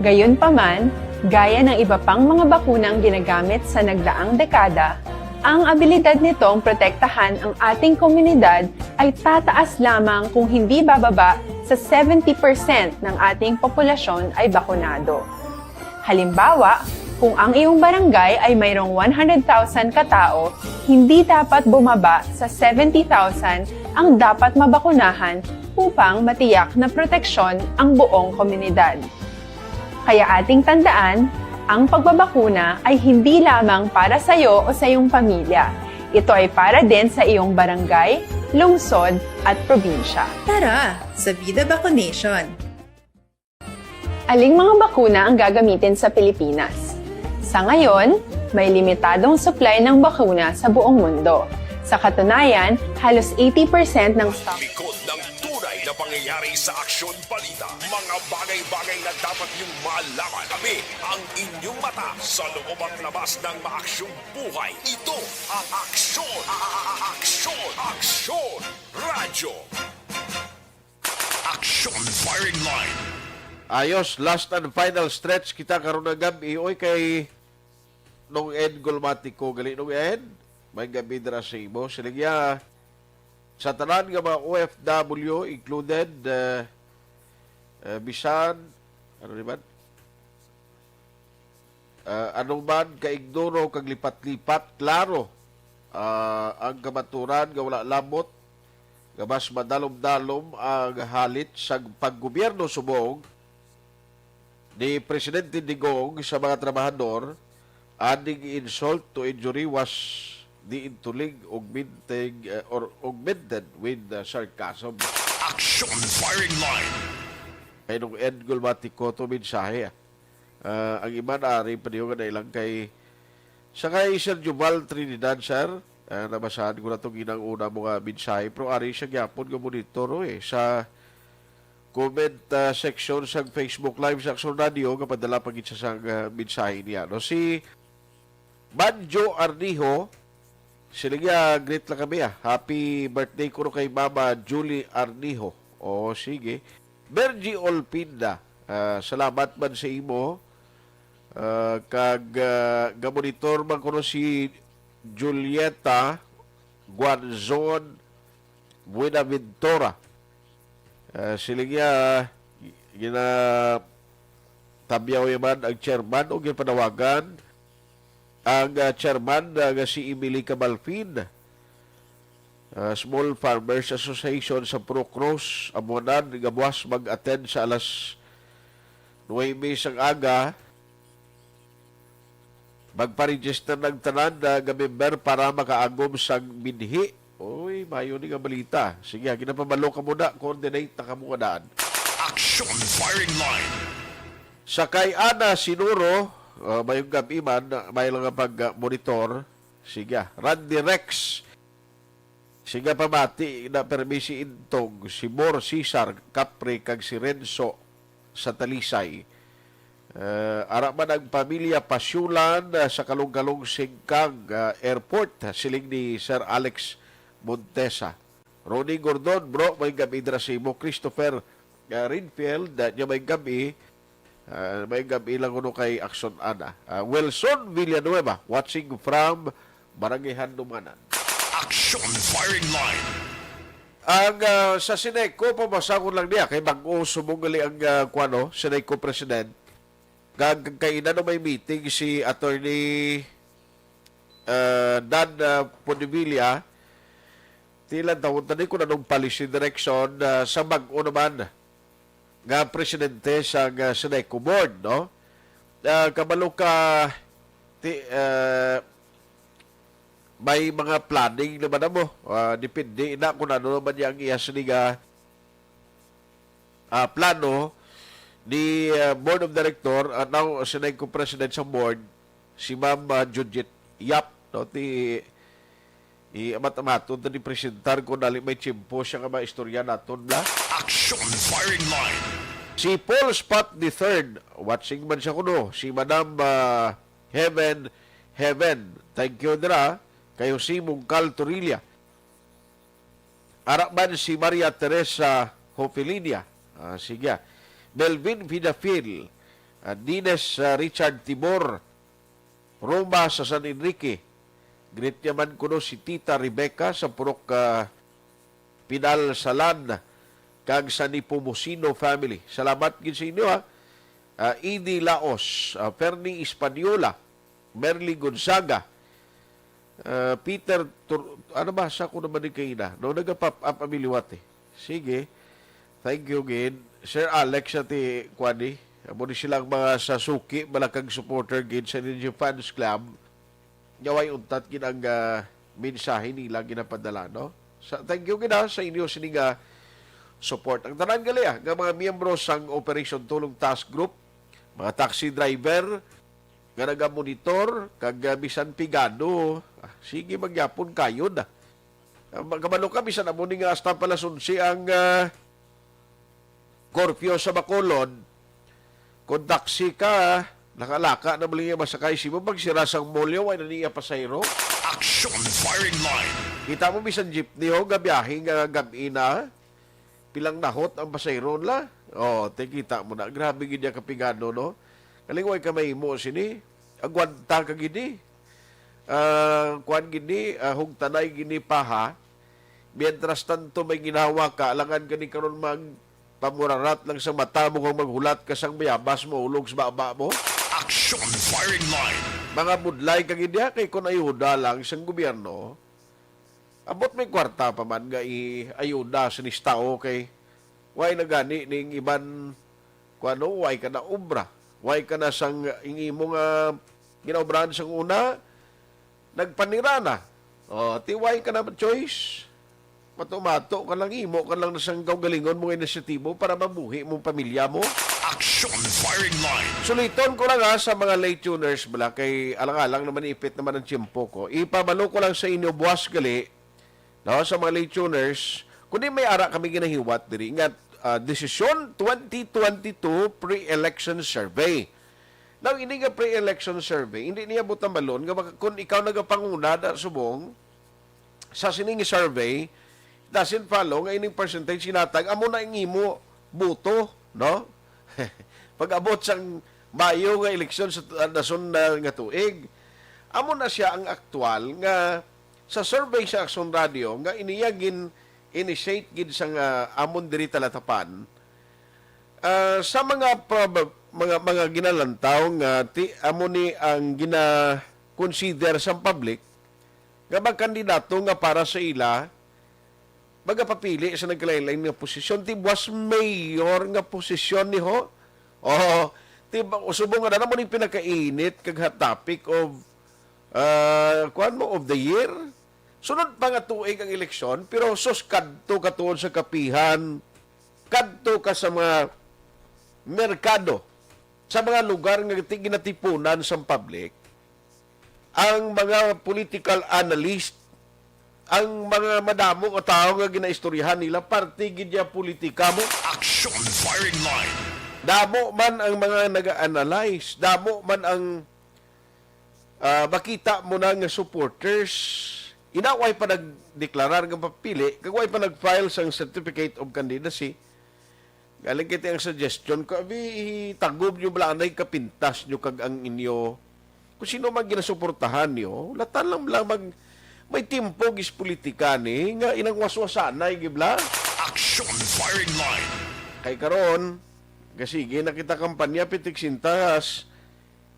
Gayunpaman, gaya ng iba pang mga bakunang ginagamit sa nagdaang dekada, ang abilidad nitong protektahan ang ating komunidad ay tataas lamang kung hindi bababa sa 70% ng ating populasyon ay bakunado. Halimbawa, kung ang iyong barangay ay mayroong 100,000 katao, hindi dapat bumaba sa 70,000 ang dapat mabakunahan upang matiyak na proteksyon ang buong komunidad. Kaya ating tandaan, ang pagbabakuna ay hindi lamang para sa iyo o sa iyong pamilya. Ito ay para din sa iyong barangay, lungsod at probinsya. Tara sa Vida Vaccination! Aling mga bakuna ang gagamitin sa Pilipinas? Sa ngayon, may limitadong supply ng bakuna sa buong mundo. Sa katunayan, halos 80% ng stock Likod ng tunay na pangyayari sa Aksyon Balita. Mga bagay-bagay na dapat niyong malaman. Kami ang inyong mata sa loob at labas ng maaksyong buhay. Ito ang Aksyon! Aksyon! Aksyon! Radyo! Aksyon Firing Line! Ayos, last and final stretch kita karon na gabi. Oy, kay nung Ed Gulmatico, gali nung Ed, may gabi dira sa imo. Siligya, sa tanan nga mga OFW, included, bisan, ano rin man, anong man, kaignoro, kaglipat-lipat, klaro, ang kamaturan, nga wala lamot, nga mas madalom-dalom ang halit sa paggobyerno subong ni Presidente Digong sa mga trabahador, adding insult to injury was diintulig augmented with sarcasm. Aksyon Firing Line! Kaya nung Ed Gulmatico ito mensahe. Ang iba na rin paniyong na ilang kay sa kay Sir Juval Trinidad, sir, nabasahan ko na itong ginang una mga mensahe, pero ari siya gyapon ng monitor sa comment section sa Facebook Live sa Aksyon Radio, kapadala pagit sa mensahe niya. No? Si Banjo Arnijo, sila nga, great lang kami Happy birthday ko kay Mama Julie Arnijo. O sige. Bergie Olpinda, salamat man sa imo. Gamonitor man ko si Julieta Guanzon Buenaventura. Sila niya gina tabyaw yaman ang chairman o ginpanawagan ang chairman nga si Emily Cabalfin, Small Farmers Association sa Pro Cross, amunan nga buwas mag-attend sa alas 9 sang aga, magpa-register ng tanan na member para makaagom sang binhi. Uy, mayo ni nga balita. Sige, ginapamalo ka muna, coordinate na kamungadaan. Aksyon Firing Line. Sakay Ana Sinuro, mayong gabi man, may lang pag-monitor. Sige, Randy Rex. Sige, pamati na permisi intog si Mor Cesar Capre kag si Renzo sa Talisay. Ara man ang pamilya Pasyulan sa Kalungkalong Singkang Airport, siling ni Sir Alex Montesa. Ronnie Gordon, bro, may gabi drasimo. Christopher Rinfield, niya may gabi lang kuno kay Aksyon Ana. Wilson Villanueva, watching from Barangay Handumanan. Aksyon Firing Line. Ang sa Sineco, pabasa ko lang niya, kay bago sumugali ang Sineco President, kainan na may meeting si Attorney Dan Podevilla, tila taon tani ko na nung policy direction sa mag-o naman nga presidente sa Sineco Board, no? Kabalo ka may mga planning naman na mo. Depende na kung ano naman yung iyas ni plano ni Board of Director at now Sineco President sa Board, si Ma'am Judith Yap, no? Amat-amaton ni presentar ko dali may chimpo siya nga maistorya naton la. Aksyon Firing Line. Si Paul Spot III, watching man siya kuno. Si Madam Heaven, thank you dira. Kayo si Mungkal Torilla. Arakman si Maria Teresa Hofilinia. Sige. Melvin Vidafil. Dines Richard Tibor. Roma sa San Enrique. Greet naman kuno si Tita Rebecca sa Purok Pinal Salan kag sa Nipomusino family. Salamat gid sa inyo ha. Idi Laos, Fernie Espanyola, Merly Gonzaga, Peter ano ba sa ko naman ni kaina. No nagapap up amiliwate. Sige. Thank you again. Sir Alex at Kwani. Amo ni silang mga sasuki, malakang supporter gid sa Ninja Fans Club. Nyaway untat gid ang mensahe nila ginapadala, no? Thank you gid sa inyo sining support. Ang tanan gali nga mga miyembro sang Operation Tulong Task Group, mga taxi driver nga naga-monitor kag bisan pigado. Sige magyapon kayo na. Magkamalo ka bisan amo ni nga hasta pala sunsi ang curfew sa Bacolod. Kung taxi ka, nakalaka na mali masakay si mo magsira sang molyo ay naniya pasayro. Aksyon Firing Line. Kita mo bisan jeepney ho gabiyahe nga gabi na pilang nahot ang pasayro la. Kita mo na grabe gid ya kapigano, no. Kalingway ka mahimo sini. Agwanta ka gidi. Kuan gidi hugtanay gini paha. Mientras tanto may ginawa ka alangan kani karon mag pamurarat lang sa mata mo kung maghulat ka sang mayabas mo ulog sa baba mo. Aksyon Firing Line. Mga budlay kag idya kay kun ayuda lang sang gobyerno. Abot may kwarta pa man nga ayuda sa nistao kay way na gani ning iban kuano way ka na obra. Way ka na sang ingimo nga ginaobrahan sang una nagpanira na. Tiway ka na choice. Mato-mato ka lang, imo ka lang nasang galingon mong inisyatibo para mabuhi mong pamilya mo. Aksyon Firing Line. Suliton ko lang sa mga late tuners bala kay alang-alang naman ipit naman ang tiyempo ko. Ipabalo ko lang sa inyo buwas gali no, sa mga late tuners kundi may ara kami ginahiwat diri nga Desisyon 2022 Pre-Election Survey. Now, ini nga pre-election survey, hindi niya butang balon nga kung ikaw nagapanguna da subong sa sining survey doesn't follow nga ining percentage sinatag amo na imo buto, no? Pag abot sang Mayo nga eleksyon sa nasun nga tuig, amo na siya ang aktual nga sa survey sa Aksyon Radio nga iniyagin initiate gid sang amon diri talatapan sa mga ginalantaw nga amo ni ang gina-consider sa public nga kandidato nga para sa ila magapapili sa nagkalain-lain nga posisyon ti was mayor nga posisyon ni ho. Subong nga na mo ni pinakainit kag hot topic of of the year. Sunod pa nga tuig ang eleksyon, pero sus kadto katuon sa kapihan, kadto ka sa mga merkado, sa mga lugar nga ginatipunan sa public, ang mga political analyst, ang mga madamo o tao nga ginaistoryahan nila, parte gidya politika mo. Aksyon Firing Line. Damo man ang mga nag-analyze, damo man ang makita mo na nga supporters, inaway pa nagdeklarar ng papili, kagway pa nag-file sang certificate of candidacy, galing kita ang suggestion ko, tagob nyo balanay kapintas nyo kag ang inyo, kung sino man ginasuportahan nyo, latan lang may timpog is politika ni, nga inang waswasanay, gibla. Aksyon Firing Line. Kay karon, kasige nakita kampanya pitik sintas,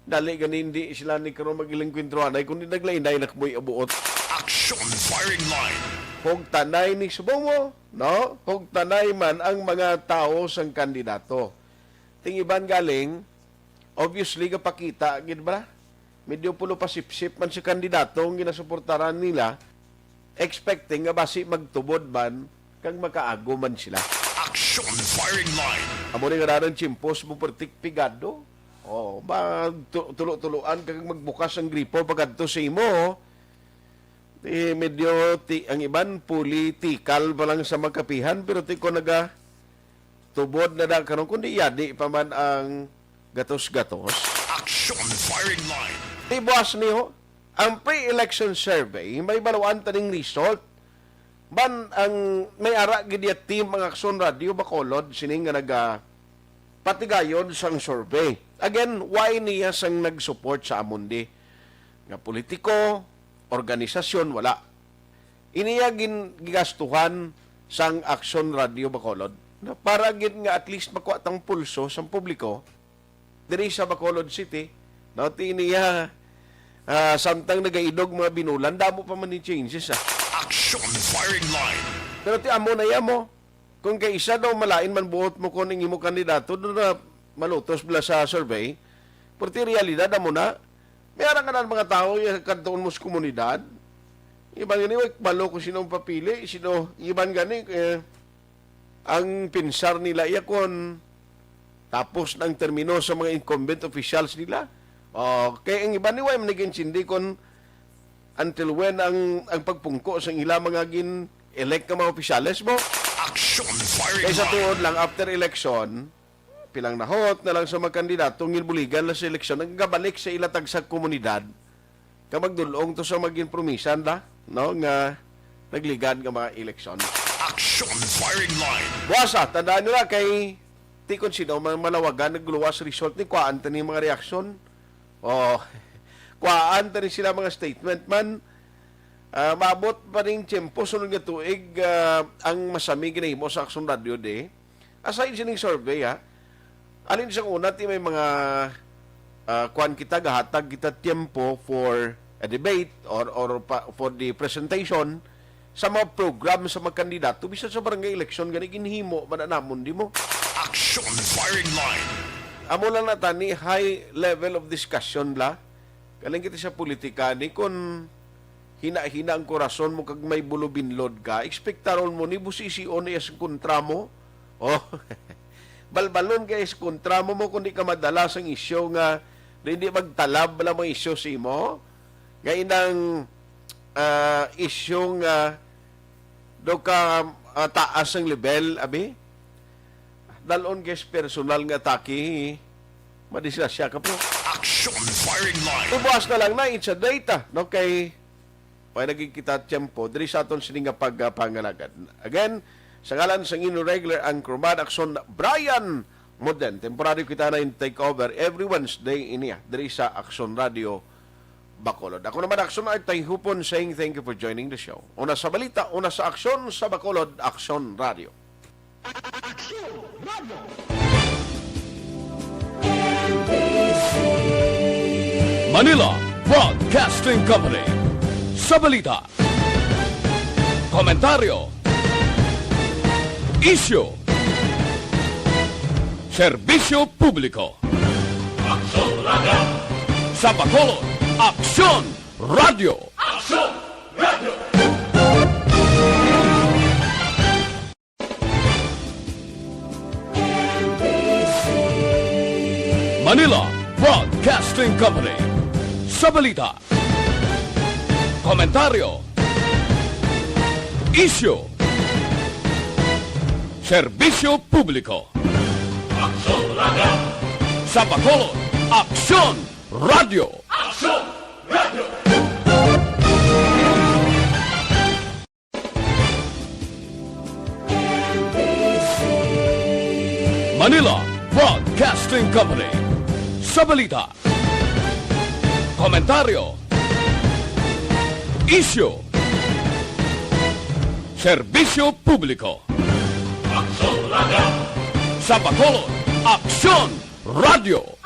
dali ganin di sila ni karon magilang kwentruanay, kundi naglainay nakmoy abuot. Aksyon Firing Line. Kung tanay ni subong mo, no? Kung tanay man ang mga tao sang kandidato. Tingiban galing, obviously kapakita, gid ba? Medyo pulo pasipsip man si kandidato ang ginasuportaran nila, expecting nga basi magtubod man, kang makaago man sila. Aksyon Firing Line. Amo ni nga rin chimpos mo pertik pigado. Tulo-tuloan kag magbukas ang gripo pagkadto sa imo. Medyo ang iban political pa lang sa magkapihan pero ko naga tubod na karon kundi yadi pa man ang gatos-gatos. Aksyon Firing Line. Tibuas niyo ang pre-election survey may balawaan taning result ban ang may ara gid team ang Aksyon Radio Bacolod sining nga naga patigayon sang survey. Again, why niya sang nag-support sa amundi? Nga politiko, organisasyon, wala. Iniya gigastuhan sang Aksyon Radio Bacolod na para gid nga at least makuha tang pulso sa publiko diri sa Bacolod City. No, iniya samtang nagaidog mga binulan, damo pa man ni changes. Aksyon Firing Line. Pero ti amo na yamo. Kung kay isa daw malain man buot mo kung imo kandidato doon na malutos bila sa survey, pero ti realidad amo na, may arang ka na mga tao yung kantoon mo sa komunidad. Iban gani, balo kung sino papili, iban gani, ang pinsar nila iyakon, tapos ng termino sa mga incumbent officials nila. Kaya ang iban ni way maniging sindi kon until when ang pagpungko sa ilang mga elect ka mga opisyales mo. Aksyon Firing Line. Kaya sa tuod lang, after election, pilang nahot na lang sa mga kandidato, ngilbuligan na sa eleksyon, nagkabalik sa ilatag sa komunidad, kamagdulong to sa maging promisan da, no, nga nagligan nga mga eleksyon. Aksyon Firing Line. Buwasa, tandaan nyo na kay tikon sino, malawagan, nagluwas result ni Kwaan tani mga reaksyon. Kwaan tani sila mga statement man, maabot pa rin tiyempo, sunod nga tuig, ang masami ginahimo sa Aksyon Radio de. Aside sining survey, alin sa una, may mga kuan kita, gahatag kita tiyempo for a debate or for the presentation sa mga program sa mga kandidato. Bisa sa barangay election, gani ginhimo, mananamon di mo. Aksyon Firing Line. Amo lang na tani, high level of discussion bla. Kaling kita sa politika ni, kung hina-hina ang korason mo kag may bulubinlod ka, ekspektaron mo ni busisi-o na yung kontra mo. Balbalon kay is kontra mo kundi ka madalas ang isyo nga hindi magtalab lang mga isyo sa imo. Ngayon ang isyo nga do ka taas ang level, abi. Dalon kay personal nga atake, madisasya ka po. Aksyon Firing Line. Tubuas na lang na, it's a data. No, kay may nagkikita tiyempo, diri sa aton sining nga pagpangalagad. Again, sa ngalan sa ino regular anchorman Aksyon Brian Moden, temporary kita na in take over every Wednesday iniya diri sa Aksyon Radio Bacolod. Ako naman Aksyon ay Tayhopon saying thank you for joining the show. Una sa balita, una sa Aksyon sa Bacolod, Aksyon Radio. Manila Broadcasting Company. Sa balita, komentaryo, issue, serbisyo publiko. Aksyon Radio. Sa Bacolod, Aksyon Radio. Aksyon Radio. Manila Broadcasting Company. Sa balita, komentaryo, issue, serbisyo publiko. Aksyon Radio. Sa Bacolod, Aksyon Radio. Aksyon Radio. Manila Broadcasting Company. Sa balita, komentaryo, issue, serbisyo publiko. Aksyon Radio. Sa Bacolod, Aksyon Radio.